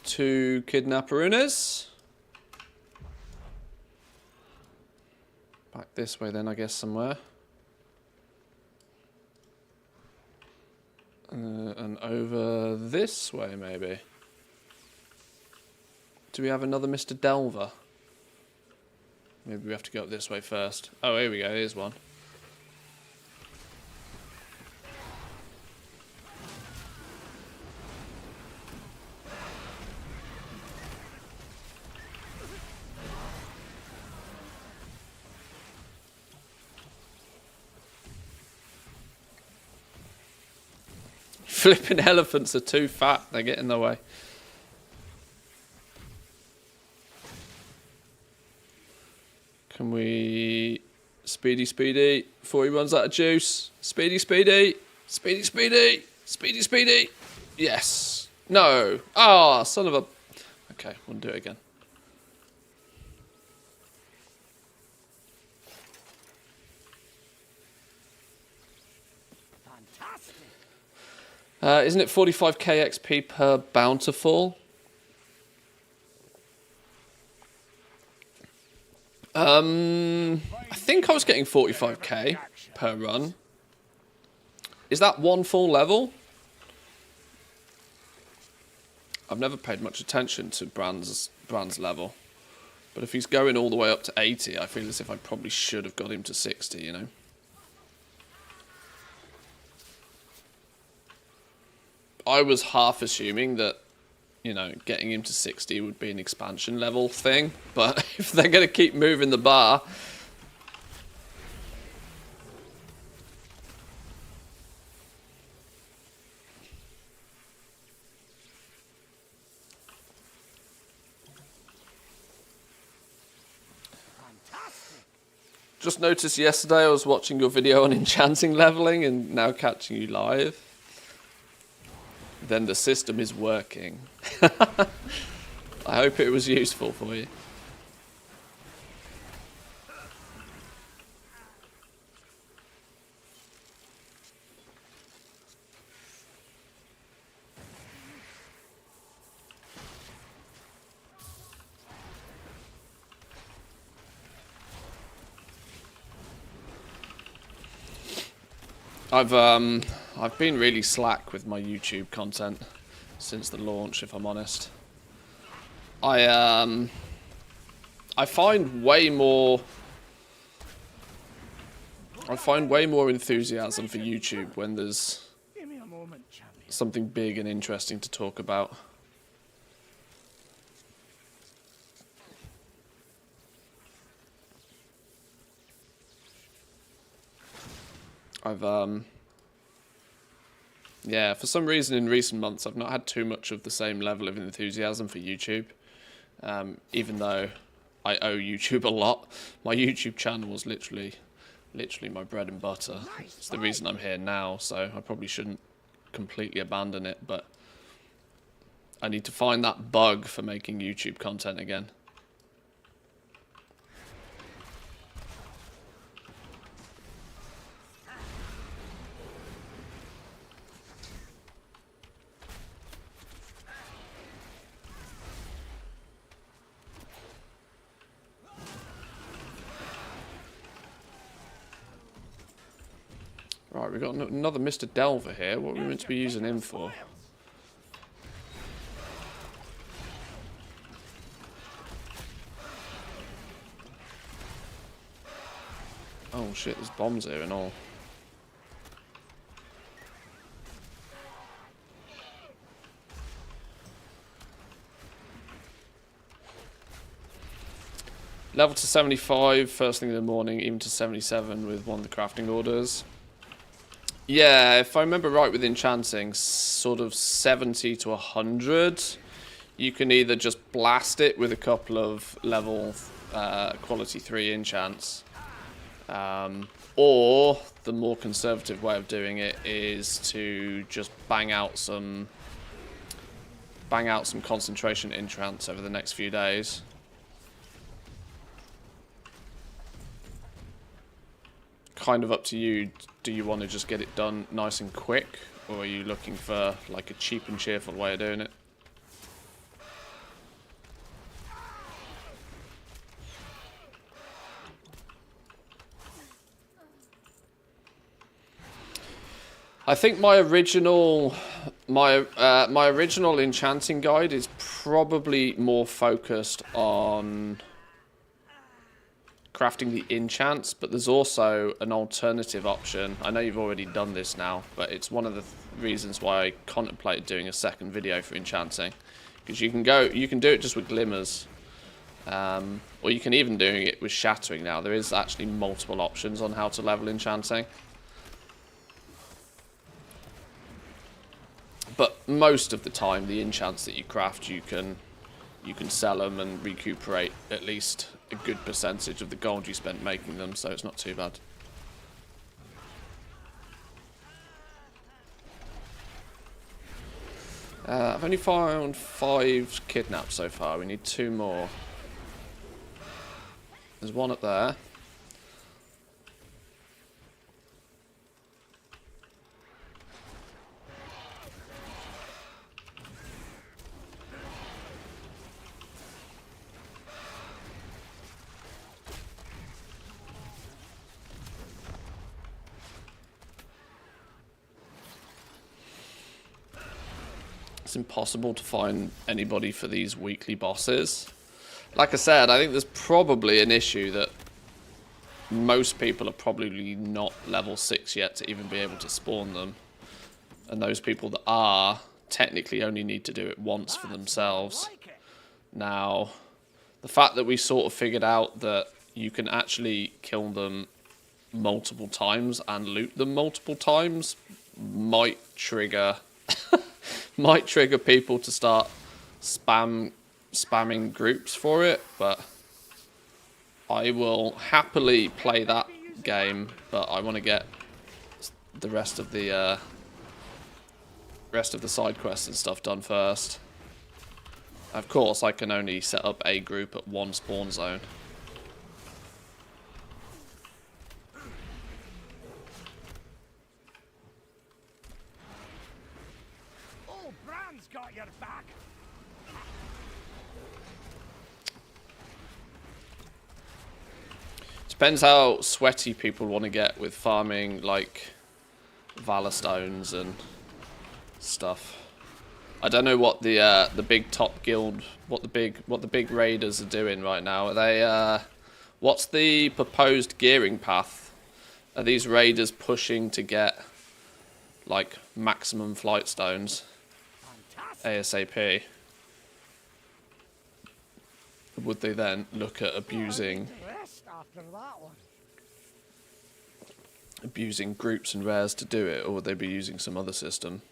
[SPEAKER 1] 2 kidnapperunas. Back this way then, I guess, somewhere. And over this way, maybe. Do we have another Mr. Delver? Maybe we have to go up this way first. Oh, here we go. Here's one. Flipping elephants are too fat. They get in the way. Can we... Speedy, speedy. Before he runs out of juice. Speedy, speedy. Speedy, speedy. Speedy, speedy. Yes. No. Ah, oh, son of a... Okay, we'll do it again. Isn't it 45k XP per bountiful? I think I was getting 45k per run. Is that one full level? I've never paid much attention to Brand's level. But if he's going all the way up to 80, I feel as if I probably should have got him to 60, you know? I was half assuming that, you know, getting him to 60 would be an expansion level thing, but if they're going to keep moving the bar... Just noticed yesterday I was watching your video on enchanting leveling and now catching you live. Then the system is working. I hope it was useful for you. I've been really slack with my YouTube content since the launch, if I'm honest. I find way more enthusiasm for YouTube when there's something big and interesting to talk about. Yeah, for some reason in recent months I've not had too much of the same level of enthusiasm for YouTube. Even though I owe YouTube a lot. My YouTube channel was literally my bread and butter. It's the reason I'm here now, so I probably shouldn't completely abandon it, but I need to find that bug for making YouTube content again. Right, we've got another Mr. Delver here. What are we meant to be using him for? Oh shit, there's bombs here and all. Level to 75, first thing in the morning, even to 77 with one of the crafting orders. Yeah, if I remember right with enchanting, sort of 70 to 100, you can either just blast it with a couple of level quality 3 enchants, or the more conservative way of doing it is to just bang out some concentration enchants over the next few days. Kind of up to you. Do you want to just get it done nice and quick, or are you looking for like a cheap and cheerful way of doing it? I think my original enchanting guide is probably more focused on crafting the enchants, but there's also an alternative option. I know you've already done this now, but it's one of the reasons why I contemplated doing a second video for enchanting, because you can do it just with glimmers, or you can even do it with shattering. Now there is actually multiple options on how to level enchanting, but most of the time the enchants that you craft, you can sell them and recuperate at least a good percentage of the gold you spent making them, so it's not too bad. I've only found 5 kidnapped so far. We need 2 more. There's one up there. It's impossible to find anybody for these weekly bosses. Like I said, I think there's probably an issue that most people are probably not level 6 yet to even be able to spawn them. And those people that are technically only need to do it once for themselves. Now, the fact that we sort of figured out that you can actually kill them multiple times and loot them multiple times might trigger people to start spamming groups for it, but I will happily play that game, but I want to get the rest of the side quests and stuff done first. Of course, I can only set up a group at one spawn zone.
[SPEAKER 8] Oh, Bran's got your back.
[SPEAKER 1] Depends how sweaty people want to get with farming, like Valor Stones and stuff. I don't know what the big top guild, what the big raiders are doing right now. Are they what's the proposed gearing path? Are these raiders pushing to get like maximum flight stones ASAP? Would they then look at abusing groups and rares to do it, or would they be using some other system?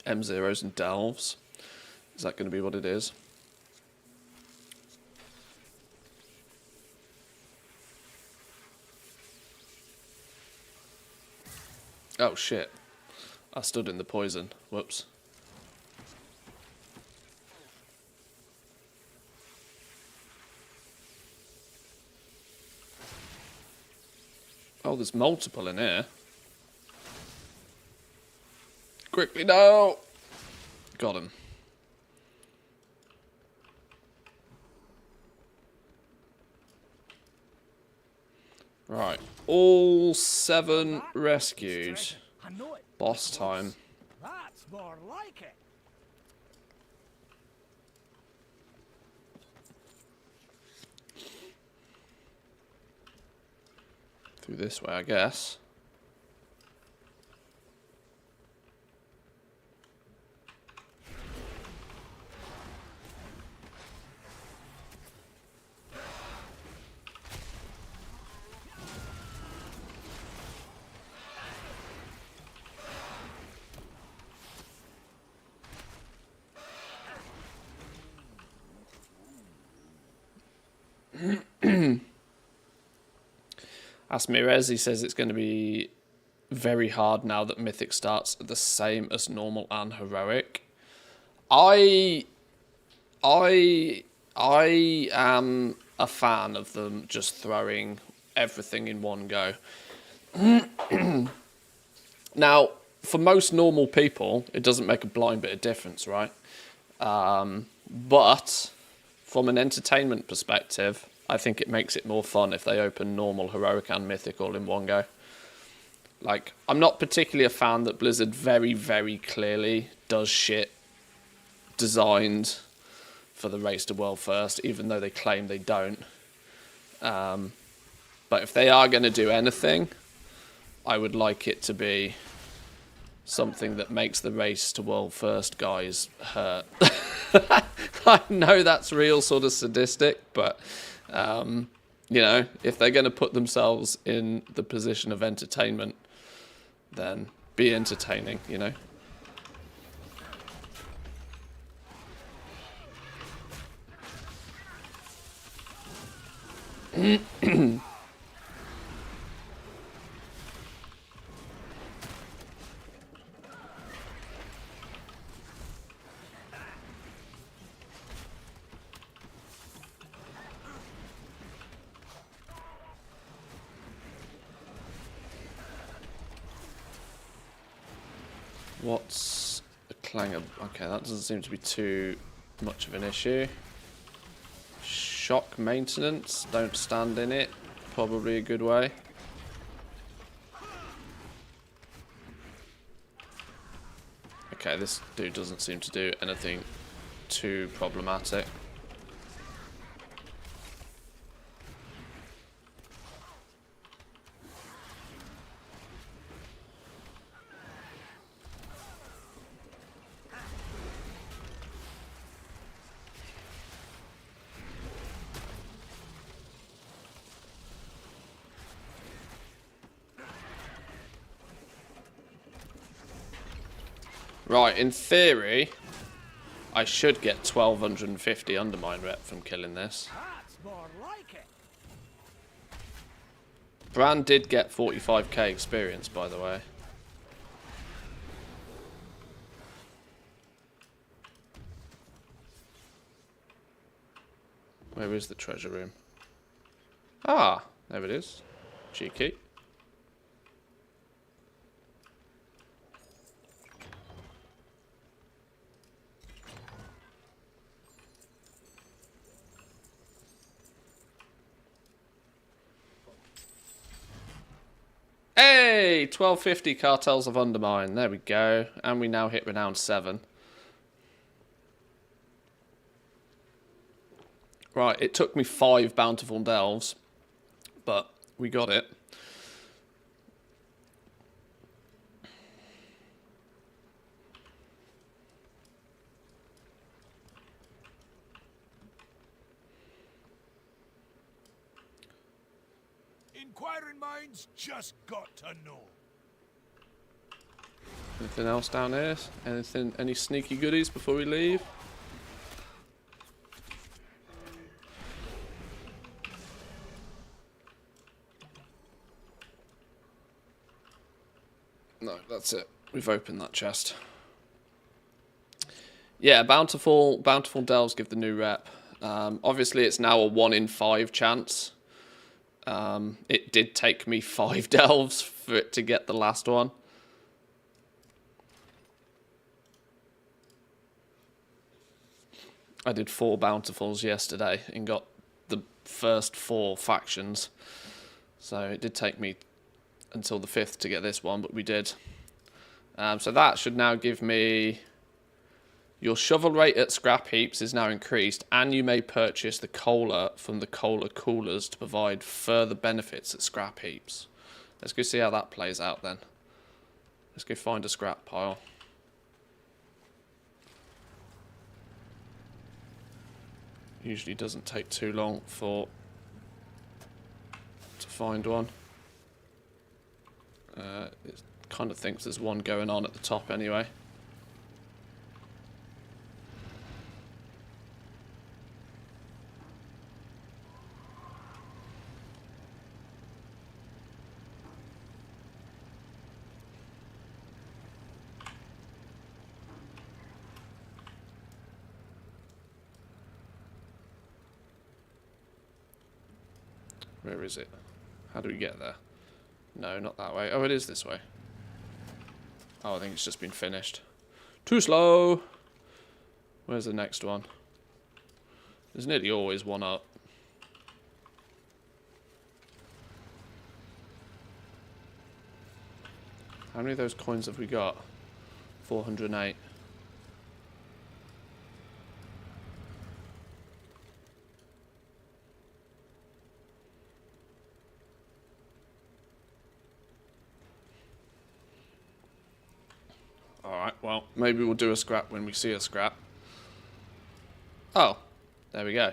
[SPEAKER 1] M0s and delves? Is that going to be what it is? Oh shit. I stood in the poison. Whoops. Oh, there's multiple in here. Quickly, no! Got him. Right. All 7 rescued.
[SPEAKER 7] I know it.
[SPEAKER 1] Boss time.
[SPEAKER 7] That's more like it.
[SPEAKER 1] Through this way, I guess. Asmirez, he says it's going to be very hard now that Mythic starts the same as normal and heroic. I am a fan of them just throwing everything in one go. Now, for most normal people, it doesn't make a blind bit of difference, right? But from an entertainment perspective, I think it makes it more fun if they open normal, heroic, and mythic all in one go. Like, I'm not particularly a fan that Blizzard very, very clearly does shit designed for the race to world first, even though they claim they don't. But if they are going to do anything, I would like it to be something that makes the race to world first guys hurt. I know that's real sort of sadistic, but you know, if they're going to put themselves in the position of entertainment, then be entertaining, you know. What's a clanger? Okay, that doesn't seem to be too much of an issue. Shock maintenance, don't stand in it. Probably a good way. Okay, this dude doesn't seem to do anything too problematic. Right, in theory, I should get 1250 Undermine rep from killing this.
[SPEAKER 7] That's more like it.
[SPEAKER 1] Brand did get 45k experience, by the way. Where is the treasure room? Ah, there it is. Cheeky. Hey, 1250 Cartels of Undermine. There we go. And we now hit Renown 7. Right, it took me 5 Bountiful Delves, but we got it.
[SPEAKER 7] Inquiring minds just got to know.
[SPEAKER 1] Anything else down here? Anything? Any sneaky goodies before we leave? No, that's it. We've opened that chest. Yeah, bountiful delves give the new rep. Obviously, it's now a 1 in 5 chance. It did take me 5 delves for it to get the last one. I did 4 bountifuls yesterday and got the first 4 factions. So it did take me until the 5th to get this one, but we did. So that should now give me... Your shovel rate at scrap heaps is now increased, and you may purchase the cola from the cola coolers to provide further benefits at scrap heaps. Let's go see how that plays out then. Let's go find a scrap pile. Usually doesn't take too long to find one. It kind of thinks there's one going on at the top anyway. Where is it? How do we get there? No, not that way. Oh, it is this way. Oh, I think it's just been finished. Too slow! Where's the next one? There's nearly always one up. How many of those coins have we got? 408. Alright, well, maybe we'll do a scrap when we see a scrap. Oh, there we go.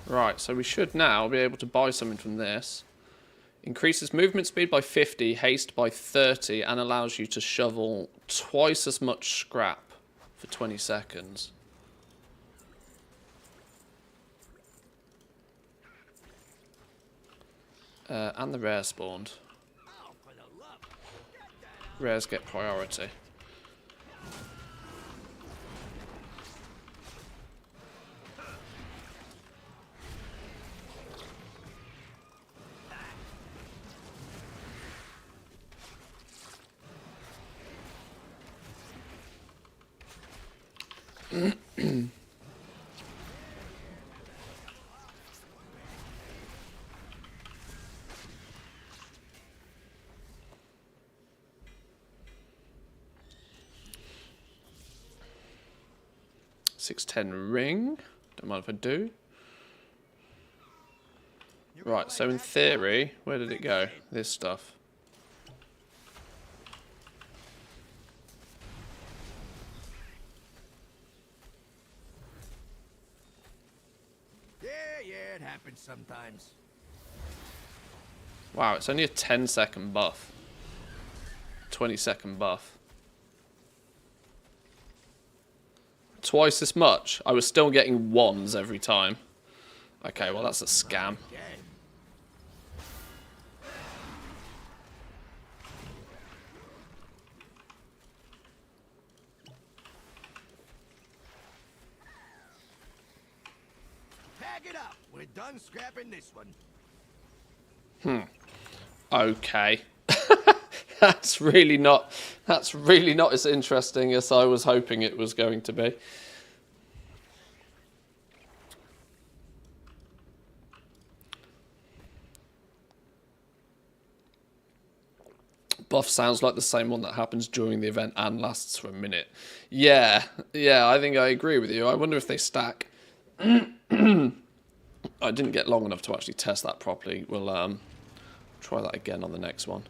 [SPEAKER 1] Right, so we should now be able to buy something from this. Increases movement speed by 50, haste by 30, and allows you to shovel twice as much scrap for 20 seconds. And the rare spawned. Rares get priority. $610 ring. Don't mind if I do. Right, so in theory, where did it go? This stuff.
[SPEAKER 7] Yeah, it happens sometimes.
[SPEAKER 1] Wow, it's only a 10-second buff. 20-second buff. Twice as much. I was still getting ones every time. Okay, well that's a scam.
[SPEAKER 7] Tag it up. We're done scrapping this one.
[SPEAKER 1] Okay. That's really not as interesting as I was hoping it was going to be. Buff sounds like the same one that happens during the event and lasts for a minute. Yeah, I think I agree with you. I wonder if they stack. I didn't get long enough to actually test that properly. We'll try that again on the next one.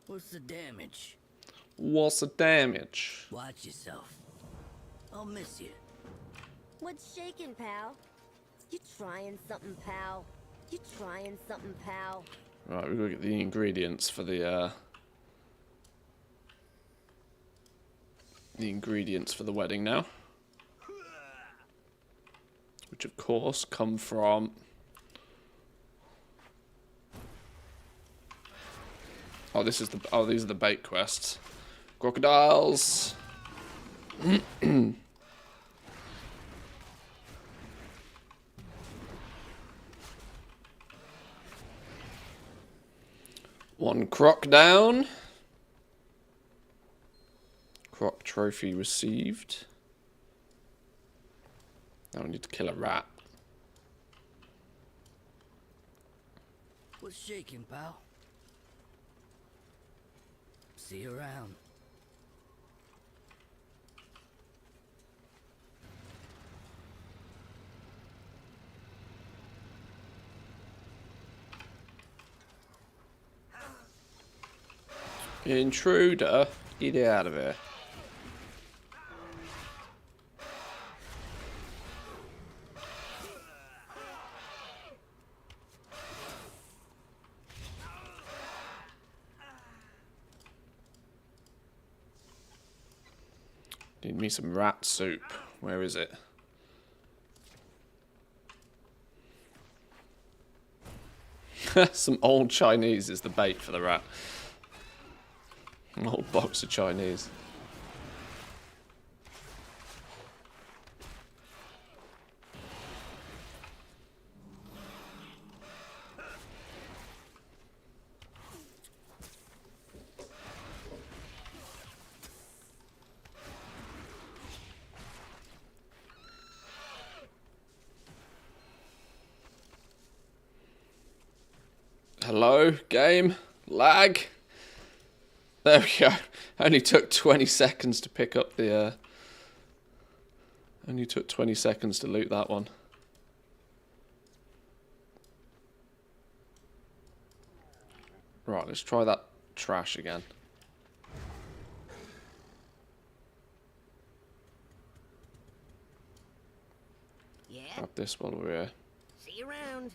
[SPEAKER 3] What's the damage?
[SPEAKER 1] What's the damage?
[SPEAKER 3] Watch yourself. I'll miss you.
[SPEAKER 5] What's shaking, pal? You trying something, pal? You trying something, pal?
[SPEAKER 1] Right, we've got to get the ingredients for the the ingredients for the wedding now. Which, of course, come from... Oh, this is the... Oh, these are the bait quests. Crocodiles. One croc down. Croc trophy received. Now we need to kill a rat.
[SPEAKER 10] What's shaking, pal? See you around.
[SPEAKER 1] Intruder, get out of here. Need me some rat soup. Where is it? Some old Chinese is the bait for the rat. An old box of Chinese. Hello, game? Lag? There we go. Only took 20 seconds to pick up the... Only took 20 seconds to loot that one. Right, let's try that trash again.
[SPEAKER 3] Yeah?
[SPEAKER 1] Grab this while we're here.
[SPEAKER 3] See you around.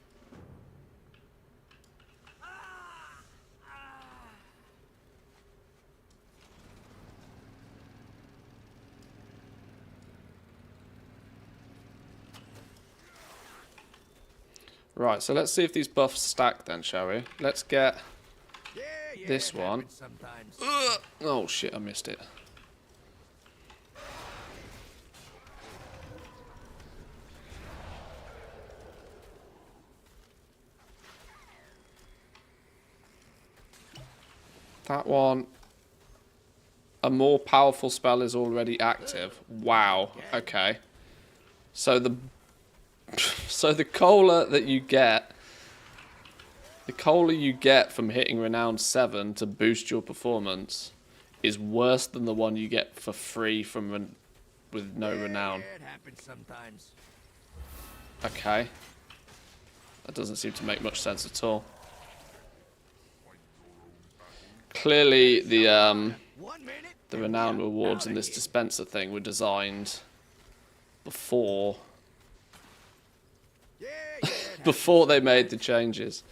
[SPEAKER 1] Right, so let's see if these buffs stack then, shall we? Let's get this one. Oh shit, I missed it. That one. A more powerful spell is already active. Wow, okay. So the cola that you get, the cola you get from hitting Renown 7 to boost your performance is worse than the one you get for free from with no Renown.
[SPEAKER 7] It happens sometimes.
[SPEAKER 1] Okay. That doesn't seem to make much sense at all. Clearly the Renown rewards in this dispenser thing were designed before before they made the changes.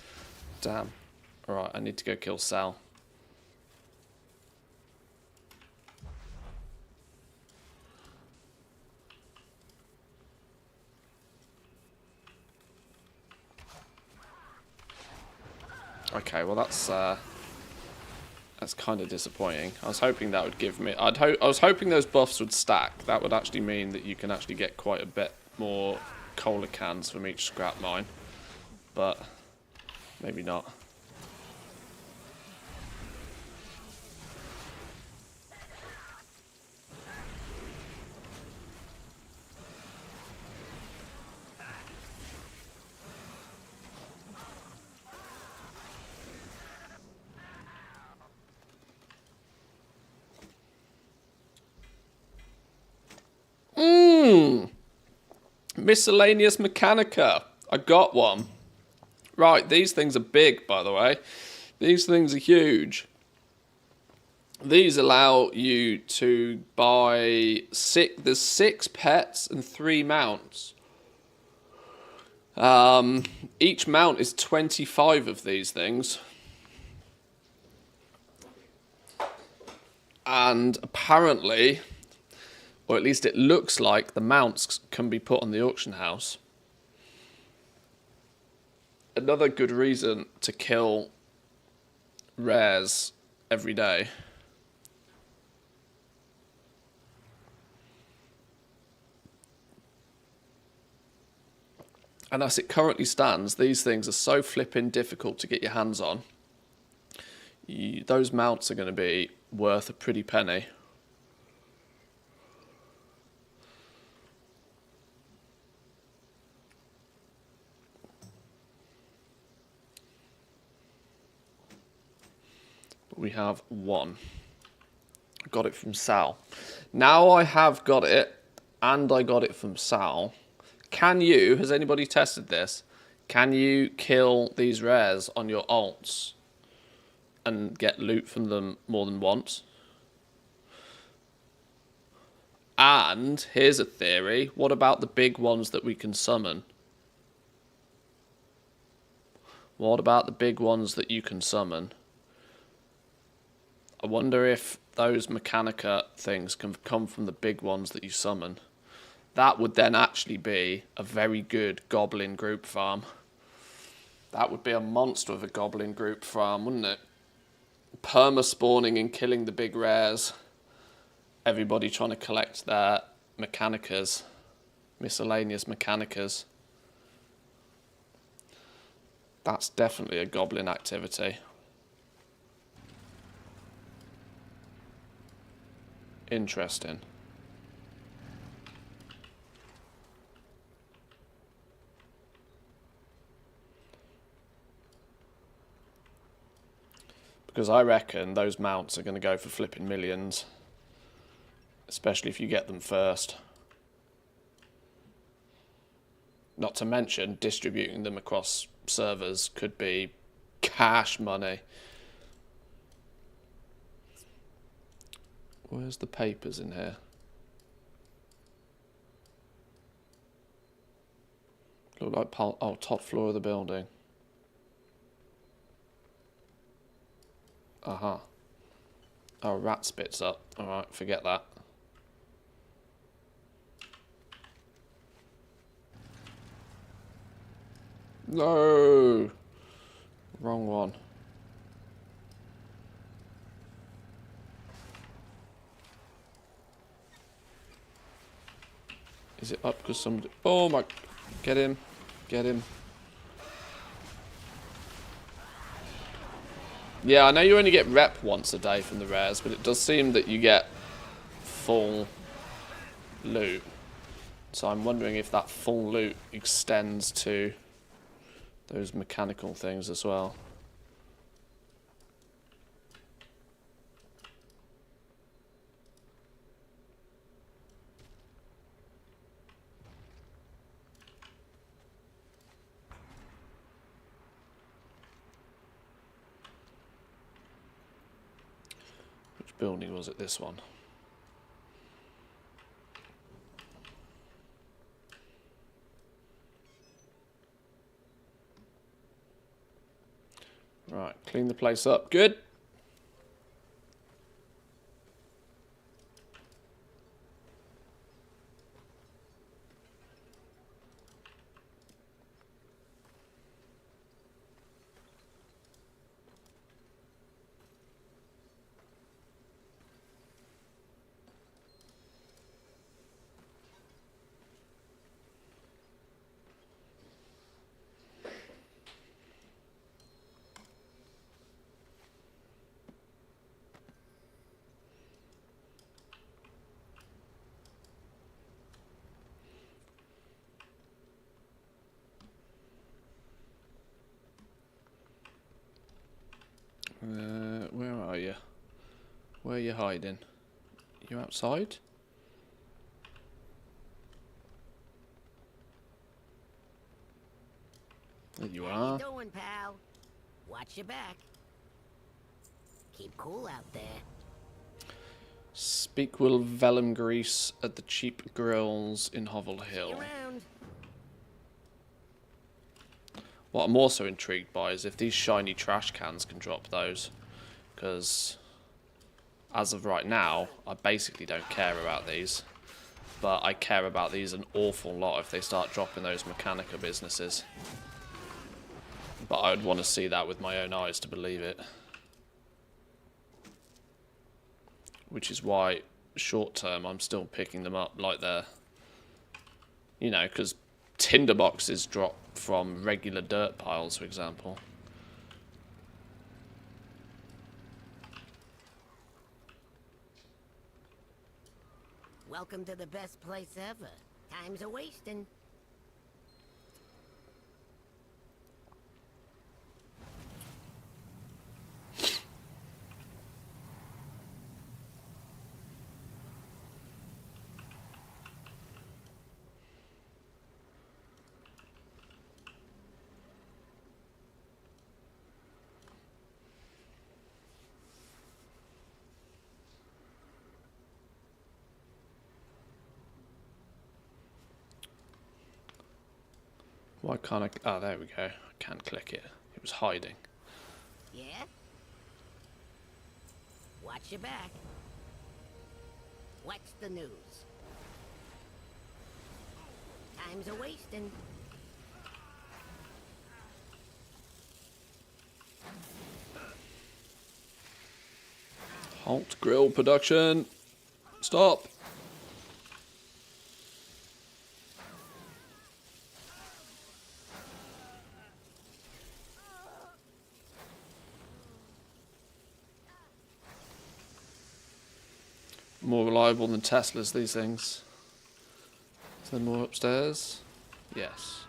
[SPEAKER 1] Damn. Alright, I need to go kill Sal. Okay, well that's kind of disappointing. I was hoping that would give me... I was hoping those buffs would stack. That would actually mean that you can actually get quite a bit more cola cans from each scrap mine. But maybe not. Miscellaneous Mechanica. I got one. Right, these things are big, by the way. These things are huge. These allow you to buy there's 6 pets and 3 mounts. Each mount is 25 of these things. And apparently, Or at least it looks like the mounts can be put on the auction house. Another good reason to kill rares every day. And as it currently stands, these things are so flipping difficult to get your hands on. Those mounts are going to be worth a pretty penny. But we have one. I got it from Sal. Now I have got it, and I got it from Sal. Has anybody tested this? Can you kill these rares on your alts and get loot from them more than once? And here's a theory. What about the big ones that we can summon? What about the big ones that you can summon? I wonder if those Mechanica things can come from the big ones that you summon. That would then actually be a very good goblin group farm. That would be a monster of a goblin group farm, wouldn't it? Perma-spawning and killing the big rares. Everybody trying to collect their Mechanicas. Miscellaneous Mechanicas. That's definitely a goblin activity. Interesting. Because I reckon those mounts are going to go for flipping millions. Especially if you get them first. Not to mention, distributing them across servers could be cash money. Where's the papers in here? Look like top floor of the building. Aha. Oh, rat spits up. Alright, forget that. No! Wrong one. Is it up because somebody... Oh my... Get him. Get him. Yeah, I know you only get rep once a day from the rares, but it does seem that you get full loot. So I'm wondering if that full loot extends to those mechanical things as well. Which building was it? This one. Right, clean the place up. Good. Where are you? Where are you hiding? You outside? There you are.
[SPEAKER 3] How you doing, pal? Watch your back. Keep cool out there.
[SPEAKER 1] Speak will vellum grease at the cheap grills in Hovel Hill. What I'm also intrigued by is if these shiny trash cans can drop those. Because as of right now, I basically don't care about these. but I care about these an awful lot if they start dropping those Mechanica businesses. But I would want to see that with my own eyes to believe it. Which is why, short term, I'm still picking them up like they're... You know, because tinderboxes drop from regular dirt piles, for example.
[SPEAKER 3] Welcome to the best place ever. Time's a-wasting.
[SPEAKER 1] Why can't I... Oh, there we go. I can't click it. It was hiding.
[SPEAKER 3] Yeah? Watch your back. What's the news? Time's a-wasting.
[SPEAKER 1] Halt grill production. Stop. More reliable than Teslas, these things. Is there more upstairs? Yes.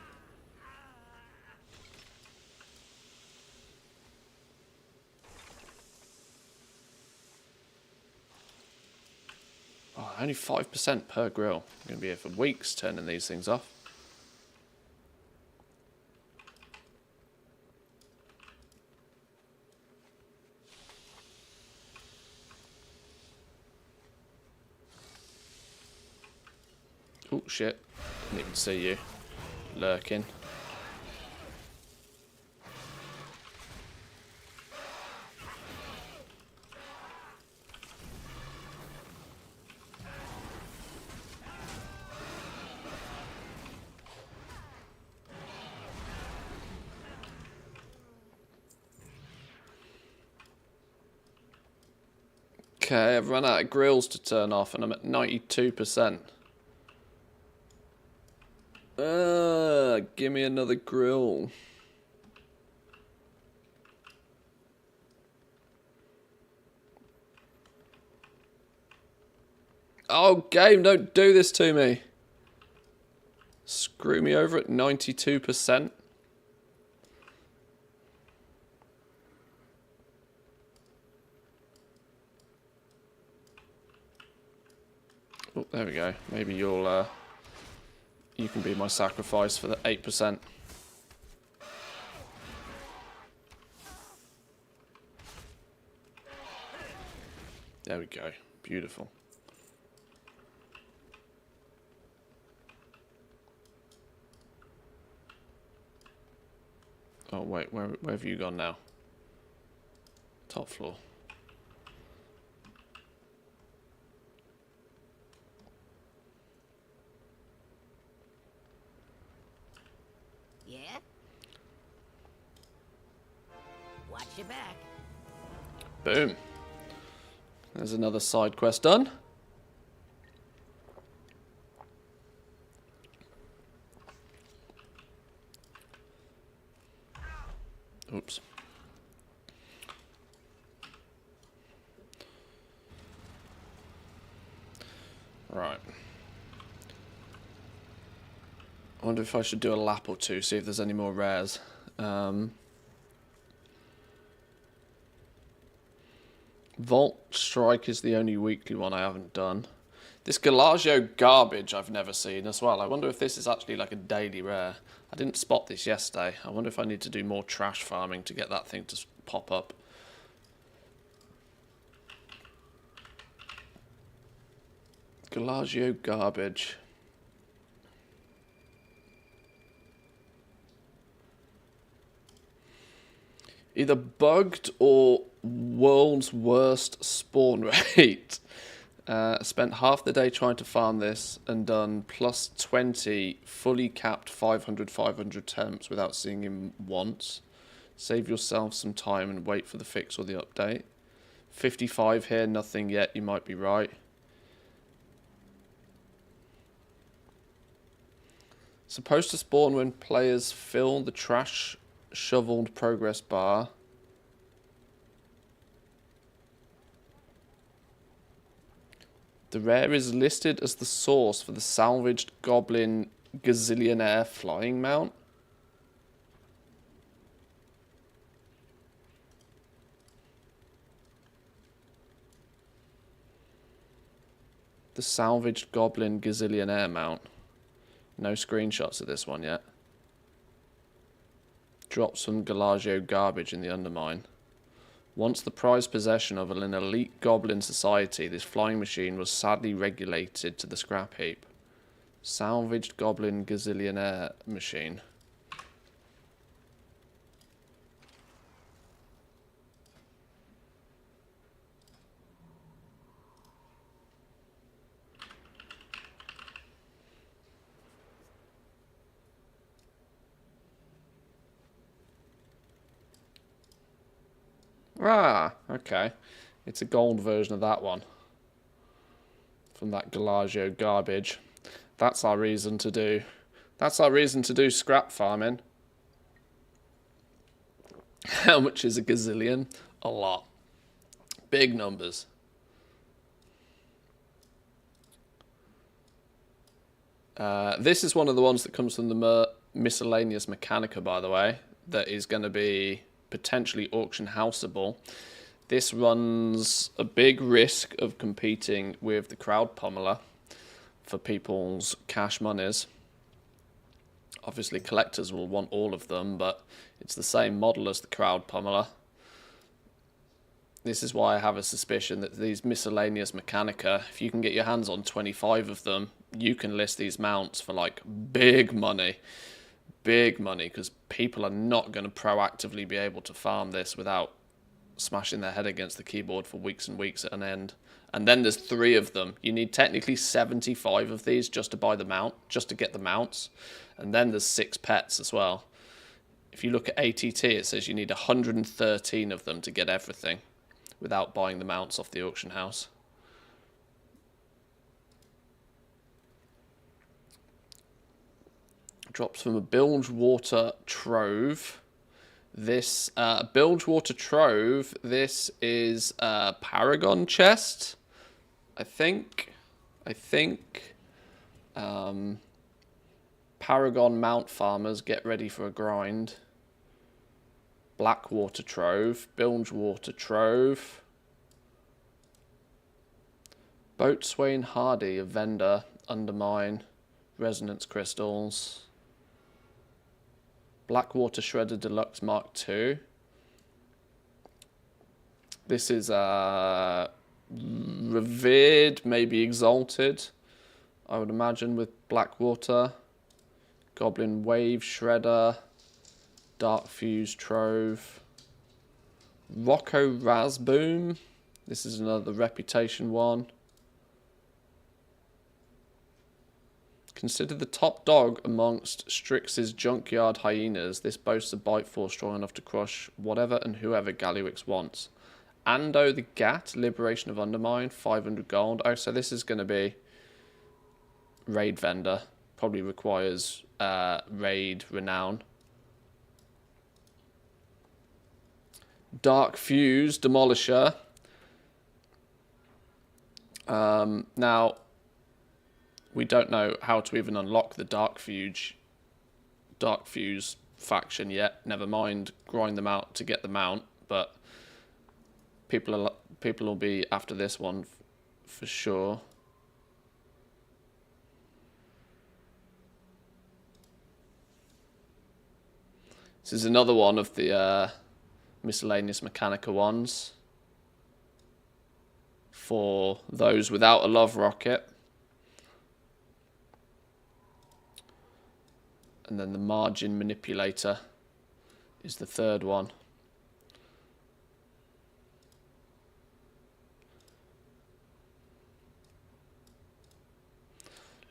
[SPEAKER 1] Oh, only 5% per grill. I'm going to be here for weeks turning these things off. Oh shit, didn't even see you lurking. Okay, I've run out of grills to turn off and I'm at 92%. Give me another grill. Oh, game, don't do this to me. Screw me over at 92%. Oh, there we go. Maybe you'll, you can be my sacrifice for the 8%. There we go. Beautiful. Oh, wait. Where have you gone now? Top floor.
[SPEAKER 3] Yeah? Watch your back.
[SPEAKER 1] Boom. There's another side quest done. Oops. Right. I wonder if I should do a lap or two, see if there's any more rares. Vault Strike is the only weekly one I haven't done. This Galagio garbage I've never seen as well. I wonder if this is actually like a daily rare. I didn't spot this yesterday. I wonder if I need to do more trash farming to get that thing to pop up. Galagio garbage. Either bugged or world's worst spawn rate. Spent half the day trying to farm this and done plus 20 fully capped 500 temps without seeing him once. Save yourself some time and wait for the fix or the update. 55 here, nothing yet, you might be right. Supposed to spawn when players fill the trash shoveled progress bar. The rare is listed as the source for the salvaged Goblin Gazillionaire flying mount. The salvaged Goblin Gazillionaire mount. No screenshots of this one yet. Drops some Galagio garbage in the Undermine. Once the prized possession of an elite goblin society, this flying machine was sadly regulated to the scrap heap. Salvaged Goblin Gazillionaire machine. Ah, okay. It's a gold version of that one. From that Galagio garbage. That's our reason to do. That's our reason to do scrap farming. How much is a gazillion? A lot. Big numbers. This is one of the ones that comes from the miscellaneous Mechanica, by the way, that is going to be potentially auction houseable. This runs a big risk of competing with the crowd pummeler for people's cash monies. Obviously collectors will want all of them, but it's the same model as the crowd pummeler. This is why I have a suspicion that these miscellaneous Mechanica, if you can get your hands on 25 of them, you can list these mounts for like big money. Big money, because people are not going to proactively be able to farm this without smashing their head against the keyboard for weeks and weeks at an end. And then there's 3 of them. You need technically 75 of these just to buy the mount, just to get the mounts. And then there's 6 pets as well. If you look at ATT, it says you need 113 of them to get everything without buying the mounts off the auction house. Drops from a Bilgewater Trove. This Bilgewater Trove, this is a Paragon chest, I think. Paragon mount farmers, get ready for a grind. Blackwater Trove, Bilgewater Trove. Boatswain Hardy, a vendor, Undermine, Resonance Crystals. Blackwater Shredder Deluxe Mark II. This is revered, maybe exalted, I would imagine, with Blackwater. Goblin Wave Shredder. Dark Fuse Trove. Rocco Razboom. This is another reputation one. Considered the top dog amongst Strix's junkyard hyenas, this boasts a bite force strong enough to crush whatever and whoever Gallywix wants. Ando the Gat, Liberation of Undermine, 500 gold. Oh, so this is going to be raid vendor. Probably requires raid renown. Dark Fuse, Demolisher. Now, we don't know how to even unlock the Dark Fuse faction yet. Never mind grind them out to get the mount, but people will be after this one for sure. This is another one of the miscellaneous Mechanica ones for those without a love rocket. And then the margin manipulator is the third one.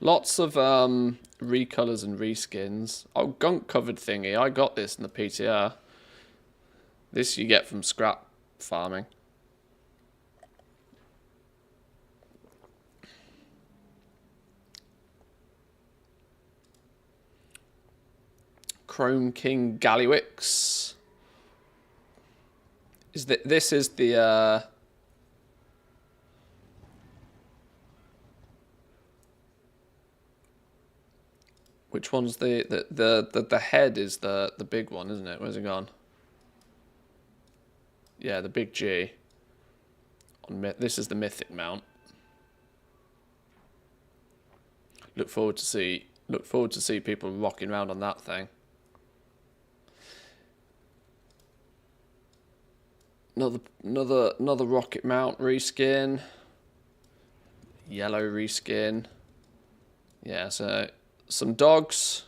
[SPEAKER 1] Lots of recolors and reskins. Oh, gunk covered thingy. I got this in the PTR. This you get from scrap farming. Chrome King Gallywix. This is the which one's the head is the big one, isn't it? Where's it gone? Yeah, the big G. This is the mythic mount. Look forward to see people rocking around on that thing. Another rocket mount reskin. Yellow reskin. Yeah, so some dogs,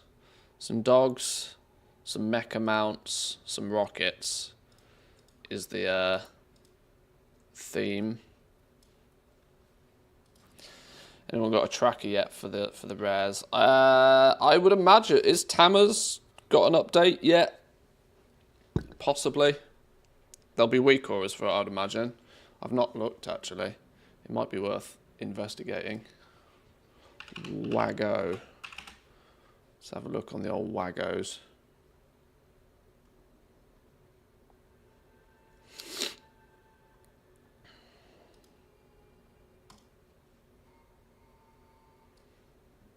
[SPEAKER 1] some mecha mounts, some rockets is the theme. Anyone got a tracker yet for the rares? I would imagine, is Tama's got an update yet? Possibly. There'll be weak auras for it, I'd imagine. I've not looked actually. It might be worth investigating. Waggo. Let's have a look on the old Waggos.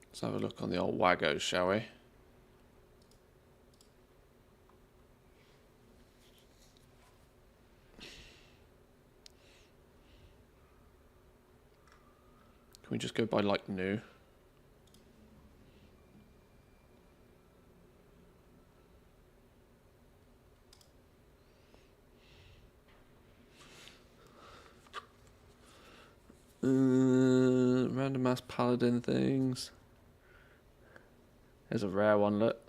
[SPEAKER 1] Let's have a look on the old Waggos, shall we? Can we just go by like new? Random mass paladin things. There's a rare one, look.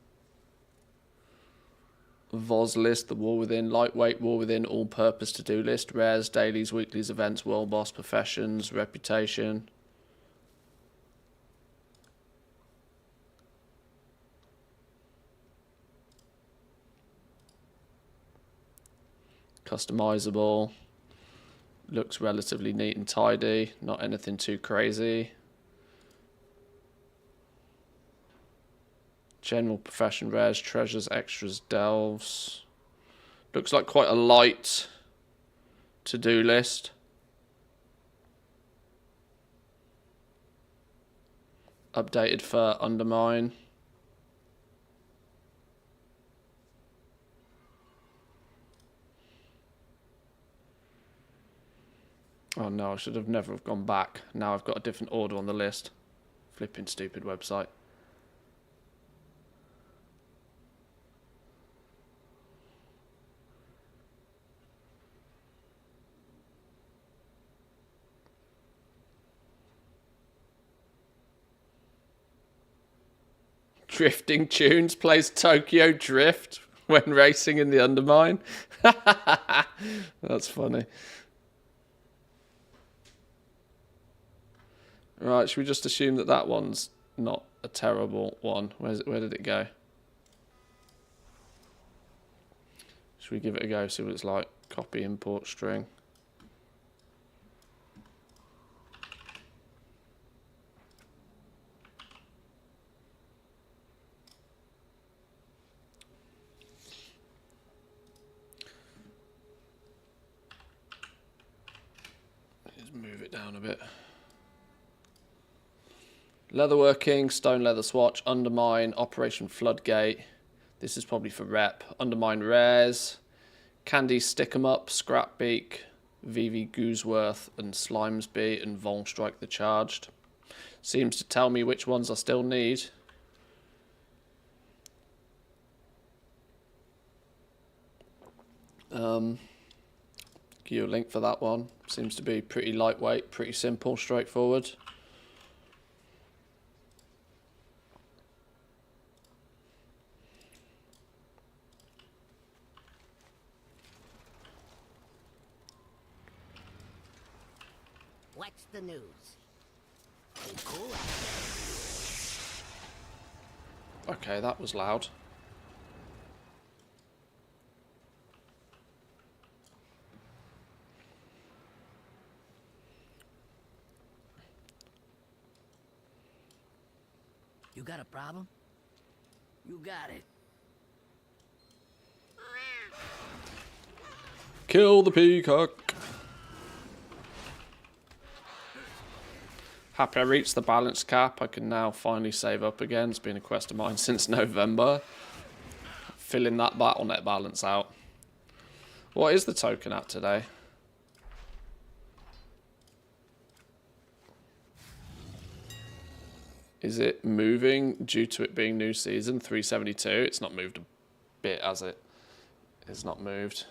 [SPEAKER 1] Voz list, the War Within, lightweight War Within, all-purpose to-do list, rares, dailies, weeklies, events, world boss, professions, reputation. Customizable. Looks relatively neat and tidy, not anything too crazy. General profession rares, treasures, extras, delves. Looks like quite a light to-do list. Updated for Undermine. Oh no, I should have never have gone back. Now I've got a different order on the list. Flipping stupid website. Drifting Tunes plays Tokyo Drift when racing in the Undermine. That's funny. Right, should we just assume that that one's not a terrible one? Where did it go? Should we give it a go, see what it's like? Copy, import, string. Let's move it down a bit. Leatherworking, stone leather swatch, Undermine, Operation Floodgate. This is probably for rep. Undermine rares, Candy Stick 'em Up, Scrapbeak, VV Gooseworth, and Slimesby, and Volstrike the Charged. Seems to tell me which ones I still need. Give you a link for that one. Seems to be pretty lightweight, pretty simple, straightforward.
[SPEAKER 3] What's the news? Ain't cool out there.
[SPEAKER 1] Okay, that was loud.
[SPEAKER 10] You got a problem? You got it.
[SPEAKER 1] Kill the peacock. Happy I reached the balance cap. I can now finally save up again. It's been a quest of mine since November. Filling that BattleNet balance out. What is the token at today? Is it moving due to it being new season? 372. It's not moved a bit, has it? It's not moved.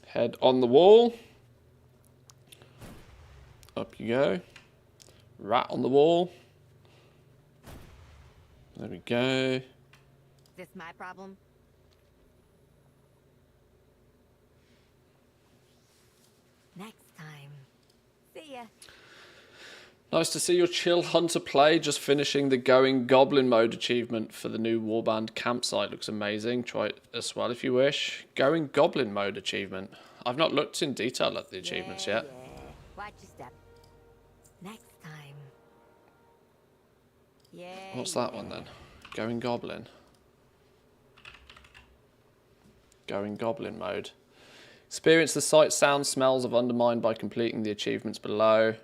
[SPEAKER 1] Head on the wall. Up you go. Rat on the wall. There we go.
[SPEAKER 3] Is this my problem? Next time. See ya.
[SPEAKER 1] Nice to see your Chill Hunter play. Just finishing the Going Goblin mode achievement for the new Warband campsite. Looks amazing. Try it as well if you wish. Going Goblin mode achievement. I've not looked in detail at the achievements yet.
[SPEAKER 3] Yeah. Watch your step. Next time. Yeah.
[SPEAKER 1] What's that one then? Going Goblin. Going Goblin mode. Experience the sight, sound, smells of Undermine by completing the achievements below.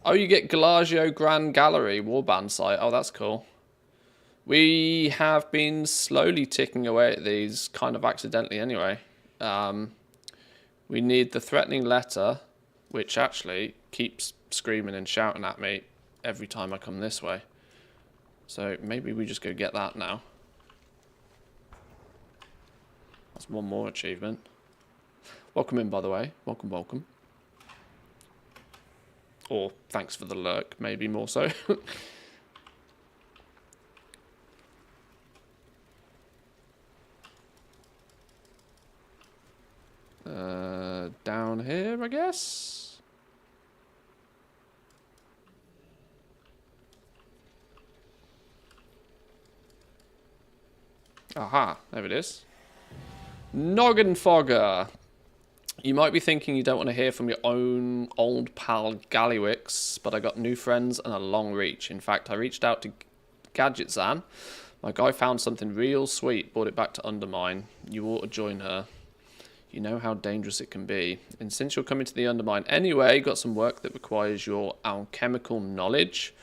[SPEAKER 1] Oh, you get Galagio Grand Gallery Warband site. Oh, that's cool. We have been slowly ticking away at these, kind of accidentally anyway. We need the threatening letter, which actually keeps screaming and shouting at me every time I come this way. So maybe we just go get that now. That's one more achievement. Welcome in, by the way. Welcome, welcome. Or thanks for the lurk, maybe more so. Down here, I guess. Aha, there it is. Noggin Fogger. You might be thinking you don't want to hear from your own old pal Gallywix, but I got new friends and a long reach. In fact, I reached out to Gadgetzan. My guy found something real sweet, brought it back to Undermine. You ought to join her. You know how dangerous it can be. And since you're coming to the Undermine anyway, got some work that requires your alchemical knowledge.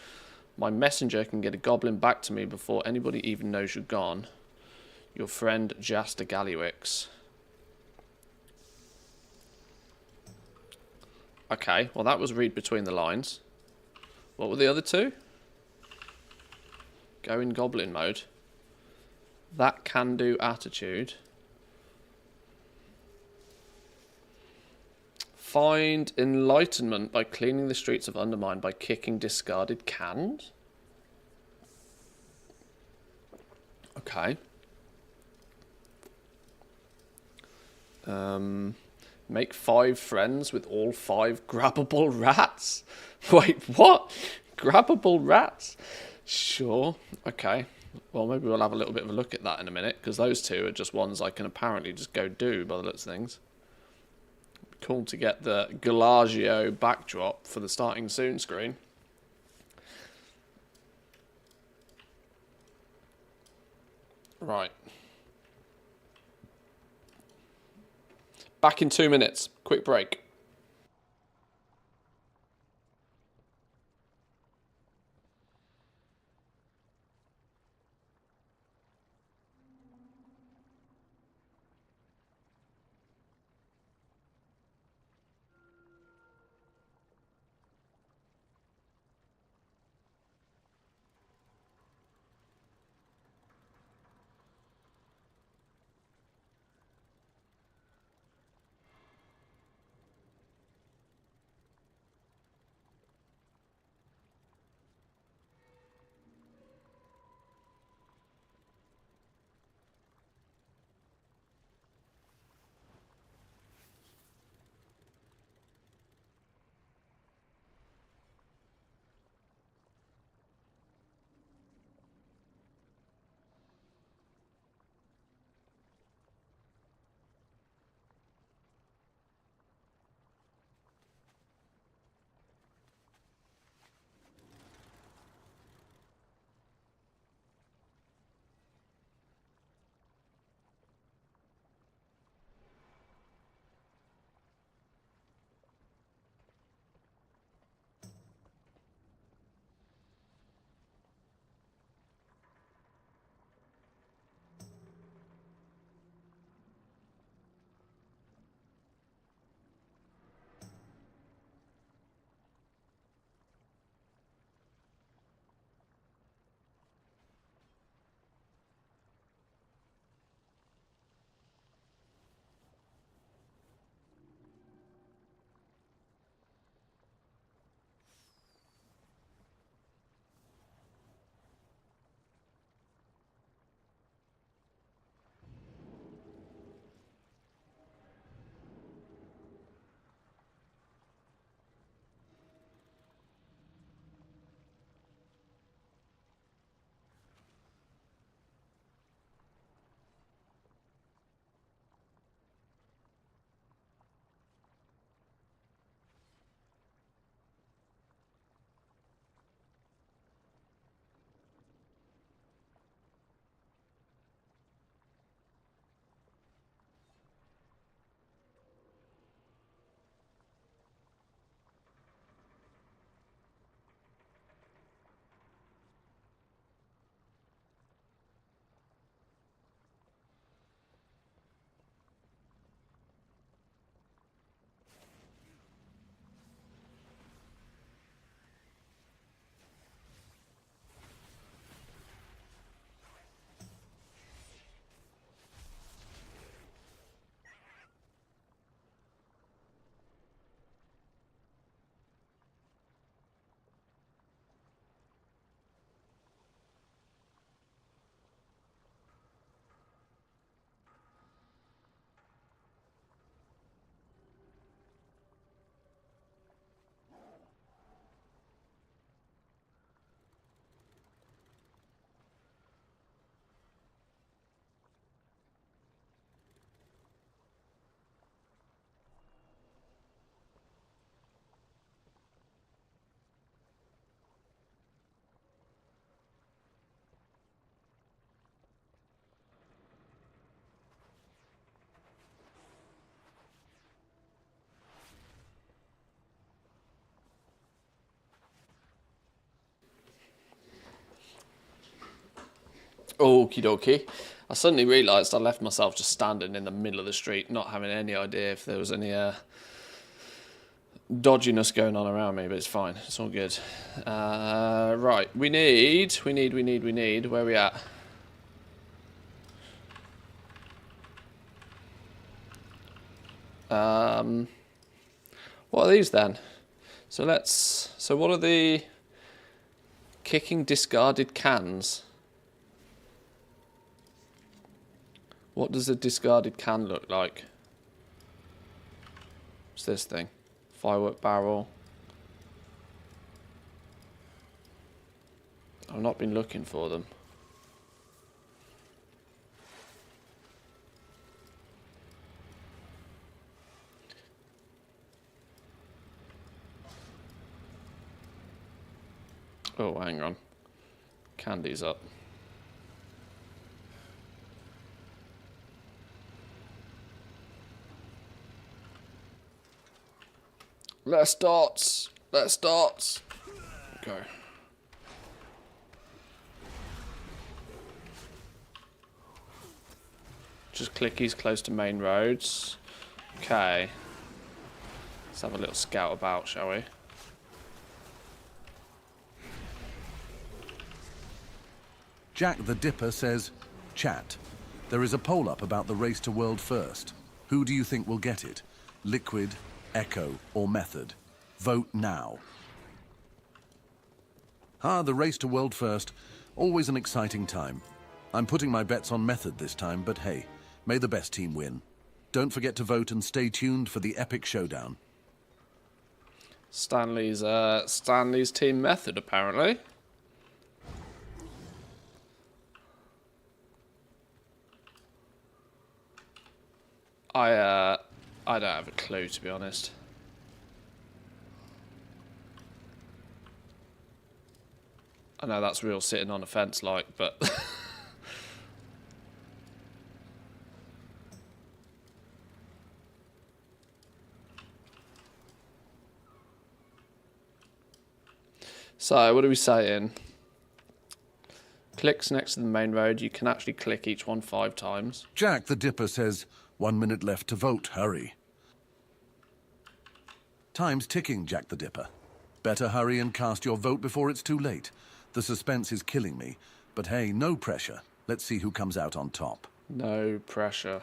[SPEAKER 1] My messenger can get a goblin back to me before anybody even knows you're gone. Your friend Jaster Gallywix. Okay, well that was read between the lines. What were the other two? Go in goblin mode. That can-do attitude. Find enlightenment by cleaning the streets of Undermine by kicking discarded cans. Okay. Make 5 friends with all 5 grabbable rats. Wait, what? Grabbable rats? Sure. Okay. Well, maybe we'll have a little bit of a look at that in a minute, because those two are just ones I can apparently just go do by the looks of things. Cool to get the Galagio backdrop for the starting soon screen. Right. Back in 2 minutes. Quick break. Okie dokie. I suddenly realised I left myself just standing in the middle of the street, not having any idea if there was any dodginess going on around me, but it's fine. It's all good. Right, we need. Where are we at? What are these then? So what are the kicking discarded cans? What does a discarded can look like? What's this thing? Firework barrel. I've not been looking for them. Oh, hang on. Candy's up. Less dots. Go. Just clickies close to main roads. Okay. Let's have a little scout about, shall we?
[SPEAKER 2] Jack the Dipper says, chat. There is a poll up about the race to world first. Who do you think will get it? Liquid, Echo, or Method? Vote now. The race to world first. Always an exciting time. I'm putting my bets on Method this time, but hey, may the best team win. Don't forget to vote and stay tuned for the epic showdown.
[SPEAKER 1] Stanley's team Method, apparently. I don't have a clue, to be honest. I know that's real sitting on a fence like, but so what are we saying? Clicks next to the main road. You can actually click each one 5 times.
[SPEAKER 2] Jack the Dipper says, 1 minute left to vote, hurry. Time's ticking, Jack the Dipper. Better hurry and cast your vote before it's too late. The suspense is killing me, but hey, no pressure. Let's see who comes out on top.
[SPEAKER 1] No pressure.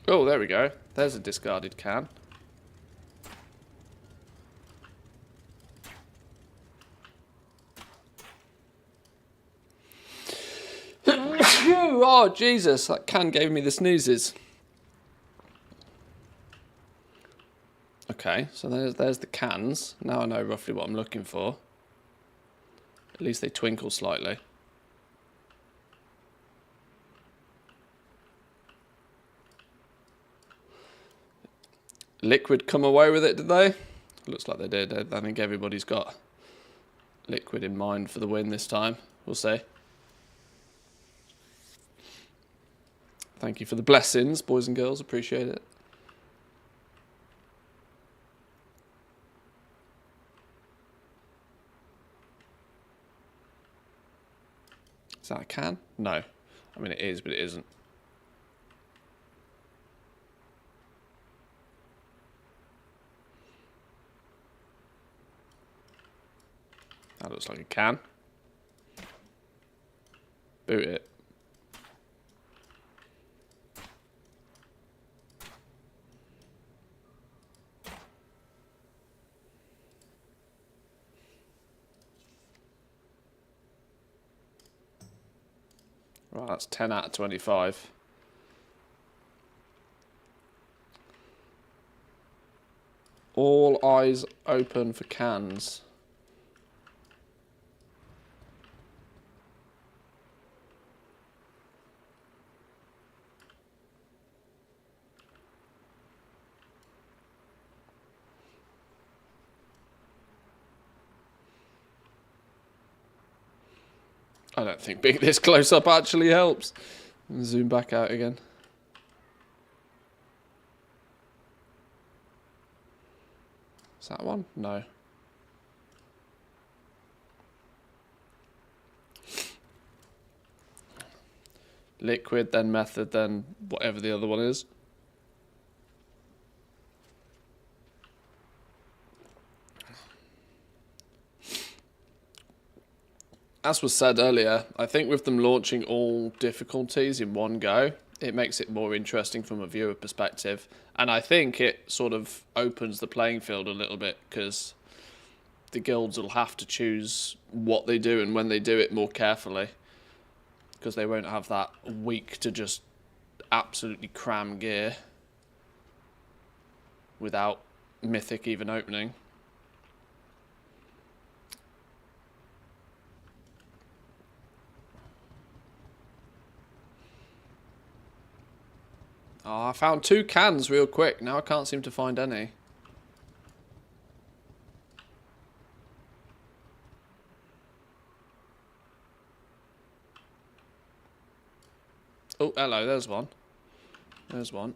[SPEAKER 1] Oh, there we go. There's a discarded can. Oh, Jesus, that can gave me the sneezes. Okay, so there's the cans. Now I know roughly what I'm looking for. At least they twinkle slightly. Liquid come away with it, did they? Looks like they did. I think everybody's got Liquid in mind for the win this time. We'll see. Thank you for the blessings, boys and girls. Appreciate it. Is that a can? No. I mean, it is, but it isn't. That looks like a can. Boot it. Right, that's 10 out of 25. All eyes open for cans. I don't think being this close up actually helps. Zoom back out again. Is that one? No. Liquid, then Method, then whatever the other one is. As was said earlier, I think with them launching all difficulties in one go, it makes it more interesting from a viewer perspective. And I think it sort of opens the playing field a little bit, because the guilds will have to choose what they do and when they do it more carefully, because they won't have that week to just absolutely cram gear without Mythic even opening. Oh, I found 2 cans real quick. Now I can't seem to find any. Oh, hello, there's one. There's one.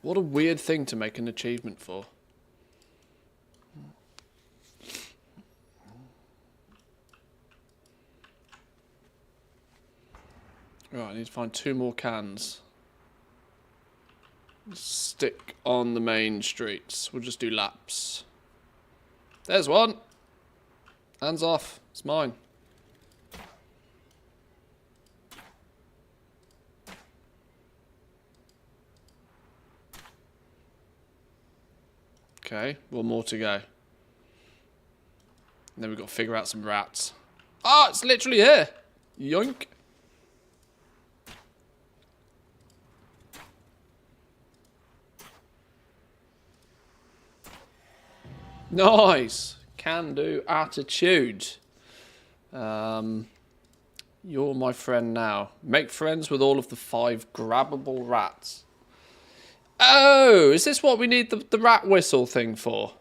[SPEAKER 1] What a weird thing to make an achievement for. Right, I need to find 2 more cans. Stick on the main streets. We'll just do laps. There's one. Hands off. It's mine. Okay, 1 more to go. And then we've got to figure out some rats. Oh, it's literally here. Yoink. Nice. Can do attitude. You're my friend now. Make friends with all of the 5 grabbable rats. Oh, is this what we need the rat whistle thing for?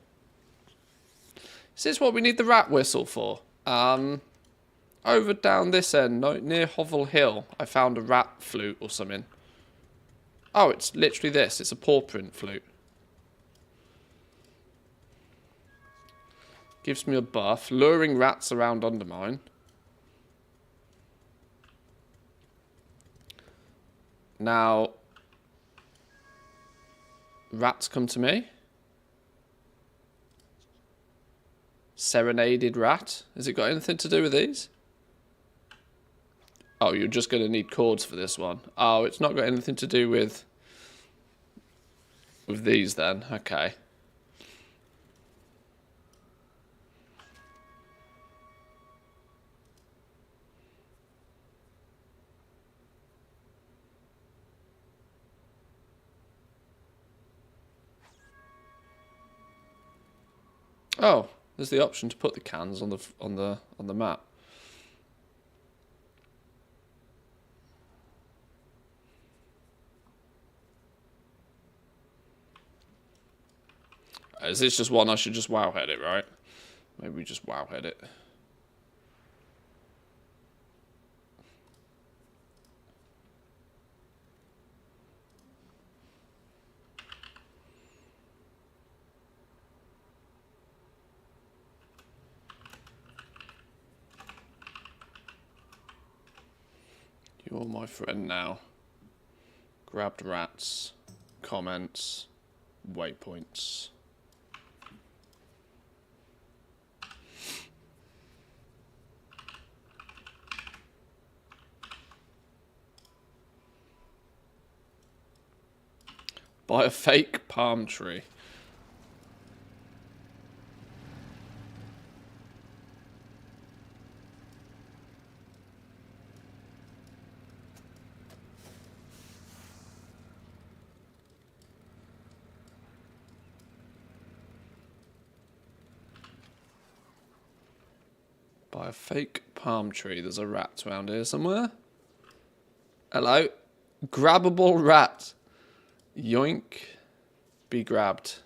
[SPEAKER 1] Is this what we need the rat whistle for? Over down this end, near Hovel Hill, I found a rat flute or something. Oh, it's literally this. It's a paw print flute. Gives me a buff. Luring rats around Undermine. Now, rats come to me. Serenaded rat. Has it got anything to do with these? Oh, you're just going to need cords for this one. Oh, it's not got anything to do with these then. Okay. Oh, there's the option to put the cans on the map. Is this just one I should just wowhead it, right? Maybe we just wowhead it. You're my friend now. Grabbed rats. Comments. Waypoints. Buy a fake palm tree. Buy a fake palm tree. There's a rat around here somewhere. Hello. Grabbable rat. Yoink. Be grabbed.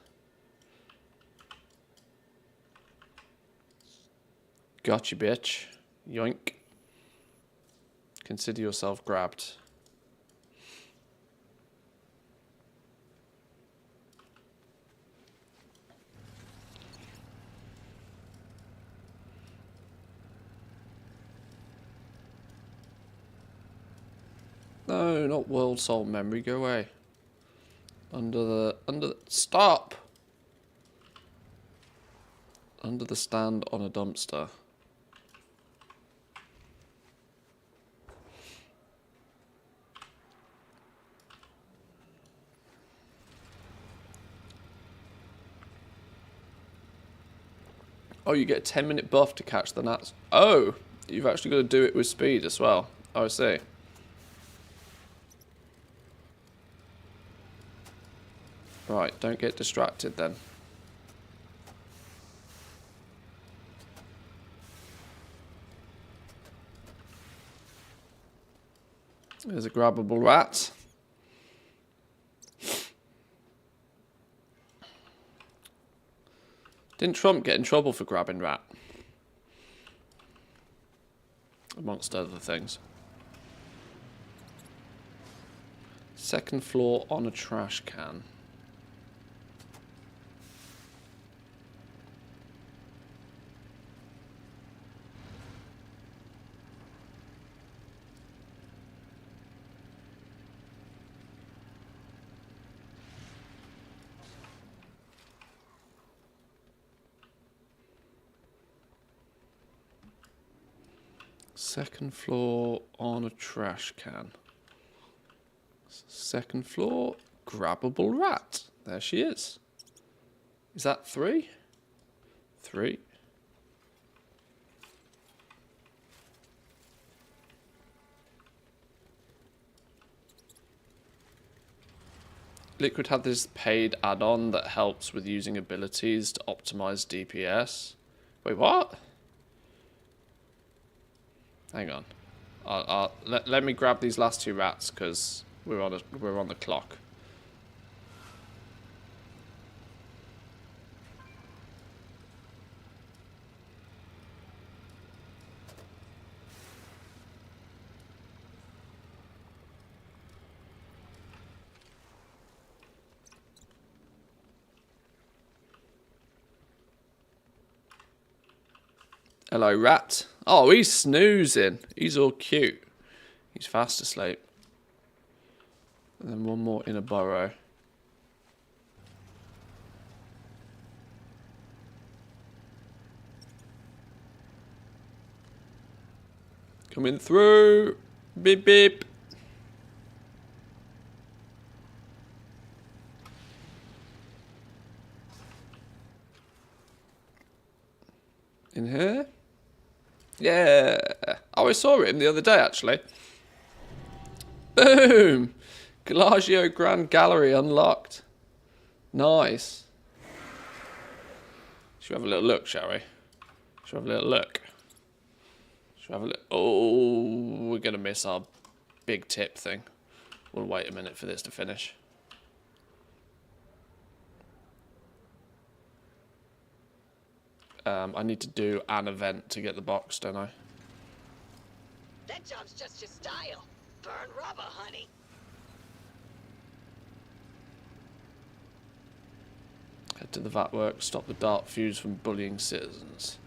[SPEAKER 1] Gotcha, bitch. Yoink. Consider yourself grabbed. No, not World Soul Memory. Go away. Under the stop. Under the stand on a dumpster. Oh, you get a 10-minute buff to catch the gnats. Oh, you've actually got to do it with speed as well. Oh, I see. Right, don't get distracted then. There's a grabbable rat. Didn't Trump get in trouble for grabbing rat? Amongst other things. Second floor on a trash can. Second floor on a trash can. Second floor, grabbable rat. There she is. Is that 3? 3. Liquid had this paid add-on that helps with using abilities to optimize DPS. Wait, what? Hang on. Let me grab these last 2 rats because we're on the clock. Hello, rat. Oh, he's snoozing. He's all cute. He's fast asleep. And then one more in a burrow. Coming through. Beep, beep. In here? Yeah. Oh, I saw him the other day, actually. Boom! Galagio Grand Gallery unlocked. Nice. Should we have a little look, shall we? Should we have a little look? Should we have a look? Oh, we're going to miss our big tip thing. We'll wait a minute for this to finish. I need to do an event to get the box, don't I?
[SPEAKER 6] That job's just your style. Burn rubber, honey.
[SPEAKER 1] Head to the VAT works, stop the dark fuse from bullying citizens.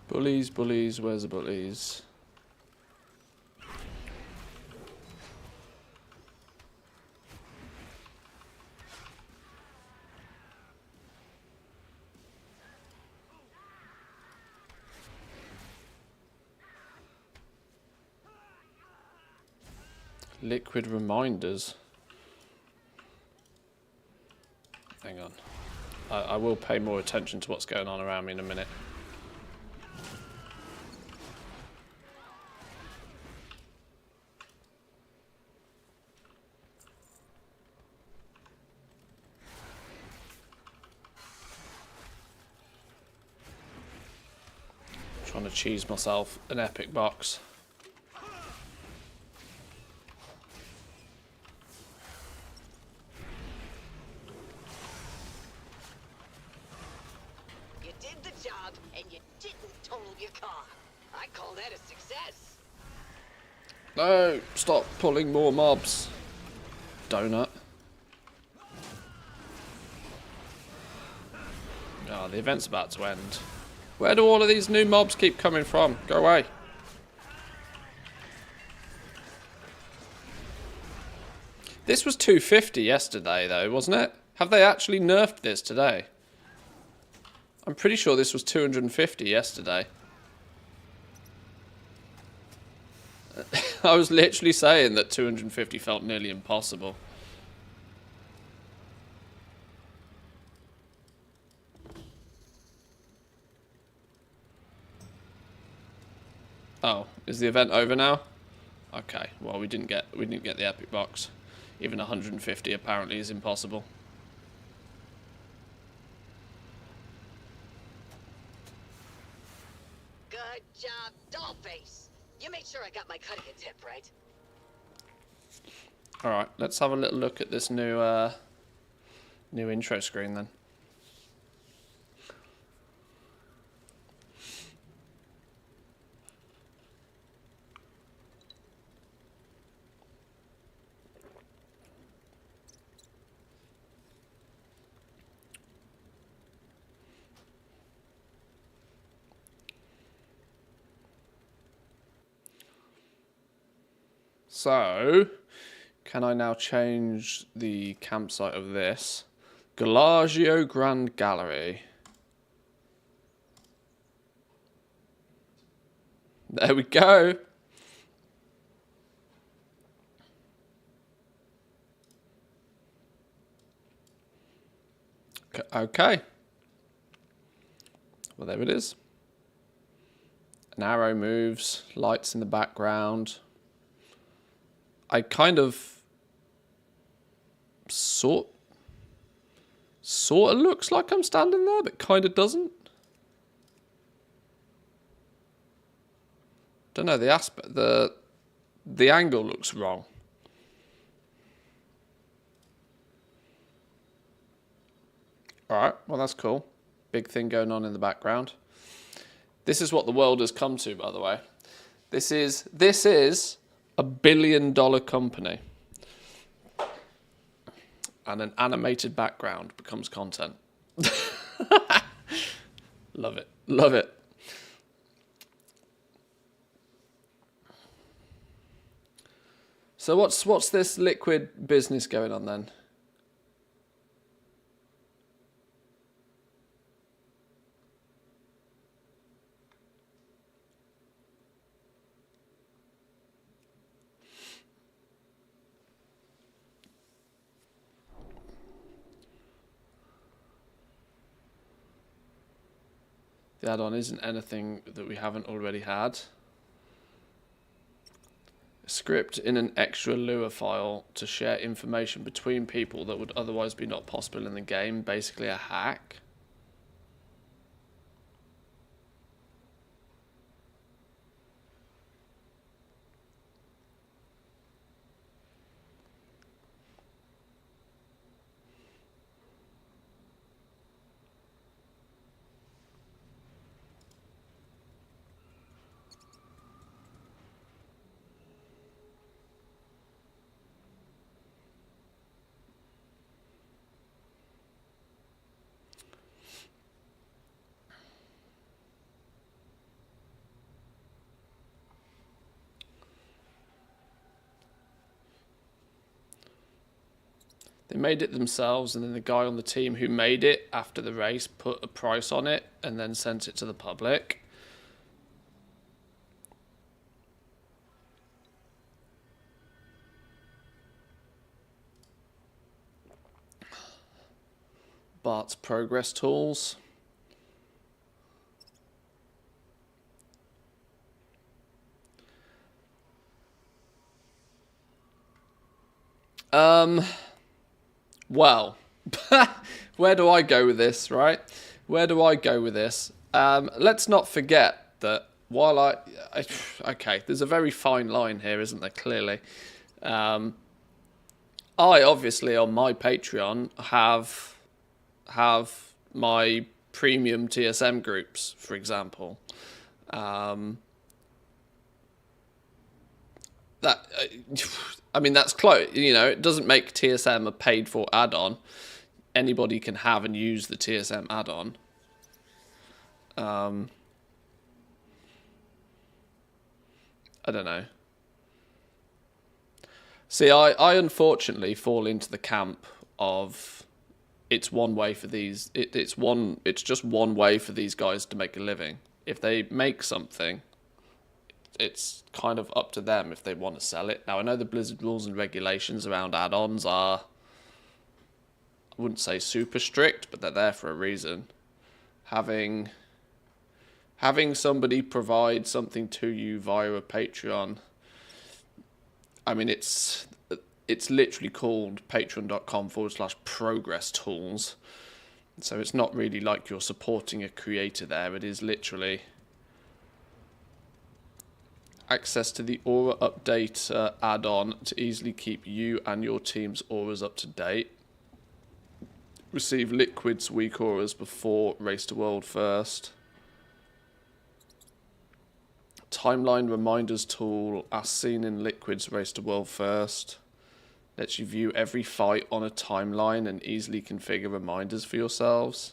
[SPEAKER 1] Bullies, bullies, where's the bullies? Liquid reminders. Hang on. I will pay more attention to what's going on around me in a minute. Trying to cheese myself an epic box.
[SPEAKER 6] You did the job, and you didn't total your car. I call that a success.
[SPEAKER 1] No, stop pulling more mobs. Donut. Oh, the event's about to end. Where do all of these new mobs keep coming from? Go away. This was 250 yesterday, though, wasn't it? Have they actually nerfed this today? I'm pretty sure this was 250 yesterday. I was literally saying that 250 felt nearly impossible. Oh, is the event over now? Okay, well we didn't get the epic box. Even 150 apparently is impossible.
[SPEAKER 6] Good job, Dollface. You made sure I got my cut of your tip, right?
[SPEAKER 1] Alright, let's have a little look at this new new intro screen then. So, can I now change the campsite of this? Galagio Grand Gallery. There we go. Okay. Well, there it is. An arrow moves, lights in the background. I kind of sort of looks like I'm standing there, but kind of doesn't. Don't know, the aspect, the angle looks wrong. All right, well that's cool. Big thing going on in the background. This is what the world has come to, by the way. This is $1 billion company. And an animated background becomes content. Love it. Love it. So what's this liquid business going on then? The add-on isn't anything that we haven't already had. A script in an extra Lua file to share information between people that would otherwise be not possible in the game. Basically a hack. They made it themselves, and then the guy on the team who made it after the race put a price on it and then sent it to the public. Bart's progress tools. Well, where do I go with this, right? Where do I go with this? Let's not forget that while I okay, there's a very fine line here, isn't there? Clearly, I obviously on my Patreon have my premium TSM groups, for example. That I mean, that's close. You know, it doesn't make TSM a paid-for add-on. Anybody can have and use the TSM add-on. I don't know. See, I unfortunately fall into the camp of it's one way for these. It's just one way for these guys to make a living. If they make something, it's kind of up to them if they want to sell it. Now, I know the Blizzard rules and regulations around add-ons are, I wouldn't say super strict, but they're there for a reason. Having somebody provide something to you via a Patreon, I mean, it's literally called patreon.com/progress tools. So it's not really like you're supporting a creator there. It is literally access to the Aura Update add-on to easily keep you and your team's auras up to date. Receive Liquid's weak auras before Race to World First. Timeline reminders tool, as seen in Liquid's Race to World First. Lets you view every fight on a timeline and easily configure reminders for yourselves.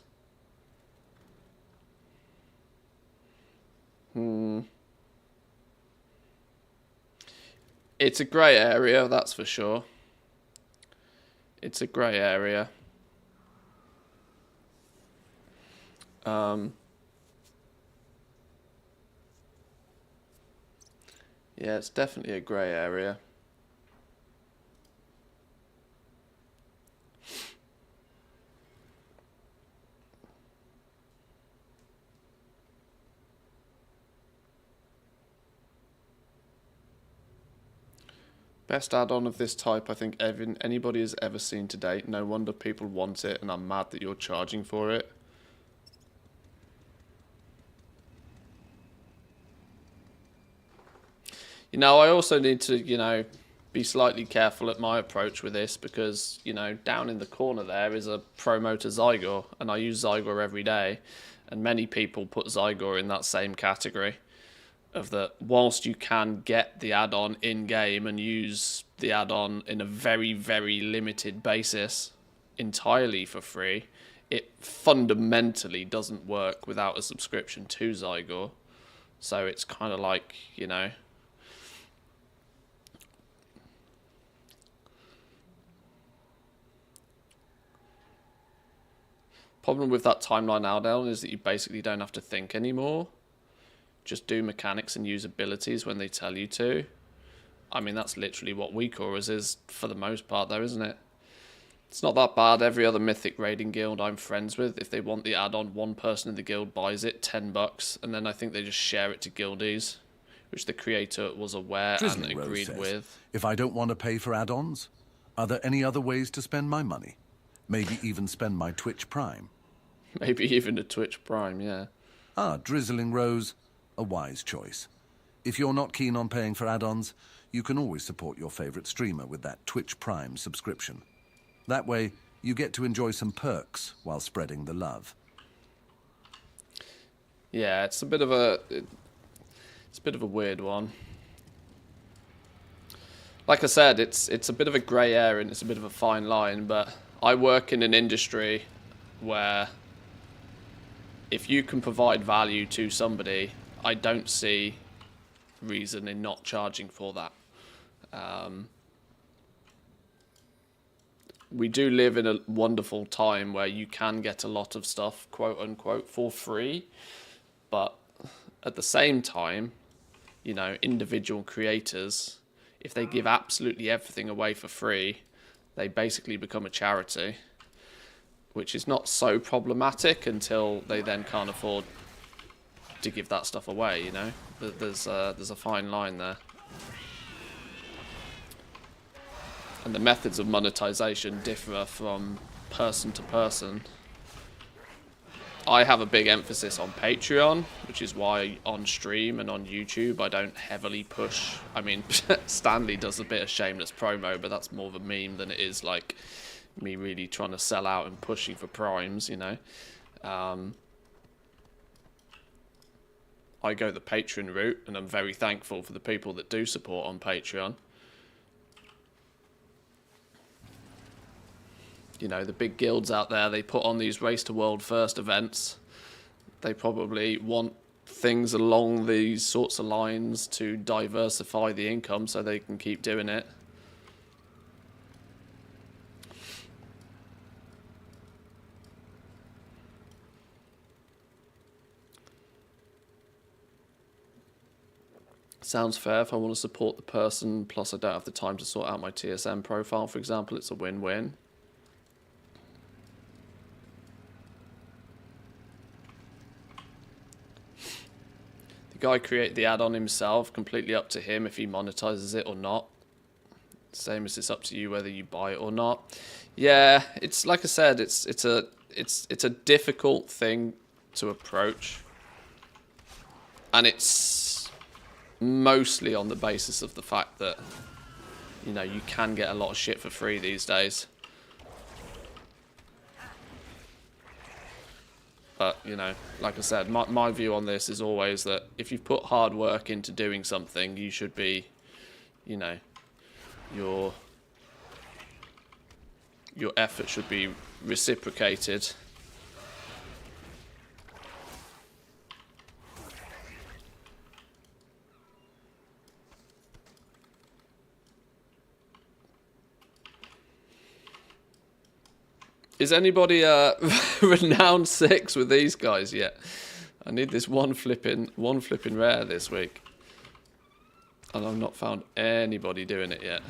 [SPEAKER 1] It's a grey area, that's for sure. It's a grey area. Yeah, it's definitely a grey area. Best add-on of this type I think anybody has ever seen to date. No wonder people want it, and I'm mad that you're charging for it. You know, I also need to, you know, be slightly careful at my approach with this because, you know, down in the corner there is a promo to Zygor, and I use Zygor every day, and many people put Zygor in that same category of that whilst you can get the add-on in-game and use the add-on in a very, very limited basis entirely for free, it fundamentally doesn't work without a subscription to Zygor. So it's kind of like, you know, problem with that timeline add-on is that you basically don't have to think anymore. Just do mechanics and use abilities when they tell you to. I mean, that's literally what weak auras is for the most part though, isn't it? It's not that bad. Every other mythic raiding guild I'm friends with, if they want the add-on, one person in the guild buys it, $10, and then I think they just share it to guildies, which the creator was aware and agreed with.
[SPEAKER 2] If I don't want to pay for add-ons, are there any other ways to spend my money? Maybe even spend my Twitch Prime.
[SPEAKER 1] Maybe even a Twitch Prime, yeah.
[SPEAKER 2] Ah, Drizzling Rose, a wise choice. If you're not keen on paying for add-ons, you can always support your favourite streamer with that Twitch Prime subscription. That way, you get to enjoy some perks while spreading the love.
[SPEAKER 1] Yeah, it's a bit of a weird one. Like I said, it's a bit of a grey area and it's a bit of a fine line, but I work in an industry where if you can provide value to somebody, I don't see reason in not charging for that. We do live in a wonderful time where you can get a lot of stuff, quote unquote, for free, but at the same time, you know, individual creators, if they give absolutely everything away for free, they basically become a charity, which is not so problematic until they then can't afford to give that stuff away, you know? There's a fine line there. And the methods of monetization differ from person to person. I have a big emphasis on Patreon, which is why on stream and on YouTube I don't heavily push. I mean, Stanley does a bit of shameless promo, but that's more of a meme than it is like me really trying to sell out and pushing for primes, you know. I go the Patreon route, and I'm very thankful for the people that do support on Patreon. You know, the big guilds out there, they put on these Race to World First events. They probably want things along these sorts of lines to diversify the income so they can keep doing it. Sounds fair if I want to support the person, plus I don't have the time to sort out my TSM profile, for example. It's a win-win. The guy created the add-on himself, completely up to him if he monetizes it or not. Same as it's up to you whether you buy it or not. Yeah, it's like I said, it's a difficult thing to approach. And it's mostly on the basis of the fact that, you know, you can get a lot of shit for free these days. But, you know, like I said, my view on this is always that if you've put hard work into doing something, you should be, you know, your effort should be reciprocated. Is anybody renowned 6 with these guys yet? I need this one flipping rare this week. And I've not found anybody doing it yet.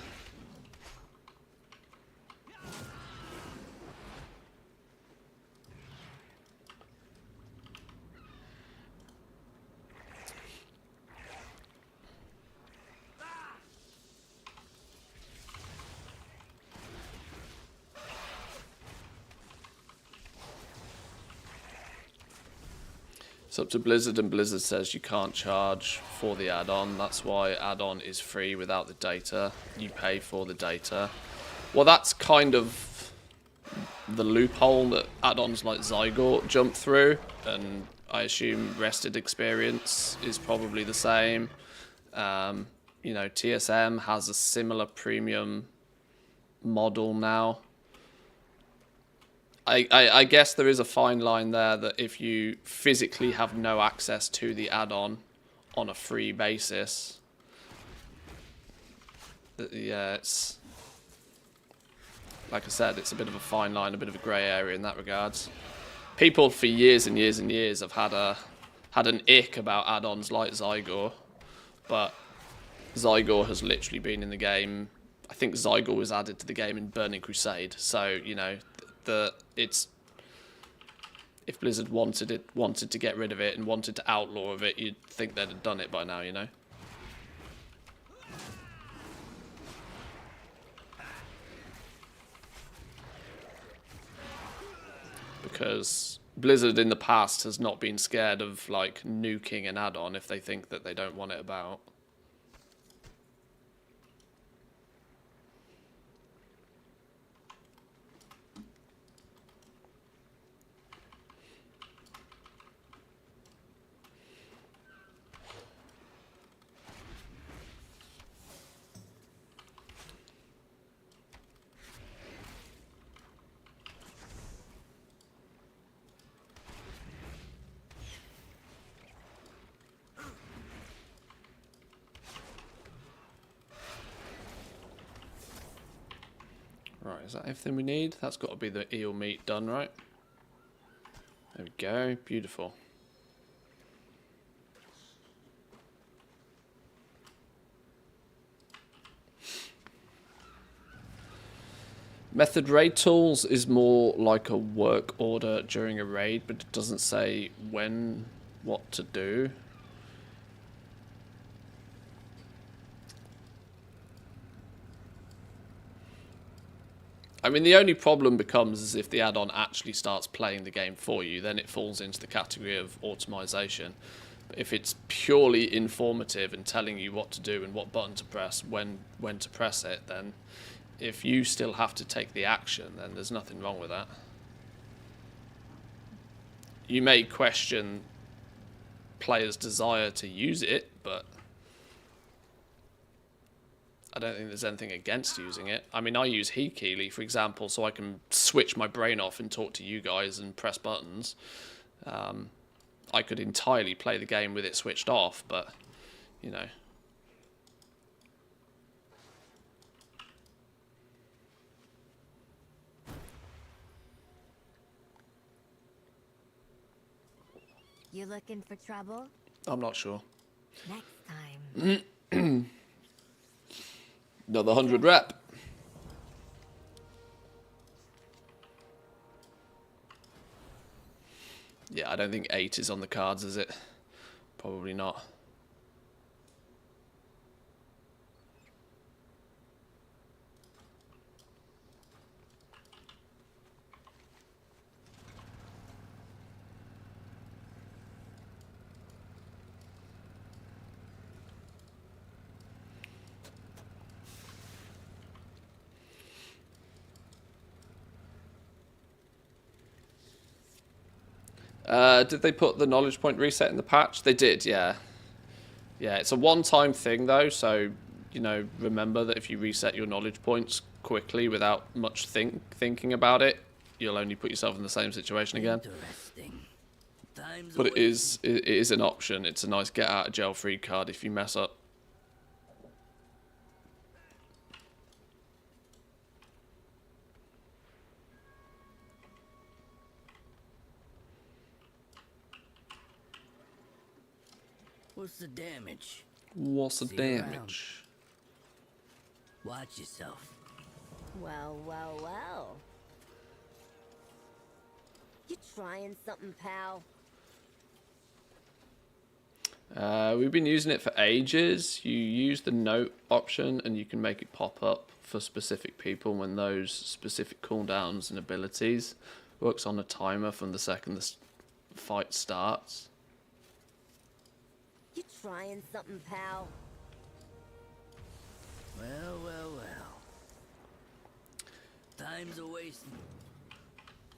[SPEAKER 1] It's up to Blizzard, and Blizzard says you can't charge for the add-on. That's why add-on is free without the data. You pay for the data. Well, that's kind of the loophole that add-ons like Zygor jump through, and I assume Rested Experience is probably the same. You know, TSM has a similar premium model now. I guess there is a fine line there that if you physically have no access to the add-on on a free basis, yeah, it's, like I said, it's a bit of a fine line, a bit of a grey area in that regards. People for years and years and years have had an ick about add-ons like Zygor, but Zygor has literally been in the game. I think Zygor was added to the game in Burning Crusade, so, you know, it's, if Blizzard wanted to get rid of it and wanted to outlaw of it, you'd think they'd have done it by now, you know. Because Blizzard in the past has not been scared of like nuking an add-on if they think that they don't want it about. Right, is that everything we need? That's got to be the eel meat done, right? There we go, beautiful. Method raid tools is more like a work order during a raid, but it doesn't say when, what to do. I mean, the only problem becomes is if the add-on actually starts playing the game for you, then it falls into the category of automation. But if it's purely informative and telling you what to do and what button to press, when to press it, then if you still have to take the action, then there's nothing wrong with that. You may question players' desire to use it, but I don't think there's anything against using it. I mean, I use Hekeely, for example, so I can switch my brain off and talk to you guys and press buttons. I could entirely play the game with it switched off, but, you know.
[SPEAKER 9] You looking for trouble?
[SPEAKER 1] I'm not sure.
[SPEAKER 9] Next time.
[SPEAKER 1] Another 100 rep. Yeah, I don't think 8 is on the cards, is it? Probably not. Did they put the knowledge point reset in the patch? They did, yeah. Yeah, it's a one-time thing though, so, you know, remember that if you reset your knowledge points quickly without much thinking about it, you'll only put yourself in the same situation again. But it is an option. It's a nice get out of jail free card if you mess up.
[SPEAKER 10] What's the damage?
[SPEAKER 1] What's the
[SPEAKER 10] See
[SPEAKER 1] damage?
[SPEAKER 10] Around. Watch yourself.
[SPEAKER 3] Well, well, well. You trying something, pal?
[SPEAKER 1] We've been using it for ages. You use the note option and you can make it pop up for specific people when those specific cooldowns and abilities. Works on a timer from the second the fight starts.
[SPEAKER 3] You trying something, pal?
[SPEAKER 10] Well, well, well. Time's a wasting.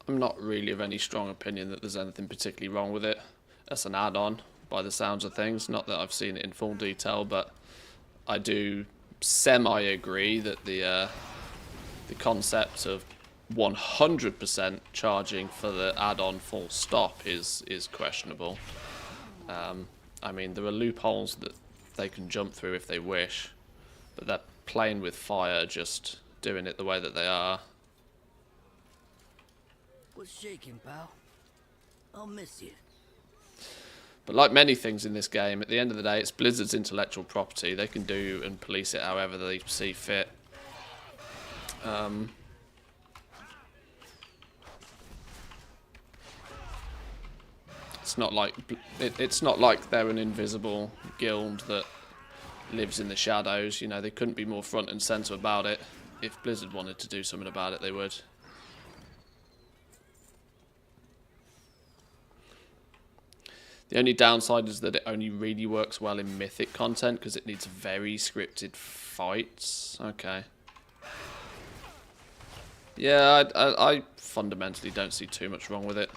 [SPEAKER 1] I'm not really of any strong opinion that there's anything particularly wrong with it. As an add-on, by the sounds of things. Not that I've seen it in full detail, but I do semi-agree that the concept of 100% charging for the add-on full stop is questionable. I mean, there are loopholes that they can jump through if they wish, but they're playing with fire, just doing it the way that they are.
[SPEAKER 10] What's shaking, pal? I'll miss you.
[SPEAKER 1] But like many things in this game, at the end of the day, it's Blizzard's intellectual property. They can do and police it however they see fit. It's not like they're an invisible guild that lives in the shadows. You know, they couldn't be more front and center about it. If Blizzard wanted to do something about it, they would. The only downside is that it only really works well in mythic content because it needs very scripted fights. Okay. Yeah, I fundamentally don't see too much wrong with it.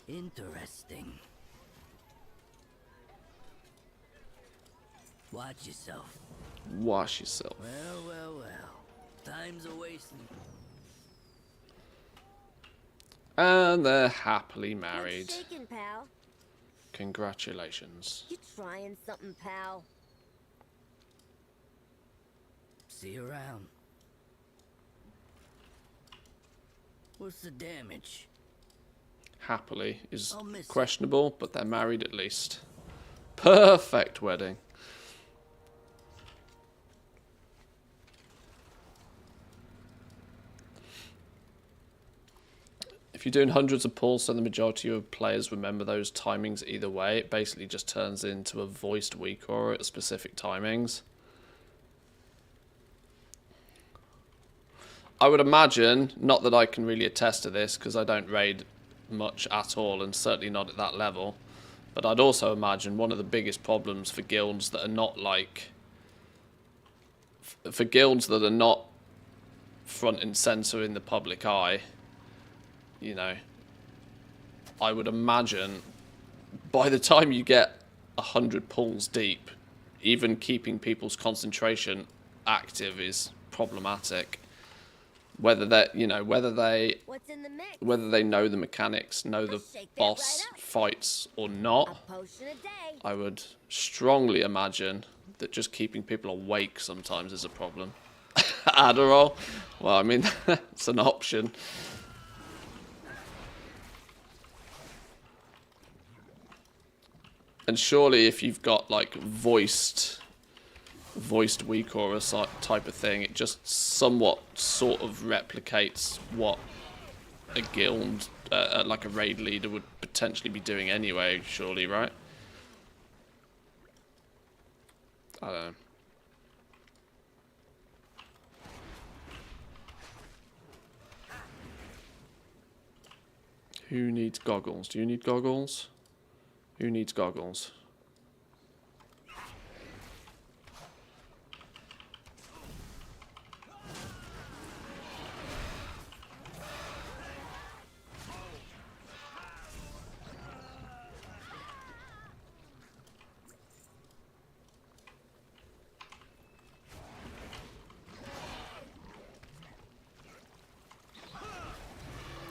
[SPEAKER 10] Interesting. Watch yourself.
[SPEAKER 1] Wash yourself.
[SPEAKER 10] Well, well, well. Time's a wasting.
[SPEAKER 1] And they're happily married.
[SPEAKER 3] What's shaking, pal?
[SPEAKER 1] Congratulations.
[SPEAKER 3] You trying something, pal?
[SPEAKER 10] See you around. What's the damage?
[SPEAKER 1] happily is
[SPEAKER 10] I'll miss it.
[SPEAKER 1] questionable, but they're married at least. Perfect wedding. If you're doing hundreds of pulls, so the majority of players remember those timings either way, it basically just turns into a voiced weak aura at specific timings. I would imagine, not that I can really attest to this because I don't raid much at all and certainly not at that level, but I'd also imagine one of the biggest problems for guilds that are not like... For guilds that are not front and centre in the public eye, you know, I would imagine by the time you get 100 pulls deep, even keeping people's concentration active is problematic. Whether that, you know, whether they know the mechanics, know the boss fights or not, I would strongly imagine that just keeping people awake sometimes is a problem. Adderall, well, I mean, it's an option. And surely if you've got like voiced weak aura type of thing, it just somewhat sort of replicates what a guild, like a raid leader would potentially be doing anyway, surely, right? I don't know. Who needs goggles? Do you need goggles? Who needs goggles?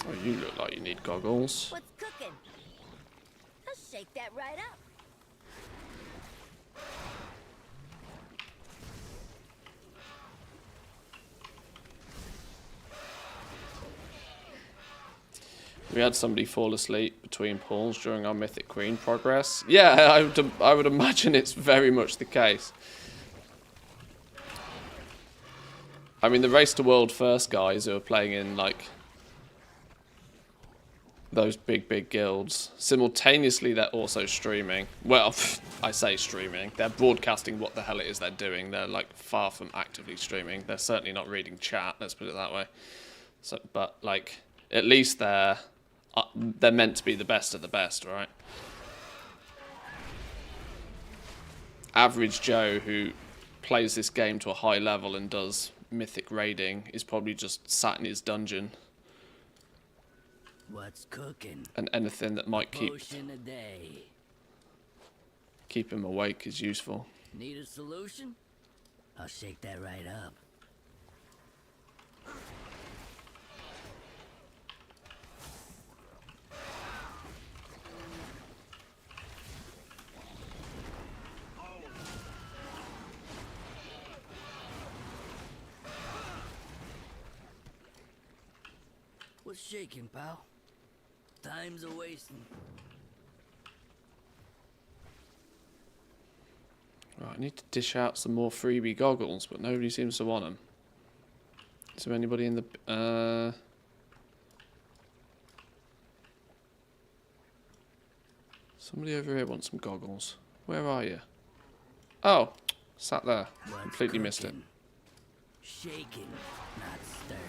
[SPEAKER 1] Oh, you look like you need goggles.
[SPEAKER 5] What's cooking? I'll shake that right up.
[SPEAKER 1] We had somebody fall asleep between pulls during our Mythic Queen progress. Yeah, I would imagine it's very much the case. I mean, the Race to World First guys who are playing in, like, those big guilds, simultaneously they're also streaming. Well, I say streaming. They're broadcasting what the hell it is they're doing. They're, like, far from actively streaming. They're certainly not reading chat, let's put it that way. So, but, like, at least they're meant to be the best of the best, right? Average Joe who plays this game to a high level and does mythic raiding is probably just sat in his dungeon.
[SPEAKER 10] What's cooking?
[SPEAKER 1] And anything that might keep him awake is useful.
[SPEAKER 10] Need a solution? I'll shake that right up. What's shaking, pal? Time's a wasting.
[SPEAKER 1] Right, I need to dish out some more freebie goggles, but nobody seems to want them. Is there anybody in the... Somebody over here wants some goggles. Where are you? Oh, sat there. Completely missed it.
[SPEAKER 10] Shaking, not stirred.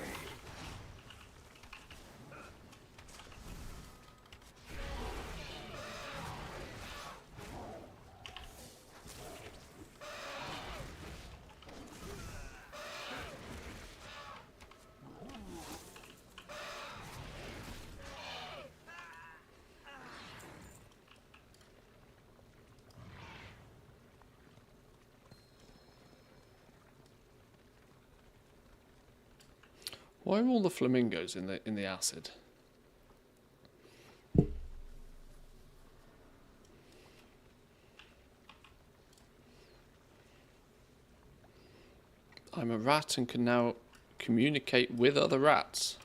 [SPEAKER 1] Why are all the flamingos in the acid? I'm a rat and can now communicate with other rats.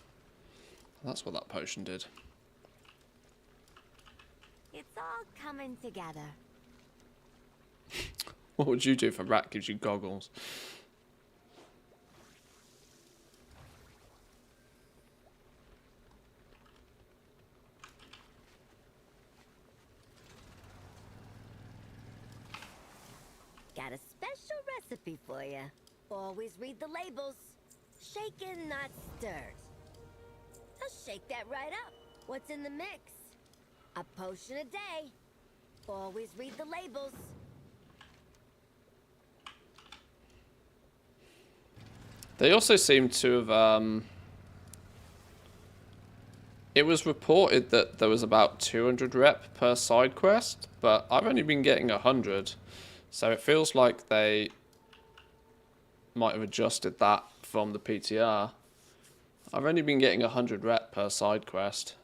[SPEAKER 1] That's what that potion did.
[SPEAKER 9] It's all coming together.
[SPEAKER 1] What would you do if a rat gives you goggles?
[SPEAKER 9] Got a special recipe for you. Always read the labels. Shaken, not stirred. I'll shake that right up. What's in the mix? A potion a day. Always read the labels.
[SPEAKER 1] They also seem to have, it was reported that there was about 200 rep per side quest, but I've only been getting 100. So it feels like they might have adjusted that from the PTR. I've only been getting 100 rep per side quest.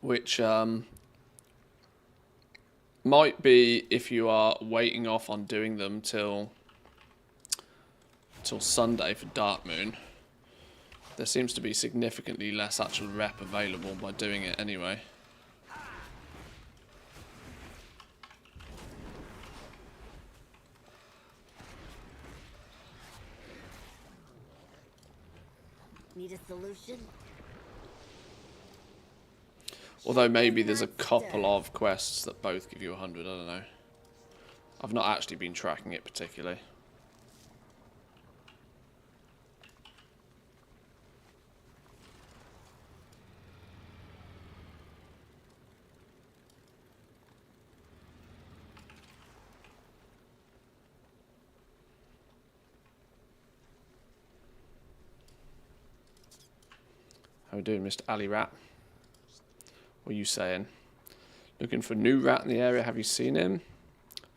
[SPEAKER 1] Which might be if you are waiting off on doing them till Sunday for Dark Moon. There seems to be significantly less actual rep available by doing it anyway.
[SPEAKER 9] Need a solution?
[SPEAKER 1] Although maybe there's a couple of quests that both give you 100, I don't know. I've not actually been tracking it particularly. How we doing, Mr. Ali Rat? What are you saying? Looking for a new rat in the area, have you seen him?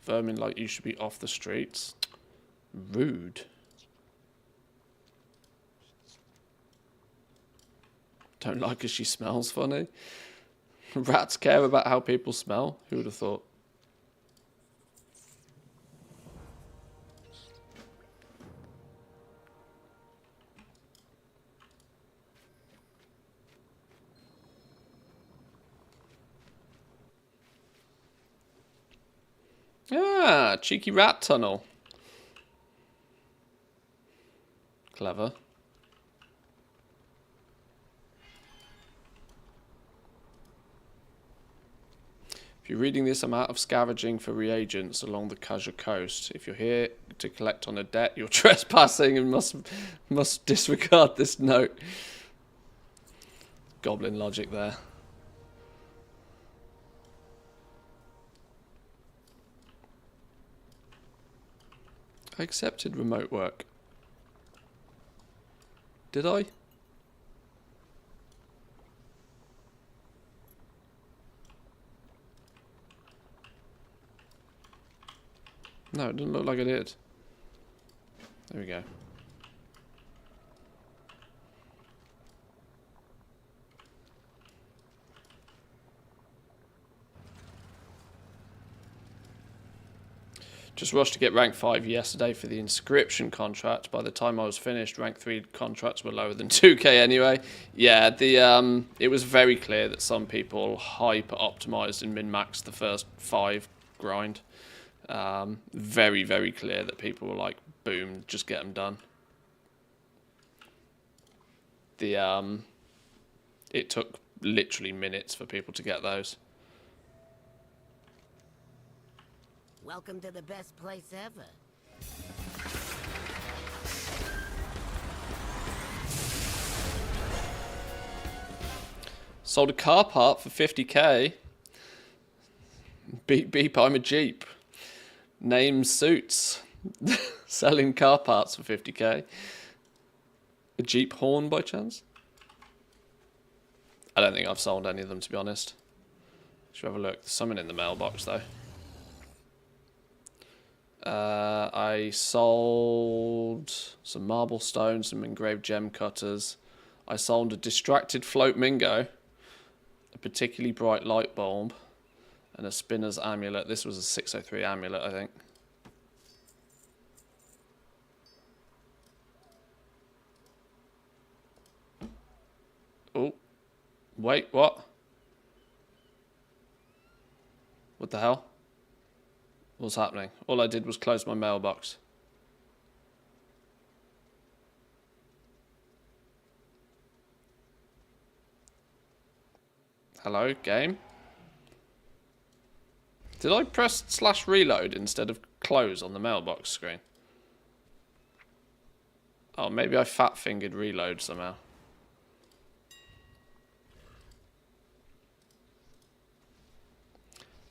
[SPEAKER 1] Vermin like you should be off the streets. Rude. Don't like her, she smells funny. Rats care about how people smell? Who would have thought? Ah, cheeky rat tunnel. Clever. If you're reading this, I'm out of scavenging for reagents along the Kaja coast. If you're here to collect on a debt, you're trespassing and must disregard this note. Goblin logic there. I accepted remote work. Did I? No, it doesn't look like I did. There we go. Just rushed to get rank 5 yesterday for the inscription contract. By the time I was finished, rank 3 contracts were lower than 2k anyway. Yeah, it was very clear that some people hyper optimized and min-maxed the first 5 grind. Very, very clear that people were like, boom, just get them done. It took literally minutes for people to get those.
[SPEAKER 3] Welcome to the best place ever.
[SPEAKER 1] Sold a car part for 50k. Beep beep, I'm a Jeep. Name Suits. Selling car parts for 50k. A Jeep horn by chance? I don't think I've sold any of them, to be honest. Should have a look. There's some in the mailbox though. I sold some marble stones, some engraved gem cutters. I sold a distracted float mingo, a particularly bright light bulb, and a spinner's amulet. This was a 603 amulet, I think. Wait, what? What the hell? What's happening? All I did was close my mailbox. Hello, game? Did I press /reload instead of close on the mailbox screen? Oh, maybe I fat-fingered reload somehow.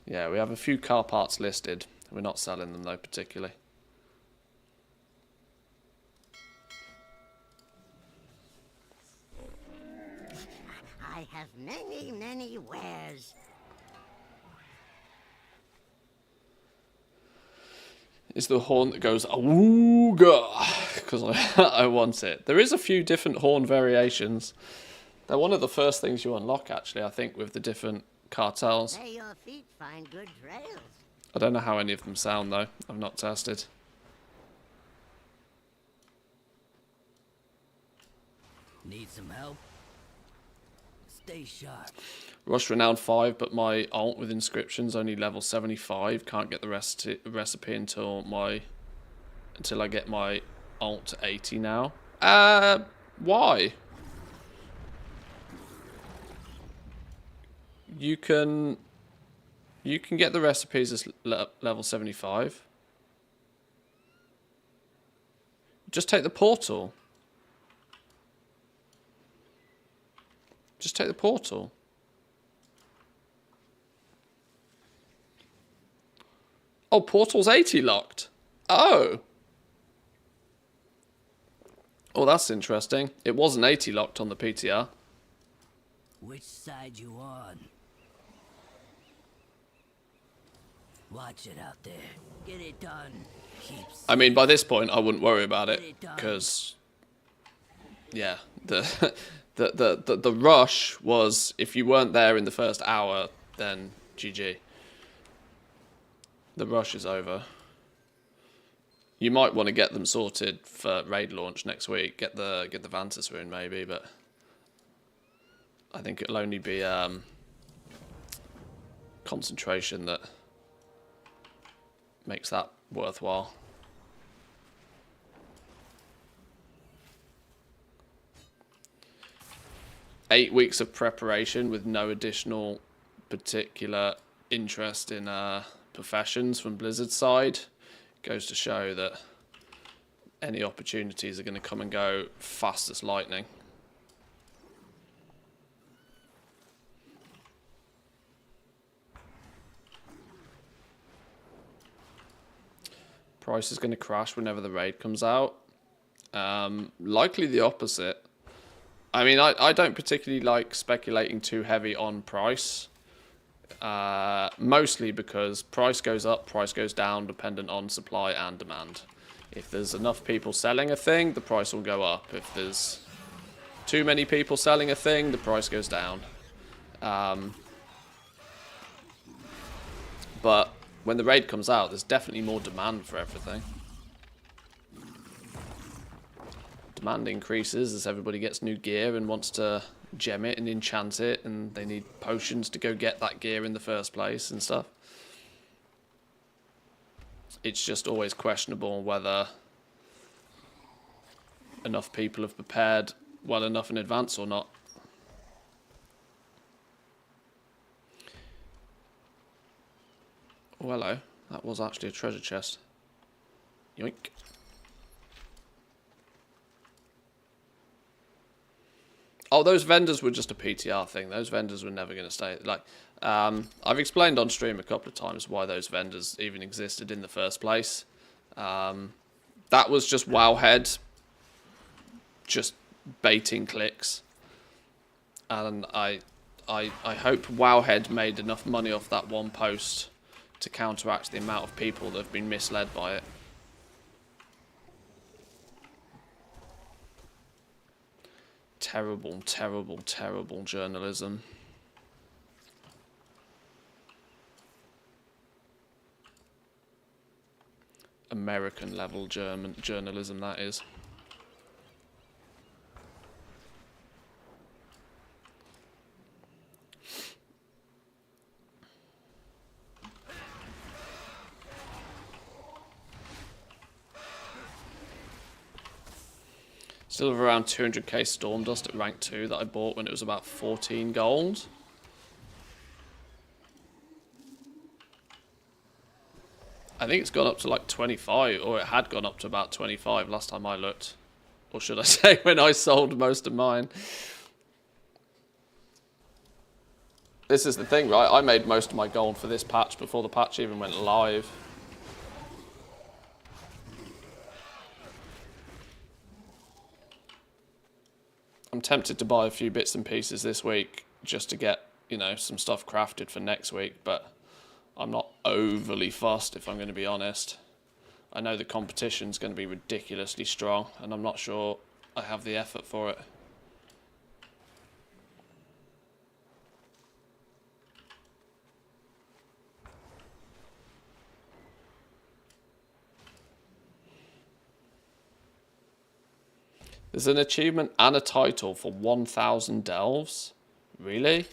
[SPEAKER 1] Yeah, we have a few car parts listed. We're not selling them though, particularly.
[SPEAKER 3] I have many, many wares.
[SPEAKER 1] Is the horn that goes awooga, because I want it. There is a few different horn variations. They're one of the first things you unlock, actually, I think, with the different cartels.
[SPEAKER 3] May your feet find good trails.
[SPEAKER 1] I don't know how any of them sound, though. I've not tested.
[SPEAKER 10] Need some help? Stay sharp.
[SPEAKER 1] Rush Renown 5, but my alt with inscriptions only level 75. Can't get the recipe until I get my alt to 80 now. Why? You can get the recipes as level 75. Just take the portal. Just take the portal. Oh, portal's 80 locked. Oh. Oh, that's interesting. It wasn't 80 locked on the PTR.
[SPEAKER 10] Which side you on? Watch it out there. Get it done.
[SPEAKER 1] I mean, by this point, I wouldn't worry about it because, yeah, the rush was if you weren't there in the first hour, then GG. The rush is over. You might want to get them sorted for raid launch next week. Get the Vantis rune maybe, but I think it'll only be concentration that makes that worthwhile. Eight weeks of preparation with no additional particular interest in professions from Blizzard's side goes to show that any opportunities are going to come and go fast as lightning. Price is going to crash whenever the raid comes out. Likely the opposite. I mean, I don't particularly like speculating too heavy on price. Mostly because price goes up, price goes down, dependent on supply and demand. If there's enough people selling a thing, the price will go up. If there's too many people selling a thing, the price goes down. But when the raid comes out, there's definitely more demand for everything. Demand increases as everybody gets new gear and wants to gem it and enchant it, and they need potions to go get that gear in the first place and stuff. It's just always questionable whether enough people have prepared well enough in advance or not. Oh, hello. That was actually a treasure chest. Yoink. Oh, those vendors were just a PTR thing. Those vendors were never going to stay. Like, I've explained on stream a couple of times why those vendors even existed in the first place. That was just Wowhead just baiting clicks. And I hope Wowhead made enough money off that one post to counteract the amount of people that have been misled by it. Terrible, terrible, terrible journalism. American level German journalism, that is. Still have around 200k Storm Dust at rank 2 that I bought when it was about 14 gold. I think it's gone up to like 25, or it had gone up to about 25 last time I looked. Or should I say when I sold most of mine. This is the thing, right? I made most of my gold for this patch before the patch even went live. I'm tempted to buy a few bits and pieces this week just to get, you know, some stuff crafted for next week, but I'm not overly fussed if I'm going to be honest. I know the competition's going to be ridiculously strong and I'm not sure I have the effort for it. There's an achievement and a title for 1,000 delves? Really?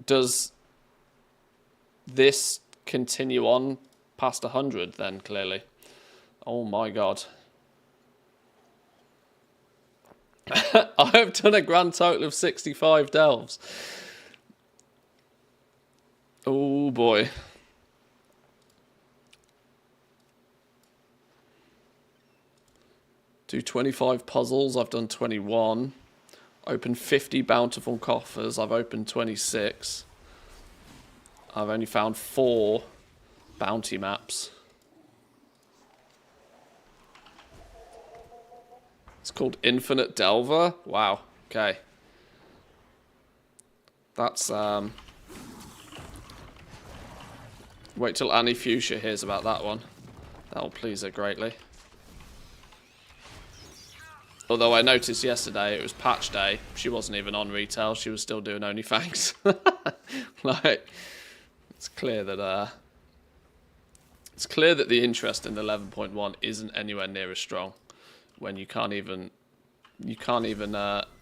[SPEAKER 1] Does this continue on past 100 then, clearly? Oh my god. I have done a grand total of 65 delves. Oh boy. Do 25 puzzles, I've done 21. Opened 50 bountiful coffers, I've opened 26. I've only found 4 bounty maps. It's called Infinite Delver. Wow, okay. That's, wait till Annie Fuchsia hears about that one. That'll please her greatly. Although I noticed yesterday it was patch day, she wasn't even on retail, she was still doing OnlyFans. Like, it's clear that the interest in 11.1 isn't anywhere near as strong when you can't even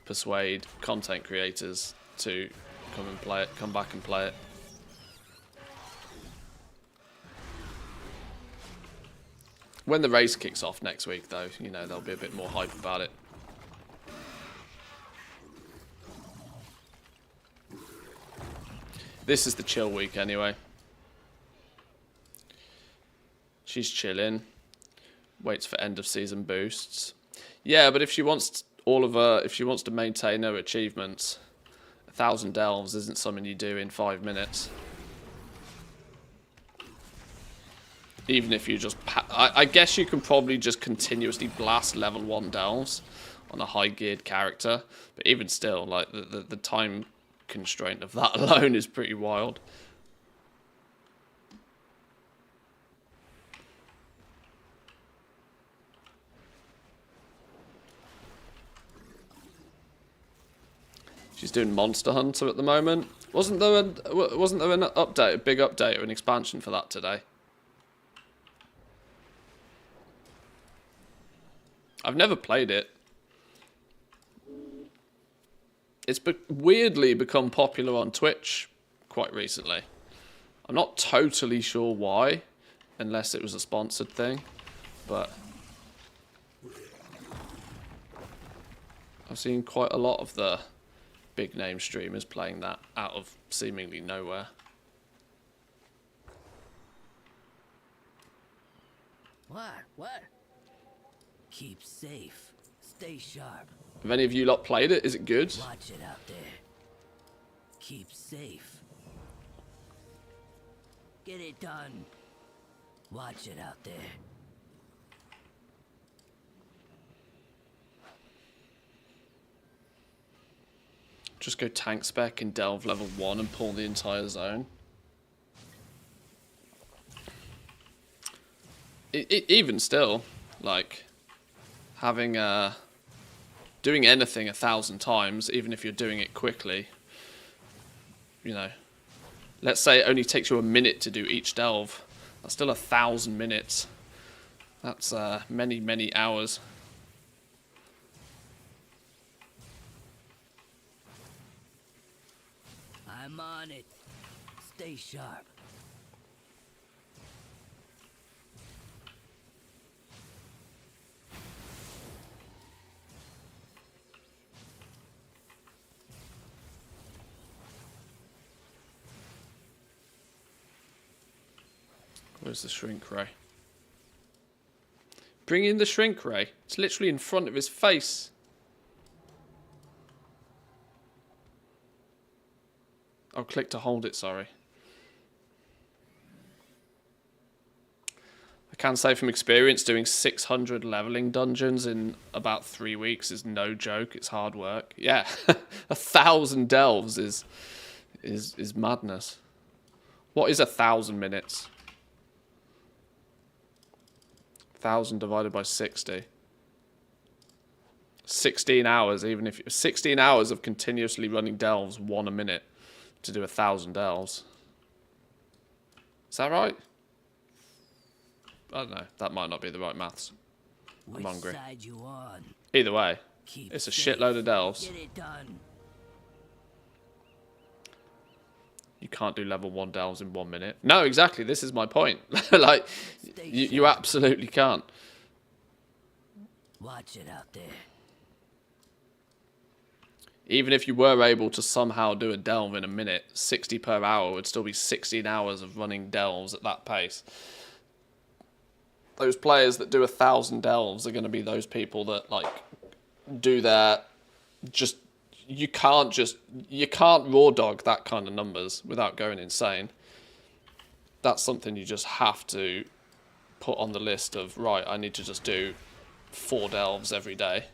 [SPEAKER 1] persuade content creators to come and play it, come back and play it. When the race kicks off next week, though, you know, there'll be a bit more hype about it. This is the chill week, anyway. She's chilling. Waits for end of season boosts. Yeah, but if she wants to maintain her achievements, 1,000 delves isn't something you do in 5 minutes. Even if you just... I guess you can probably just continuously blast level 1 delves on a high geared character. But even still, like, the time constraint of that alone is pretty wild. She's doing Monster Hunter at the moment. Wasn't there an update, a big update or an expansion for that today? I've never played it. It's weirdly become popular on Twitch quite recently. I'm not totally sure why, unless it was a sponsored thing, but I've seen quite a lot of the big name streamers playing that out of seemingly nowhere.
[SPEAKER 10] What? Keep safe. Stay sharp.
[SPEAKER 1] Have any of you lot played it? Is it good?
[SPEAKER 10] Watch it out there. Keep safe. Get it done. Watch it out there.
[SPEAKER 1] Just go tank spec and delve level 1 and pull the entire zone. Even still, like, having doing anything 1,000 times, even if you're doing it quickly, you know, let's say it only takes you a minute to do each delve, that's still 1,000 minutes. That's many hours.
[SPEAKER 10] I'm on it. Stay sharp.
[SPEAKER 1] Where's the shrink ray? Bring in the shrink ray. It's literally in front of his face. Oh, click to hold it, sorry. I can say from experience, doing 600 leveling dungeons in about 3 weeks is no joke. It's hard work. Yeah, 1,000 delves is madness. What is 1,000 minutes? 1,000 divided by 60. 16 hours, even if 16 hours of continuously running delves, 1 a minute, to do 1,000 delves. Is that right? I don't know. That might not be the right maths. I'm hungry.
[SPEAKER 10] Side you on?
[SPEAKER 1] Either way,
[SPEAKER 10] Keep
[SPEAKER 1] it's a
[SPEAKER 10] safe.
[SPEAKER 1] shitload of delves.
[SPEAKER 10] Get it done.
[SPEAKER 1] You can't do level 1 delves in 1 minute. No, exactly. This is my point. Like, you absolutely can't.
[SPEAKER 10] Watch it out there.
[SPEAKER 1] Even if you were able to somehow do a delve in a minute, 60 per hour would still be 16 hours of running delves at that pace. Those players that do 1,000 delves are going to be those people that, like, do their... Just... You can't raw dog that kind of numbers without going insane. That's something you just have to put on the list of, right, I need to just do 4 delves every day.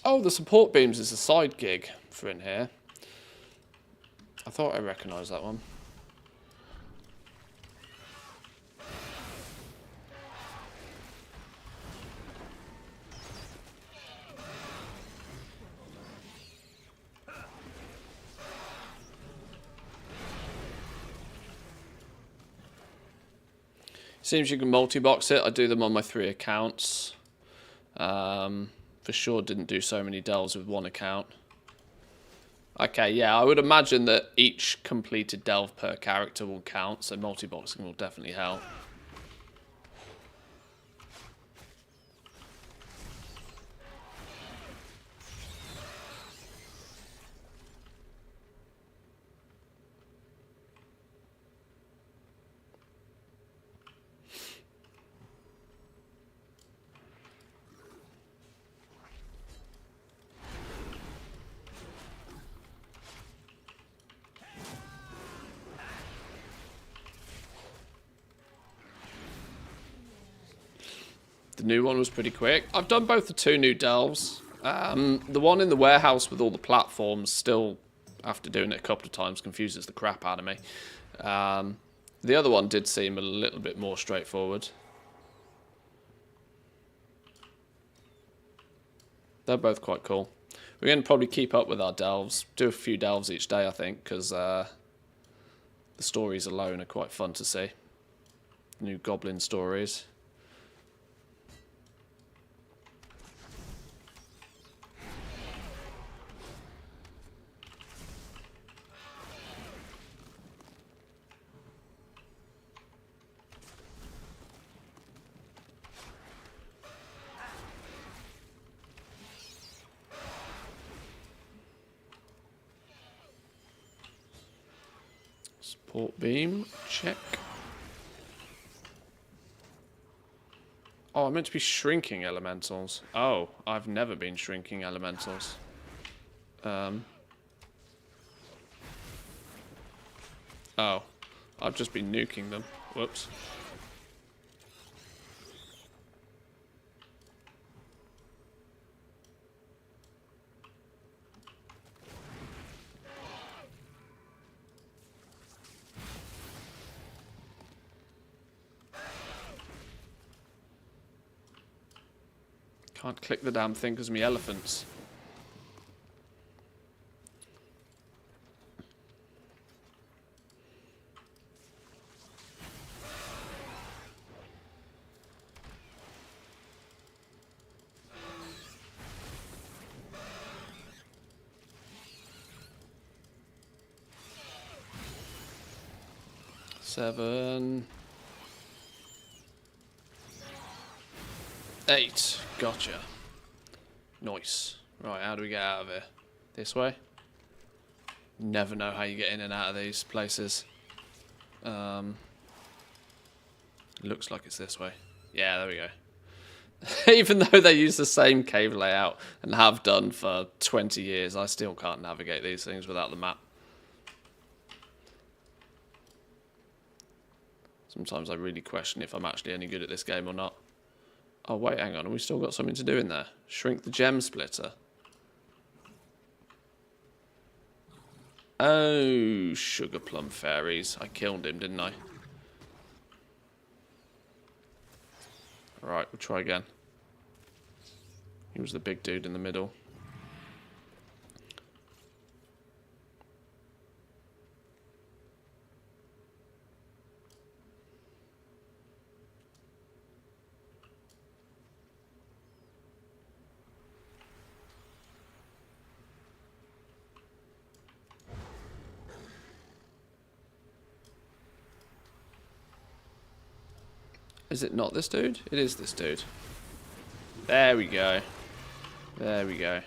[SPEAKER 1] Oh, the support beams is a side gig for in here. I thought I recognised that one. Seems you can multi-box it. I do them on my 3 accounts. For sure didn't do so many delves with 1 account. Okay, yeah, I would imagine that each completed delve per character will count, so multi-boxing will definitely help. The new one was pretty quick. I've done both the 2 new delves. The one in the warehouse with all the platforms still, after doing it a couple of times, confuses the crap out of me. The other one did seem a little bit more straightforward. They're both quite cool. We're going to probably keep up with our delves. Do a few delves each day, I think, because the stories alone are quite fun to see. New goblin stories. Support beam, check. Oh, I'm meant to be shrinking elementals. Oh, I've never been shrinking elementals. Oh, I've just been nuking them. Whoops. Can't click the damn thing because me elephants. 7, 8. Gotcha. Nice. Right, how do we get out of here? This way? Never know how you get in and out of these places. Looks like it's this way. Yeah, there we go. Even though they use the same cave layout and have done for 20 years, I still can't navigate these things without the map. Sometimes I really question if I'm actually any good at this game or not. Oh wait, hang on, we still got something to do in there. Shrink the gem splitter. Oh, sugar plum fairies. I killed him, didn't I? Alright, we'll try again. He was the big dude in the middle. Is it not this dude? It is this dude. There we go. There we go.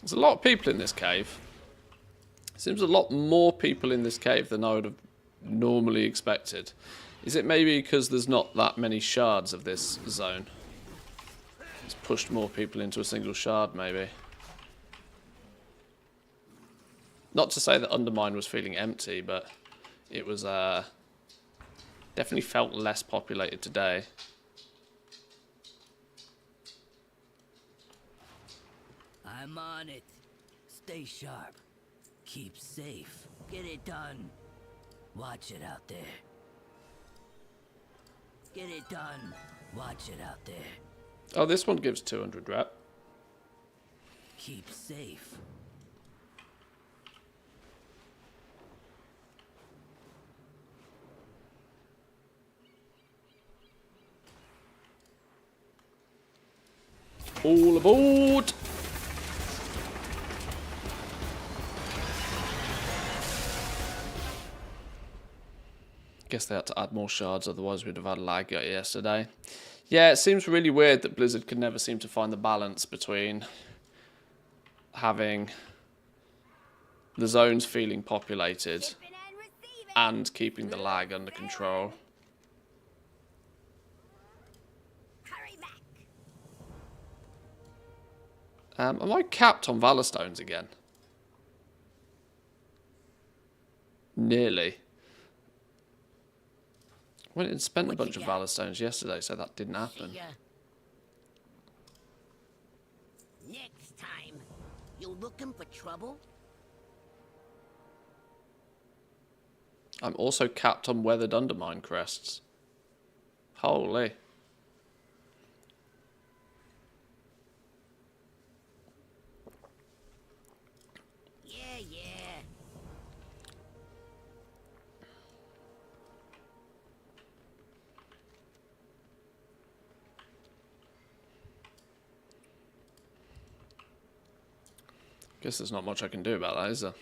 [SPEAKER 1] There's a lot of people in this cave. Seems a lot more people in this cave than I would have normally expected. Is it maybe because there's not that many shards of this zone? It's pushed more people into a single shard, maybe. Not to say that Undermine was feeling empty, but it was definitely felt less populated today.
[SPEAKER 10] I'm on it. Stay sharp. Keep safe. Get it done. Watch it out there. Get it done. Watch it out there.
[SPEAKER 1] Oh, this one gives 200 rep.
[SPEAKER 10] Keep safe.
[SPEAKER 1] All aboard! Guess they had to add more shards, otherwise we'd have had lag yesterday. Yeah, it seems really weird that Blizzard can never seem to find the balance between having the zones feeling populated and keeping the lag under control. Am I capped on Valor Stones again? Nearly. Went and spent a bunch of Valor Stones yesterday, so that didn't happen.
[SPEAKER 3] Next time, you looking for trouble?
[SPEAKER 1] I'm also capped on weathered Undermine crests. Holy. Guess there's not much I can do about that, is there?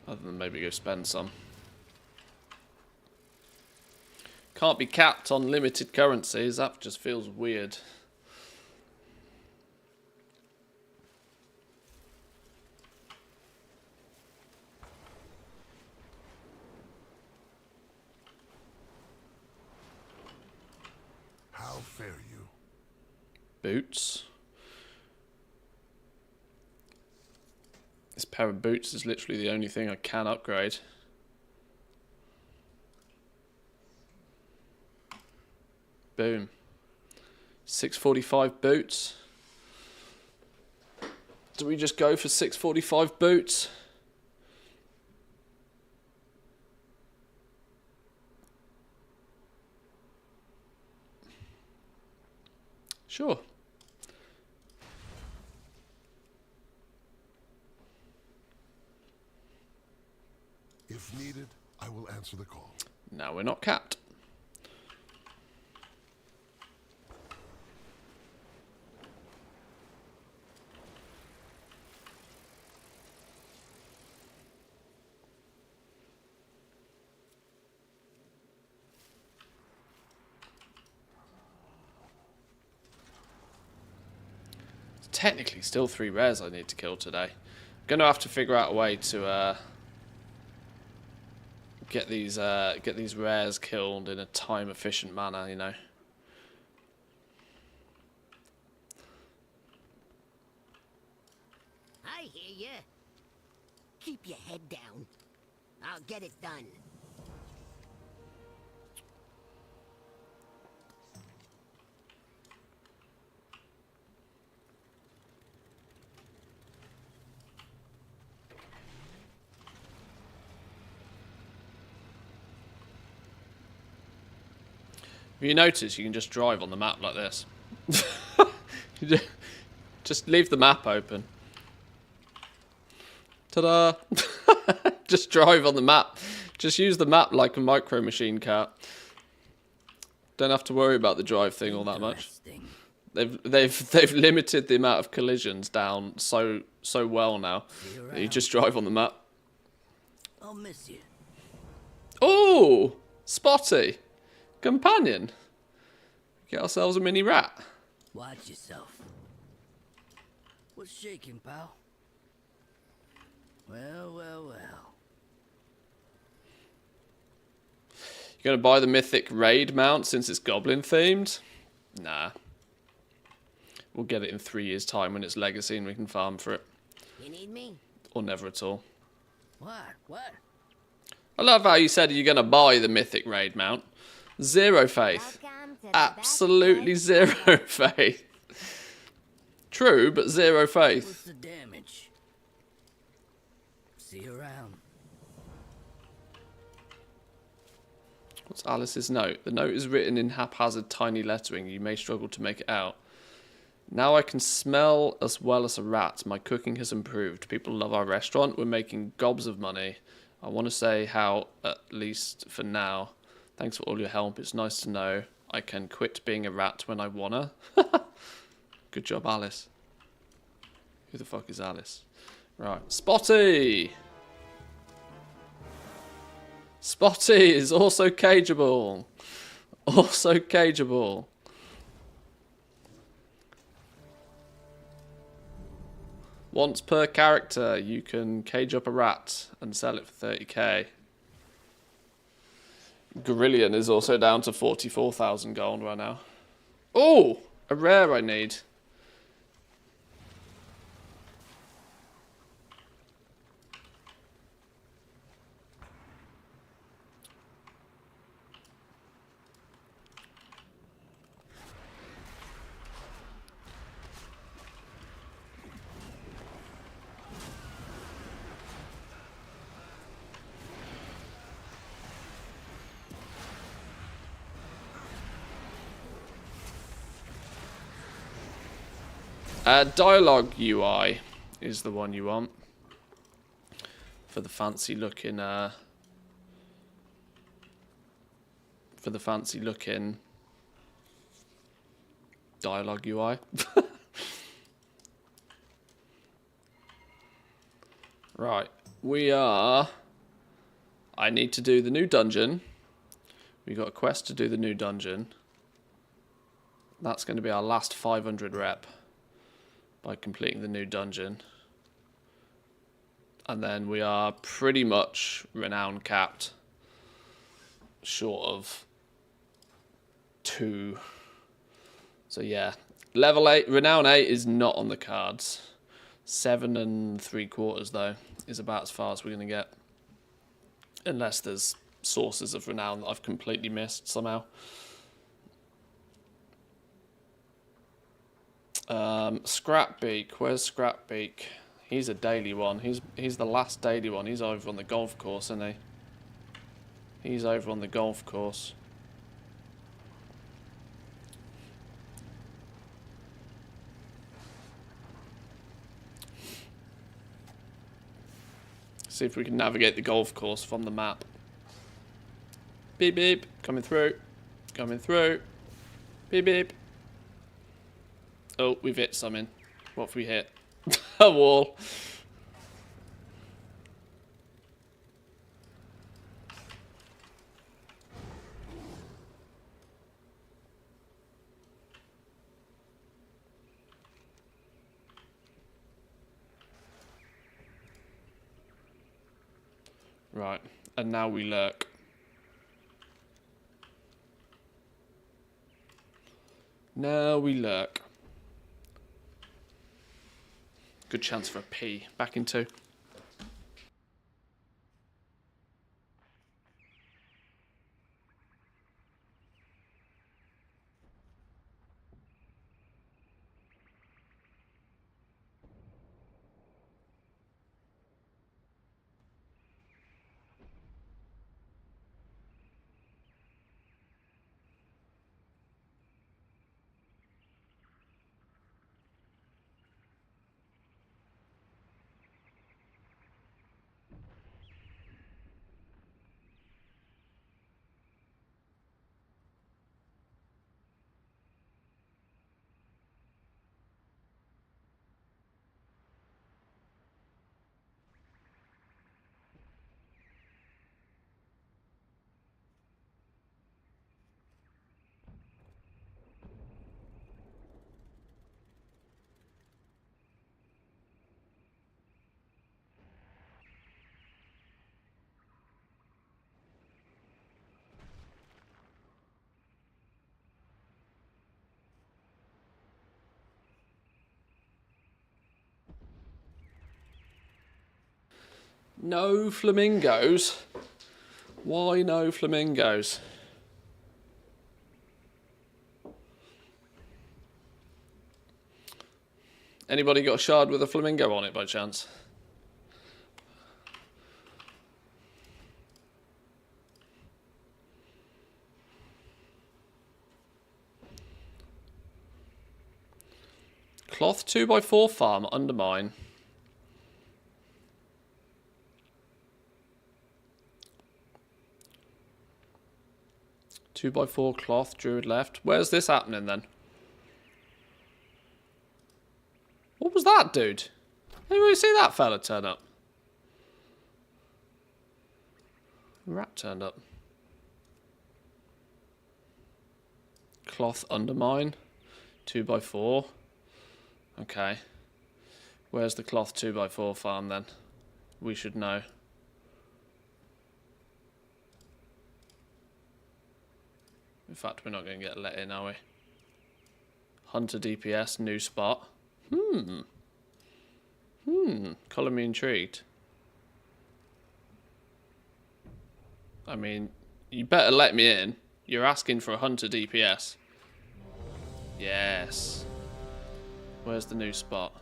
[SPEAKER 1] Other than maybe go spend some. Can't be capped on limited currencies, that just feels weird.
[SPEAKER 2] How fare you?
[SPEAKER 1] Boots. This pair of boots is literally the only thing I can upgrade. Boom. 645 boots. Do we just go for 645 boots? Sure.
[SPEAKER 11] If needed, I will answer the call.
[SPEAKER 1] Now we're not capped. Technically still 3 rares I need to kill today. Gonna have to figure out a way to get these rares killed in a time efficient manner, you know.
[SPEAKER 3] I hear ya. Keep your head down. I'll get it done.
[SPEAKER 1] If you notice, you can just drive on the map like this. Just leave the map open. Ta-da! Just drive on the map. Just use the map like a micro machine cart. Don't have to worry about the drive thing all that much. They've limited the amount of collisions down so well now that you just drive on the map.
[SPEAKER 10] I'll miss you.
[SPEAKER 1] Oh, Spotty. Companion. Get ourselves a mini rat.
[SPEAKER 10] Watch yourself. What's shaking, pal? Well, well, well.
[SPEAKER 1] You gonna buy the mythic raid mount since it's goblin themed? Nah. We'll get it in 3 years' time when it's legacy and we can farm for it.
[SPEAKER 3] You need me?
[SPEAKER 1] Or never at all.
[SPEAKER 10] What? What?
[SPEAKER 1] I love how you said you're gonna buy the mythic raid mount. Zero faith. Absolutely zero faith. True, but zero faith.
[SPEAKER 10] What's the damage? See you around.
[SPEAKER 1] What's Alice's note? The note is written in haphazard tiny lettering. You may struggle to make it out. Now I can smell as well as a rat. My cooking has improved. People love our restaurant. We're making gobs of money. I want to say how, at least for now. Thanks for all your help. It's nice to know I can quit being a rat when I wanna. Good job, Alice. Who the fuck is Alice? Right. Spotty! Spotty is also cageable. Also cageable. Once per character, you can cage up a rat and sell it for 30k. Gorillion is also down to 44,000 gold right now. Oh, a rare I need. Dialogue UI is the one you want for the fancy looking dialogue UI. Right, I need to do the new dungeon. We got a quest to do the new dungeon. That's going to be our last 500 rep. By completing the new dungeon. And then we are pretty much renown capped. Short of 2. So yeah. Level 8, renown 8 is not on the cards. 7 3/4 though is about as far as we're going to get. Unless there's sources of renown that I've completely missed somehow. Scrapbeak. Where's Scrapbeak? He's a daily one. He's the last daily one. He's over on the golf course, isn't he? He's over on the golf course. See if we can navigate the golf course from the map. Beep beep. Coming through. Coming through. Beep beep. Oh, we've hit something. What have we hit? A wall. Right, and now we lurk. Now we lurk. Good chance for a P. Back in 2. No flamingos? Why no flamingos? Anybody got a shard with a flamingo on it by chance? Cloth 2x4 farm, Undermine. Two by 4 cloth, druid left. Where's this happening then? What was that, dude? Anybody see that fella turn up? Rat turned up. Cloth Undermine. 2x4. Okay. Where's the cloth 2x4 farm then? We should know. In fact, we're not going to get let in, are we? Hunter DPS, new spot. Colour me intrigued. I mean, you better let me in. You're asking for a Hunter DPS. Yes. Where's the new spot?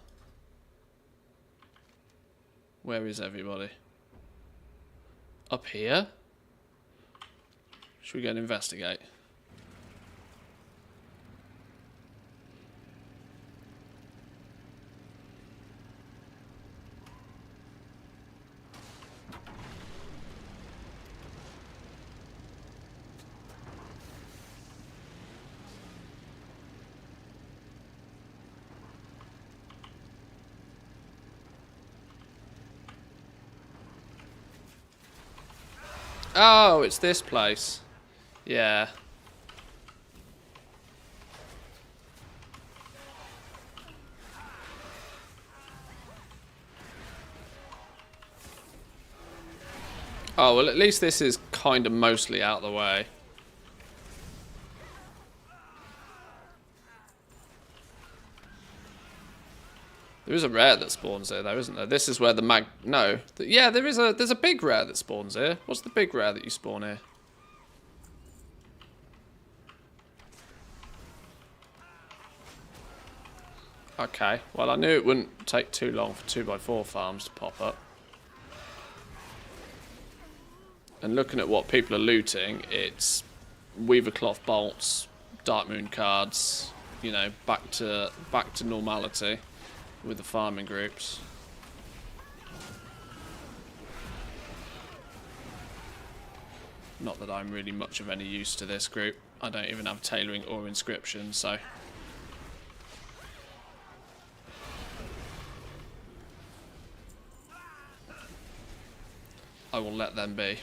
[SPEAKER 1] Where is everybody? Up here? Should we go and investigate? Oh, it's this place. Yeah. Oh, well, at least this is kind of mostly out of the way. There is a rare that spawns here, though, isn't there? This is where the mag... No. Yeah, there's a big rare that spawns here. What's the big rare that you spawn here? Okay, well I knew it wouldn't take too long for 2x4 farms to pop up. And looking at what people are looting, it's Weaver Cloth bolts, Dark Moon cards, you know, back to normality with the farming groups. Not that I'm really much of any use to this group. I don't even have tailoring or inscription, so... I will let them be.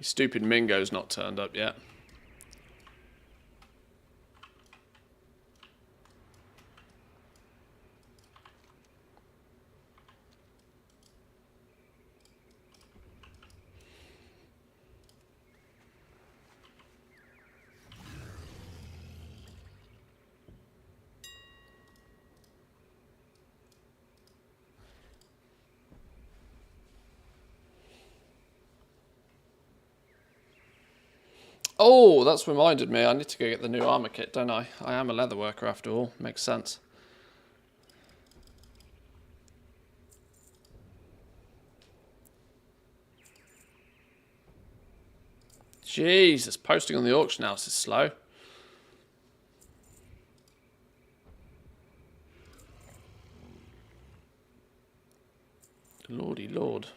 [SPEAKER 1] Stupid Mingo's not turned up yet. Oh, that's reminded me. I need to go get the new armor kit, don't I? I am a leather worker after all. Makes sense. Jesus, posting on the auction house is slow. Lordy lord.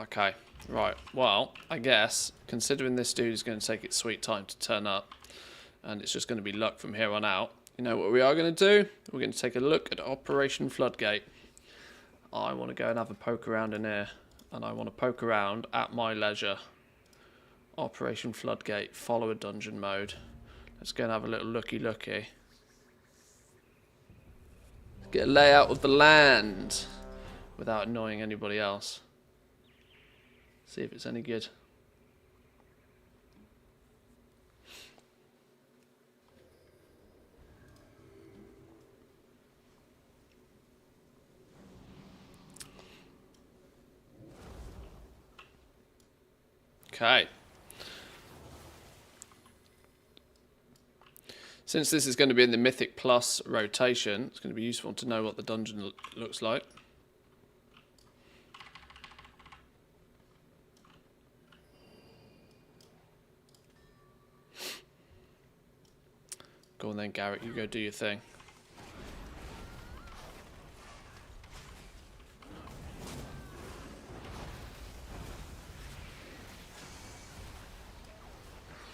[SPEAKER 1] Okay, right. Well, I guess, considering this dude is going to take its sweet time to turn up, and it's just going to be luck from here on out, you know what we are going to do? We're going to take a look at Operation Floodgate. I want to go and have a poke around in here, and I want to poke around at my leisure. Operation Floodgate, follow a dungeon mode. Let's go and have a little looky. Let's get a layout of the land without annoying anybody else. See if it's any good. Okay. Since this is going to be in the Mythic Plus rotation, it's going to be useful to know what the dungeon looks like. Go on then, Garrett, you go do your thing.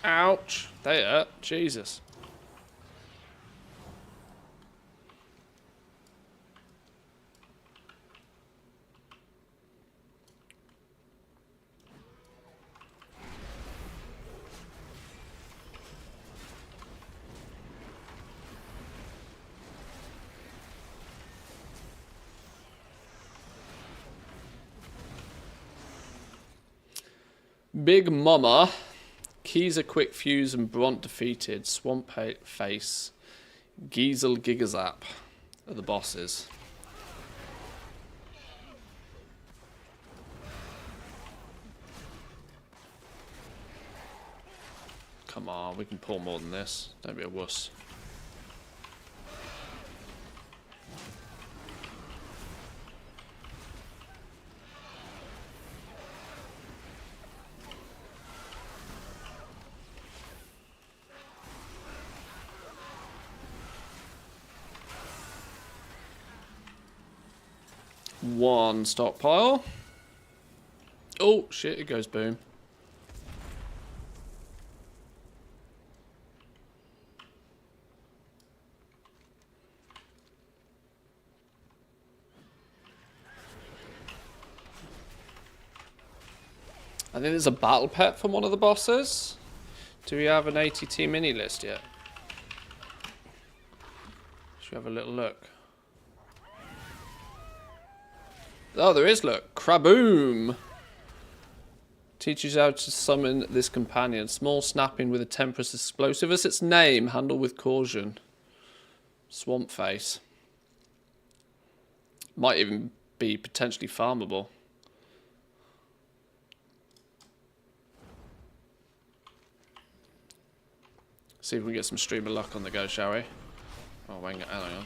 [SPEAKER 1] Ouch! They hurt. Jesus. Big Mama, Keys a quick fuse and Bront defeated. Swamp Face, Giesel Gigazap are the bosses. Come on, we can pull more than this. Don't be a wuss. One stockpile. Oh shit, it goes boom. I think there's a battle pet from one of the bosses. Do we have an ATT mini list yet? Should we have a little look? Oh, there is, look. Craboom! Teaches you how to summon this companion. Small snapping with a temperous explosive as its name. Handle with caution. Swamp face. Might even be potentially farmable. See if we can get some stream of luck on the go, shall we? Oh, hang on.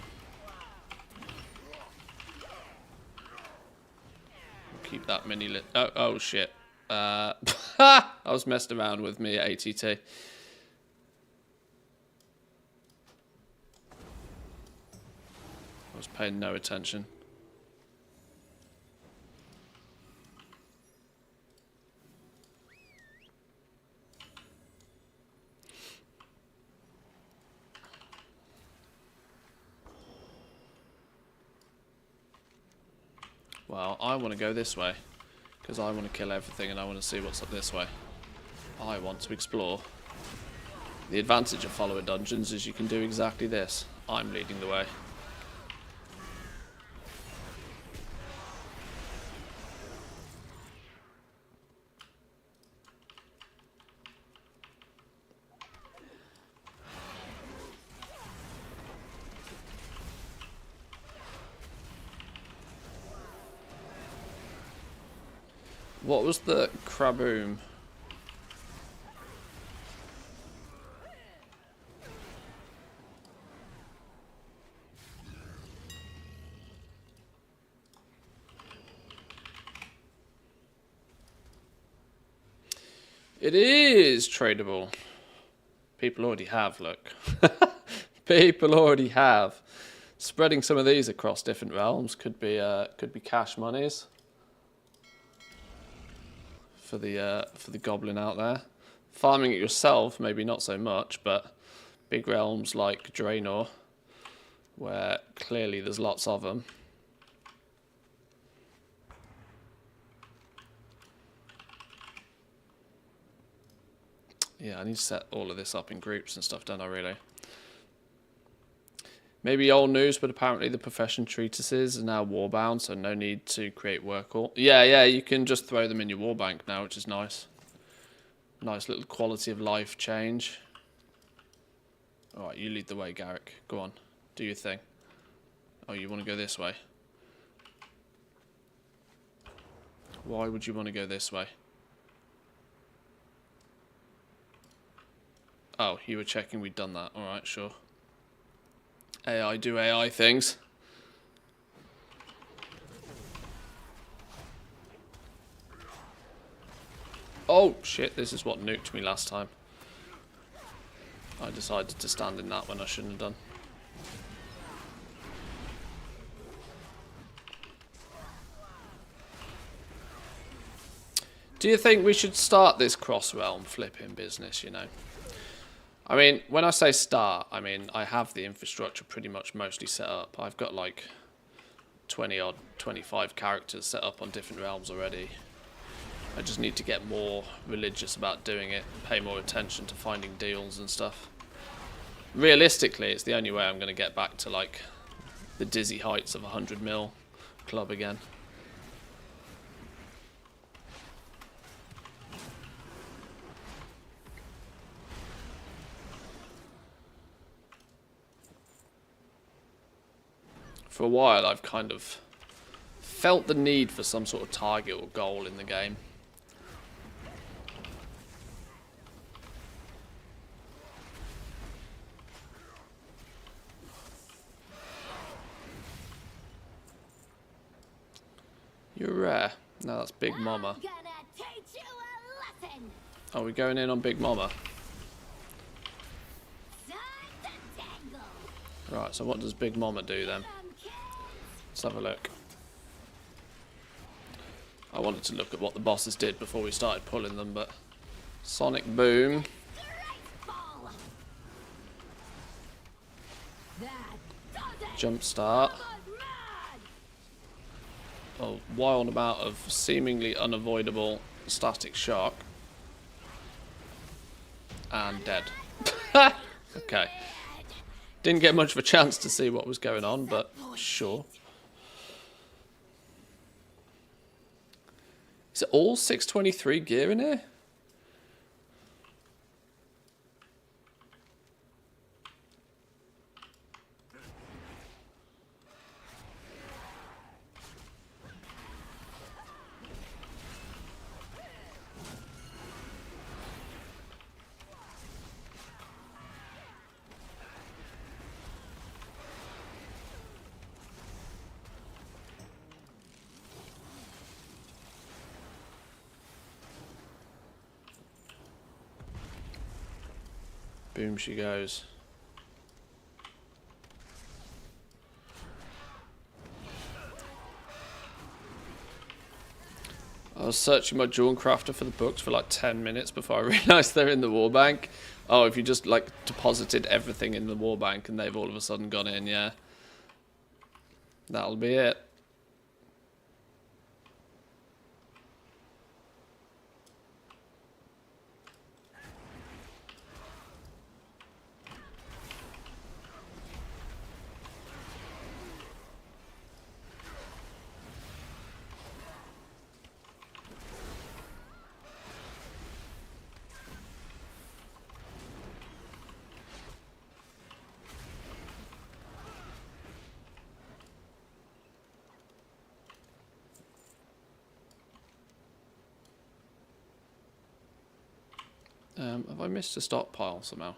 [SPEAKER 1] Keep that mini lit. Oh shit. I was messed around with me at ATT. I was paying no attention. Well, I want to go this way. Because I want to kill everything and I want to see what's up this way. I want to explore. The advantage of follower dungeons is you can do exactly this. I'm leading the way. What was the craboom? It is tradable. People already have, look. People already have. Spreading some of these across different realms could be cash monies. For the goblin out there. Farming it yourself, maybe not so much, but big realms like Draenor, where clearly there's lots of them. Yeah, I need to set all of this up in groups and stuff, don't I, really? Maybe old news, but apparently the profession treatises are now warbound, so no need to create work order. Yeah, you can just throw them in your war bank now, which is nice. Nice little quality of life change. Alright, you lead the way, Garrick. Go on, do your thing. Oh, you want to go this way? Why would you want to go this way? Oh, you were checking we'd done that. Alright, sure. AI do AI things. Oh shit, this is what nuked me last time. I decided to stand in that when I shouldn't have done. Do you think we should start this cross-realm flipping business, you know? I mean, when I say start, I mean, I have the infrastructure pretty much mostly set up. I've got like 20 odd, 25 characters set up on different realms already. I just need to get more religious about doing it, pay more attention to finding deals and stuff. Realistically, it's the only way I'm going to get back to like the dizzy heights of 100 mil club again. For a while, I've kind of felt the need for some sort of target or goal in the game. You're rare. No, that's Big Mama. Are we going in on Big Mama? Right, so what does Big Mama do then? Let's have a look. I wanted to look at what the bosses did before we started pulling them, but Sonic Boom. Jump Start. A wild amount of seemingly unavoidable static shock. And dead. Okay. Didn't get much of a chance to see what was going on, but sure. Is it all 623 gear in here? Boom she goes. I was searching my Jewel Crafter for the books for like 10 minutes before I realised they're in the warbank. Oh, if you just like deposited everything in the warbank and they've all of a sudden gone in, yeah. That'll be it. Have I missed a stockpile somehow?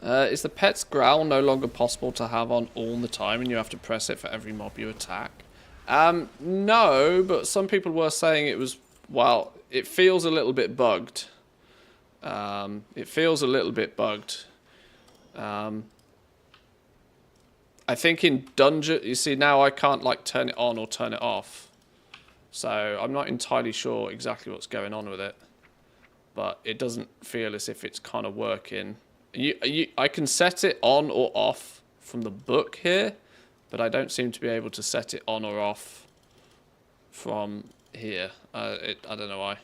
[SPEAKER 1] Is the pet's growl no longer possible to have on all the time and you have to press it for every mob you attack? No, but some people were saying it was, well, it feels a little bit bugged. It feels a little bit bugged. I think in dungeon, you see now I can't like turn it on or turn it off. So I'm not entirely sure exactly what's going on with it. But it doesn't feel as if it's kind of working. I can set it on or off from the book here, but I don't seem to be able to set it on or off from here. I don't know why.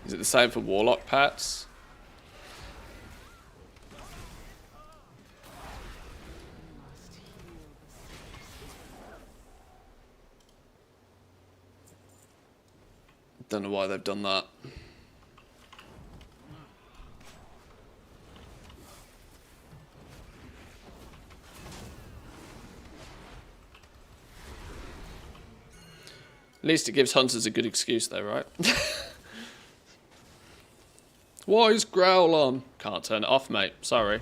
[SPEAKER 1] Is it the same for Warlock pets? Don't know why they've done that. At least it gives hunters a good excuse though, right? Why is growl on? Can't turn it off, mate. Sorry.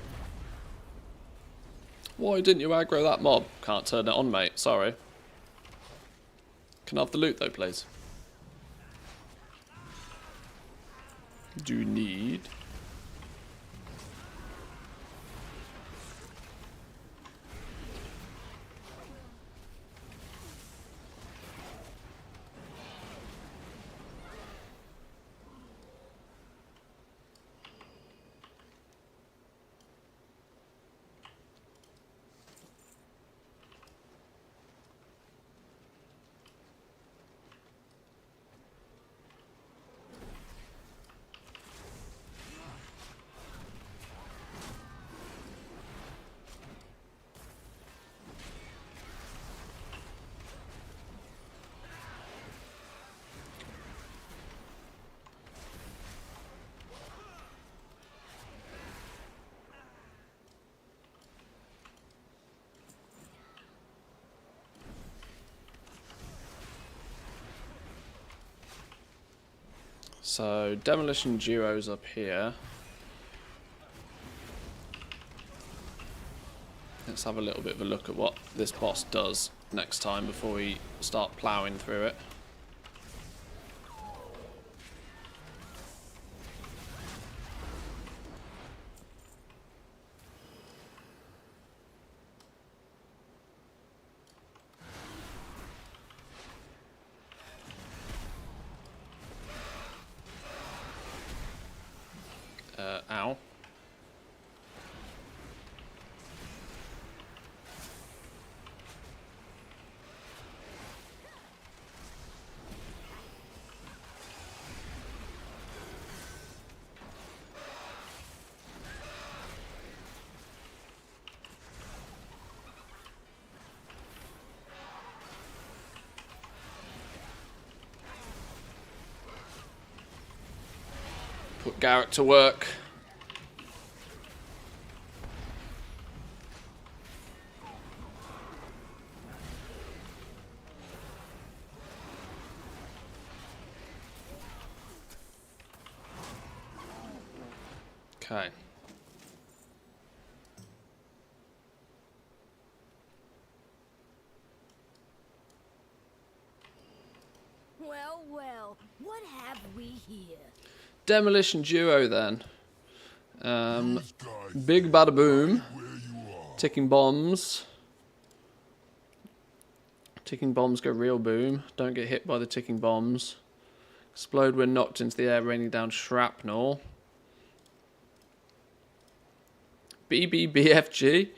[SPEAKER 1] Why didn't you aggro that mob? Can't turn it on, mate. Sorry. Can I have the loot though, please? Do you need? So, Demolition Duo's up here. Let's have a little bit of a look at what this boss does next time before we start ploughing through it. Put Garrett to work. Okay.
[SPEAKER 5] Well, well, what have we here?
[SPEAKER 1] Demolition duo then. Big bada boom. Ticking bombs. Ticking bombs go real boom. Don't get hit by the ticking bombs. Explode when knocked into the air, raining down shrapnel. BBBFG.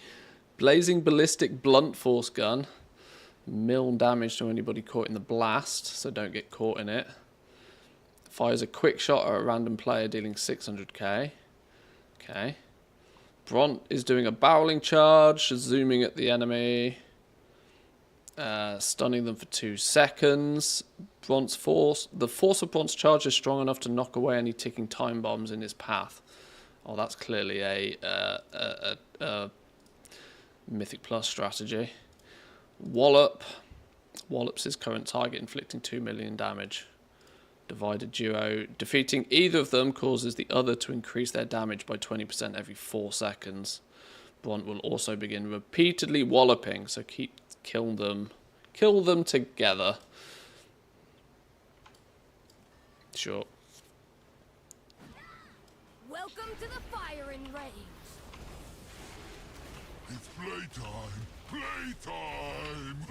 [SPEAKER 1] Blazing ballistic blunt force gun. Mill damage to anybody caught in the blast, so don't get caught in it. Fires a quick shot at a random player, dealing 600k. Okay. Bront is doing a barreling charge, zooming at the enemy. Stunning them for 2 seconds. The force of Bront's charge is strong enough to knock away any ticking time bombs in his path. Oh, that's clearly a Mythic Plus strategy. Wallop. Wallops his current target, inflicting 2 million damage. Divided duo. Defeating either of them causes the other to increase their damage by 20% every 4 seconds. Bront will also begin repeatedly walloping, so kill them together. Sure.
[SPEAKER 5] Welcome to the firing range.
[SPEAKER 11] It's playtime! Playtime!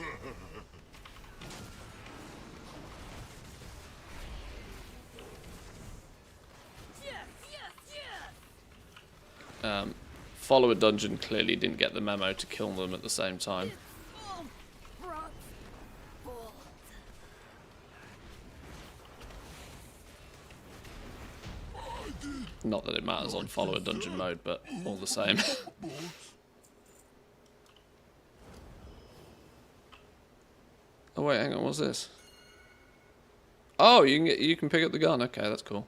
[SPEAKER 5] Yes, yes, yes.
[SPEAKER 1] Follow a dungeon clearly didn't get the memo to kill them at the same time. Not that it matters on follow a dungeon mode, but all the same. Oh wait, hang on, what's this? Oh, you can pick up the gun. Okay, that's cool.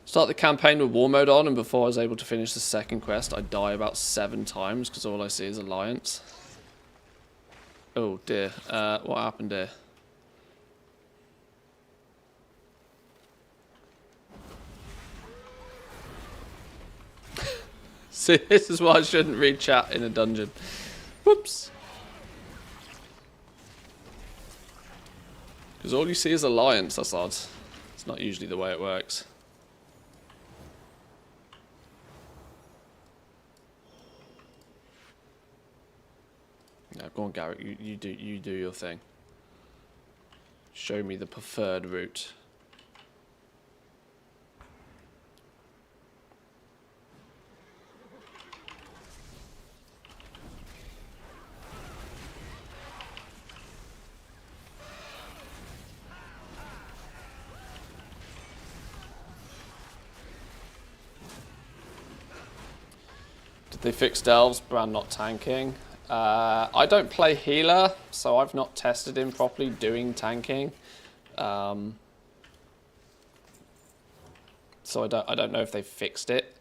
[SPEAKER 1] Start the campaign with war mode on, and before I was able to finish the second quest, I die about 7 times because all I see is Alliance. Oh dear, what happened here? See, this is why I shouldn't read chat in a dungeon. Whoops. Because all you see is Alliance, that's odd. It's not usually the way it works. Now, go on, Garrett. You do your thing. Show me the preferred route. Did they fix Delves? Brand not tanking. I don't play healer, so I've not tested him properly doing tanking. So I don't know if they fixed it,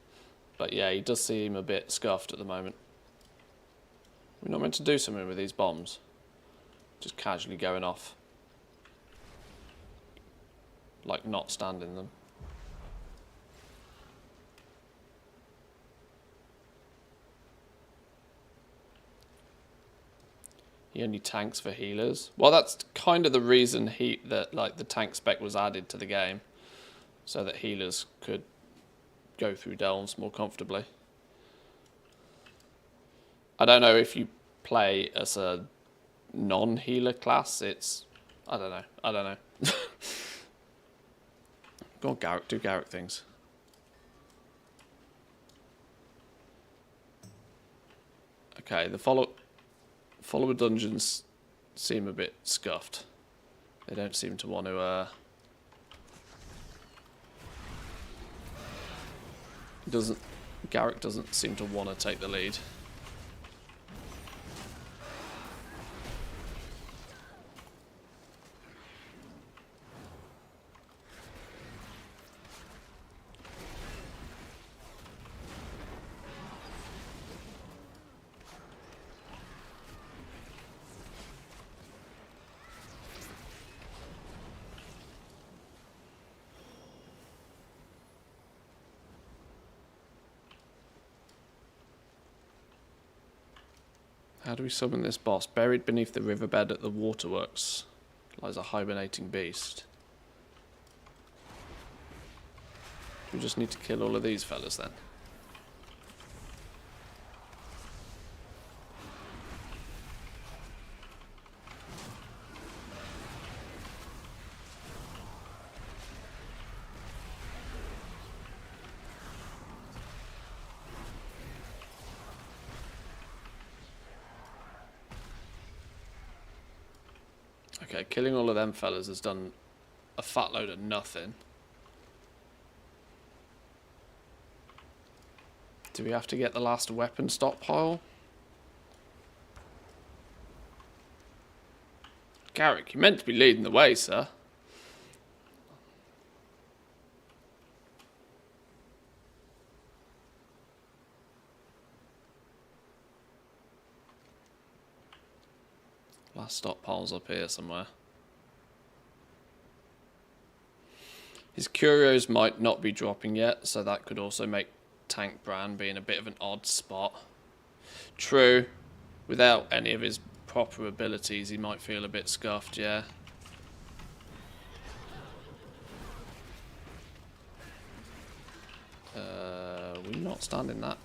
[SPEAKER 1] but yeah, he does seem a bit scuffed at the moment. We're not meant to do something with these bombs, just casually going off, like not standing them. He only tanks for healers. Well, that's kind of the reason the tank spec was added to the game, so that healers could go through delves more comfortably. I don't know if you play as a non-healer class. I don't know. Go on, Garrett. Do Garrett things. Okay, the follower dungeons seem a bit scuffed. They don't seem to want to Garrick doesn't seem to want to take the lead. How do we summon this boss? Buried beneath the riverbed at the waterworks lies a hibernating beast. We just need to kill all of these fellas then. Okay, killing all of them fellas has done a fat load of nothing. Do we have to get the last weapon stockpile? Garrick, you're meant to be leading the way, sir. Last stockpile's up here somewhere. His curios might not be dropping yet, so that could also make Tank Bran be in a bit of an odd spot. True, without any of his proper abilities, he might feel a bit scuffed, yeah. We're not standing that.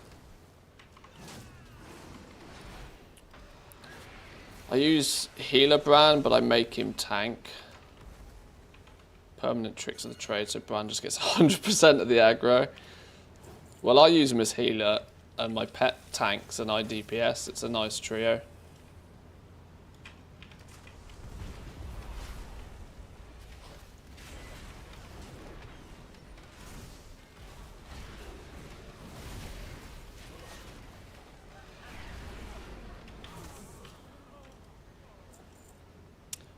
[SPEAKER 1] I use Healer Bran, but I make him tank. Permanent tricks of the trade, so Bran just gets 100% of the aggro. Well, I use him as healer, and my pet tanks and I DPS. It's a nice trio.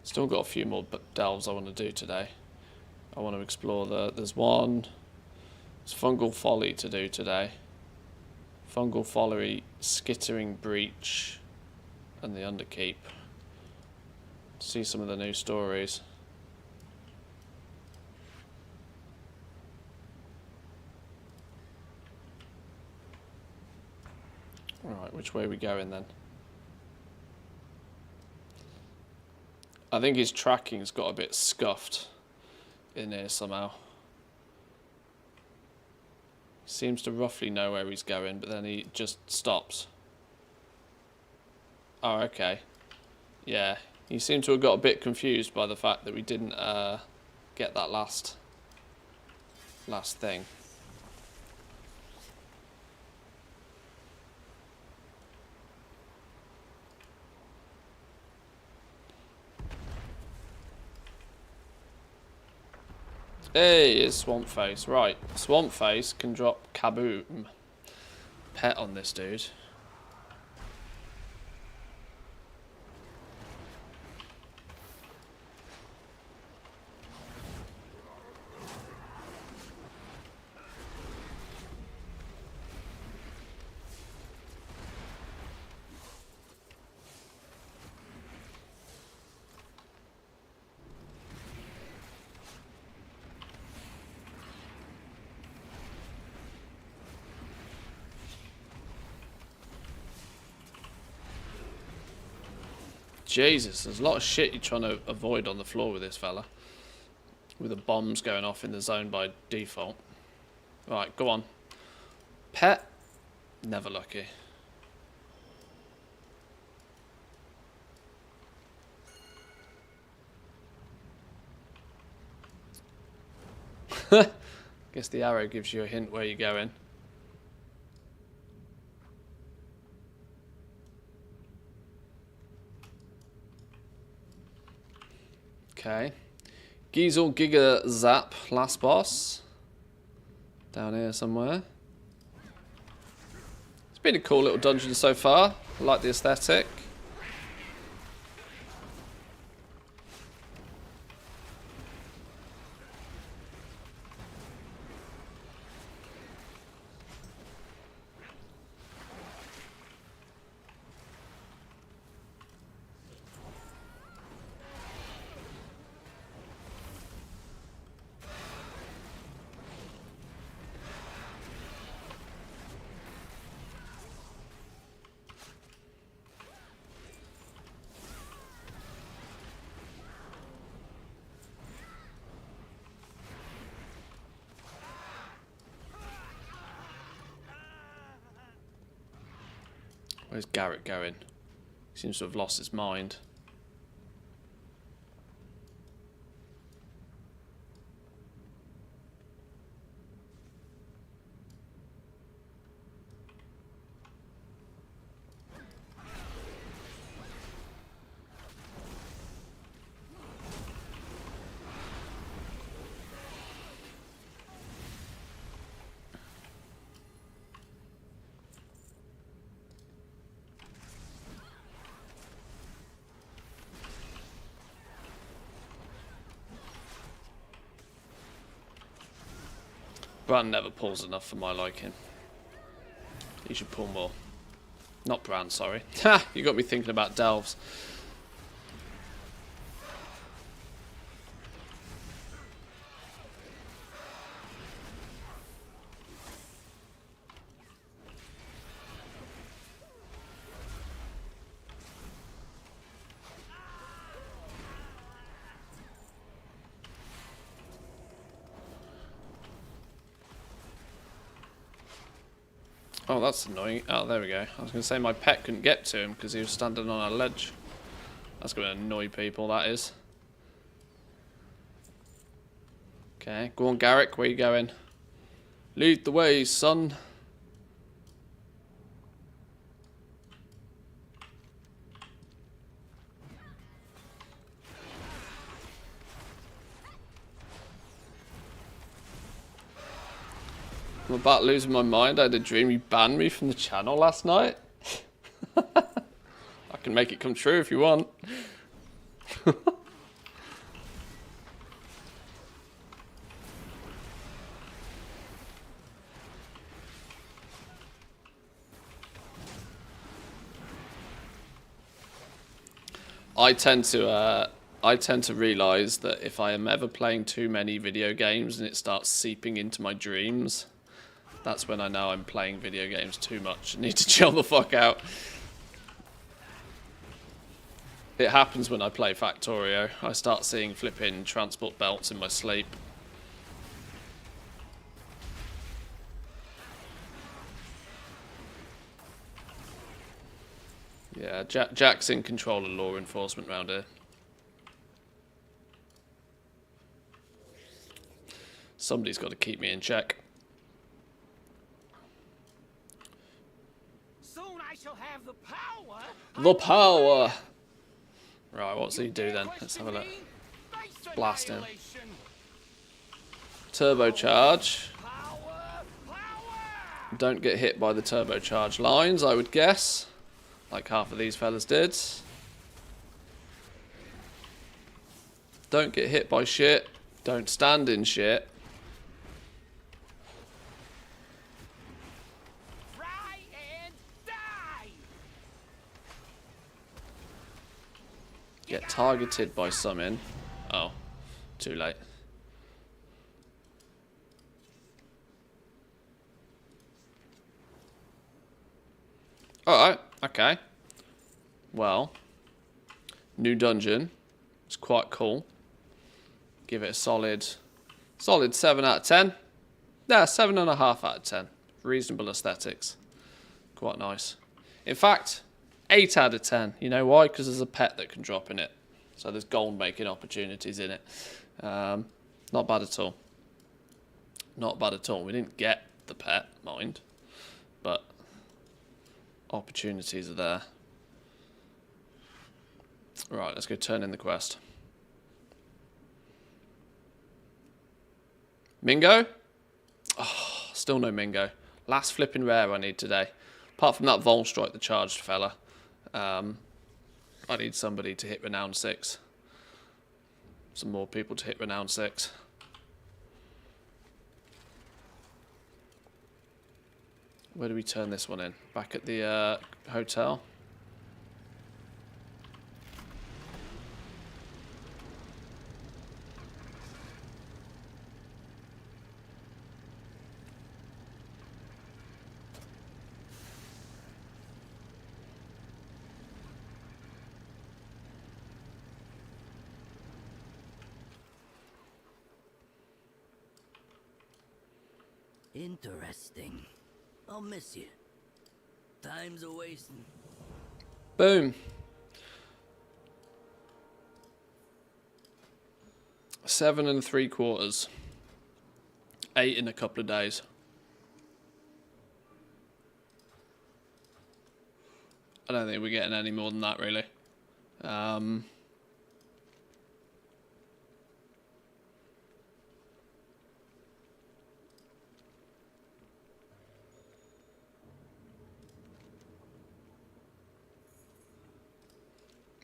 [SPEAKER 1] Still got a few more delves I want to do today. I want to explore there's one. There's Fungal Folly to do today. Fungal Folly, Skittering Breach, and the Underkeep. See some of the new stories. Alright, which way are we going then? I think his tracking's got a bit scuffed in here somehow. Seems to roughly know where he's going, but then he just stops. Oh, okay. Yeah, he seemed to have got a bit confused by the fact that we didn't get that last thing. Hey, it's Swamp Face. Right, Swamp Face can drop Kaboom pet on this dude. Jesus, there's a lot of shit you're trying to avoid on the floor with this fella. With the bombs going off in the zone by default. Right, go on. Pet, never lucky. Guess the arrow gives you a hint where you're going. Okay. Giesel Giga Zap, last boss. Down here somewhere. It's been a cool little dungeon so far. I like the aesthetic. Where's Garrett going? He seems to have lost his mind. Bran never pulls enough for my liking. He should pull more. Not Bran, sorry. Ha! You got me thinking about delves. Oh, that's annoying. Oh, there we go. I was going to say my pet couldn't get to him because he was standing on a ledge. That's going to annoy people, that is. Okay, go on, Garrick. Where you going? Lead the way, son. I'm about losing my mind. I had a dream you banned me from the channel last night. I can make it come true if you want. I tend to realise that if I am ever playing too many video games and it starts seeping into my dreams, that's when I know I'm playing video games too much. I need to chill the fuck out. It happens when I play Factorio. I start seeing flipping transport belts in my sleep. Yeah, Jack's in control of law enforcement around here. Somebody's got to keep me in check.
[SPEAKER 8] Soon I shall have the power.
[SPEAKER 1] The power! Right, what's he do then? Let's have a look. Blast him. Turbocharge. Don't get hit by the turbocharge lines, I would guess. Like half of these fellas did. Don't get hit by shit. Don't stand in shit. Get targeted by something. Oh, too late. Alright, okay. Well, new dungeon. It's quite cool. Give it a solid 7 out of 10. Yeah, 7.5 out of 10. Reasonable aesthetics. Quite nice. In fact, 8 out of 10. You know why? Because there's a pet that can drop in it. So there's gold making opportunities in it. Not bad at all. Not bad at all. We didn't get the pet, mind. But opportunities are there. Right, let's go turn in the quest. Mingo? Oh, still no Mingo. Last flipping rare I need today. Apart from that Volstrike, the charged fella. I need somebody to hit Renown 6. Some more people to hit Renown 6. Where do we turn this one in? Back at the hotel?
[SPEAKER 10] Interesting. I'll miss you. Time's a wasting.
[SPEAKER 1] Boom. 7 3/4. 8 in a couple of days. I don't think we're getting any more than that, really.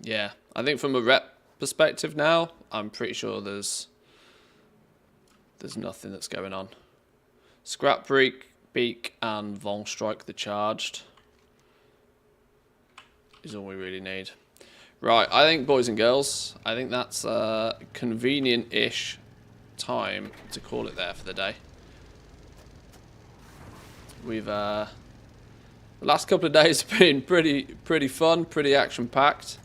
[SPEAKER 1] Yeah, I think from a rep perspective now, I'm pretty sure there's nothing that's going on. Scrap Beak and Von Strike the Charged is all we really need. Right, I think, boys and girls, I think that's a convenient-ish time to call it there for the day. We've the last couple of days have been pretty fun, pretty action-packed.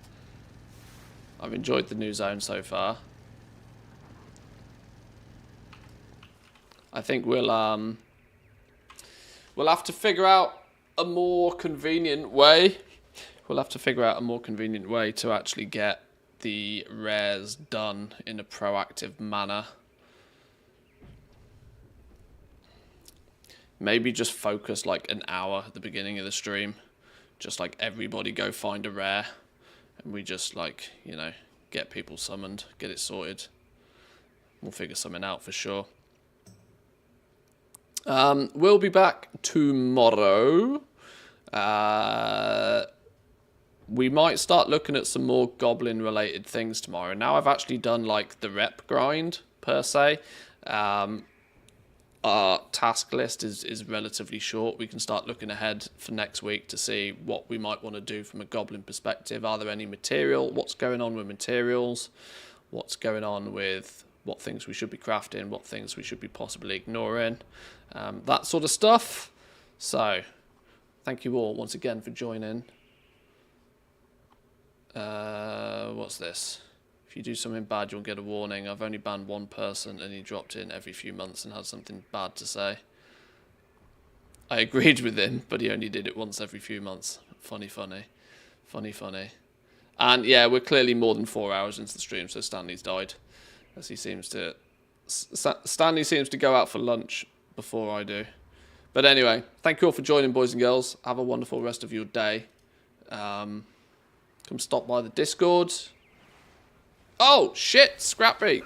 [SPEAKER 1] I've enjoyed the new zone so far. I think we'll have to figure out a more convenient way. We'll have to figure out a more convenient way to actually get the rares done in a proactive manner. Maybe just focus like an hour at the beginning of the stream. Just like everybody go find a rare. And we just like, you know, get people summoned, get it sorted. We'll figure something out for sure. We'll be back tomorrow. We might start looking at some more goblin related things tomorrow. Now I've actually done like the rep grind per se. Our task list is relatively short. We can start looking ahead for next week to see what we might want to do from a goblin perspective. Are there any material? What's going on with materials? What's going on with what things we should be crafting? What things we should be possibly ignoring? That sort of stuff. So, thank you all once again for joining. What's this? If you do something bad, you'll get a warning. I've only banned one person and he dropped in every few months and had something bad to say. I agreed with him, but he only did it once every few months. Funny. And yeah, we're clearly more than 4 hours into the stream, so Stanley's died. As he seems to... Stanley seems to go out for lunch before I do. But anyway, thank you all for joining, boys and girls. Have a wonderful rest of your day. Come stop by the Discord. Oh, shit! Scrapbeak!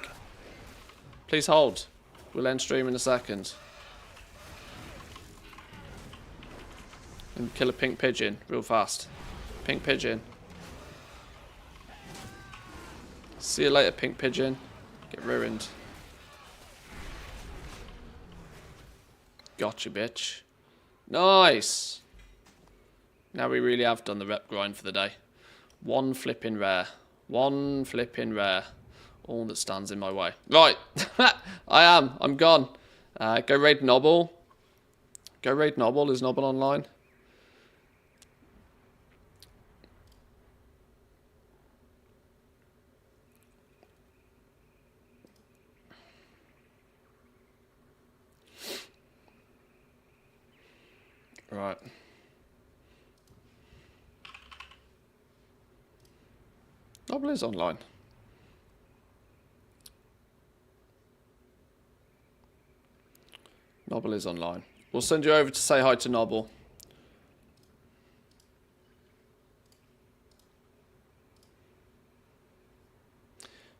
[SPEAKER 1] Please hold. We'll end stream in a second. And kill a pink pigeon real fast. Pink pigeon. See you later, pink pigeon. Get ruined. Gotcha, bitch. Nice! Now we really have done the rep grind for the day. One flipping rare. One flipping rare. All that stands in my way. Right. I'm gone. Go raid Nobble. Go raid Nobble. Is Nobble online? Right. Nobble is online. Nobble is online. We'll send you over to say hi to Nobble.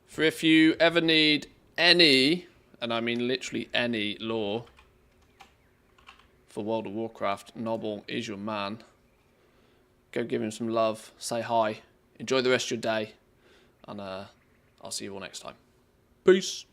[SPEAKER 1] For if you ever need any, and I mean literally any lore for World of Warcraft, Nobble is your man. Go give him some love. Say hi. Enjoy the rest of your day. And I'll see you all next time. Peace.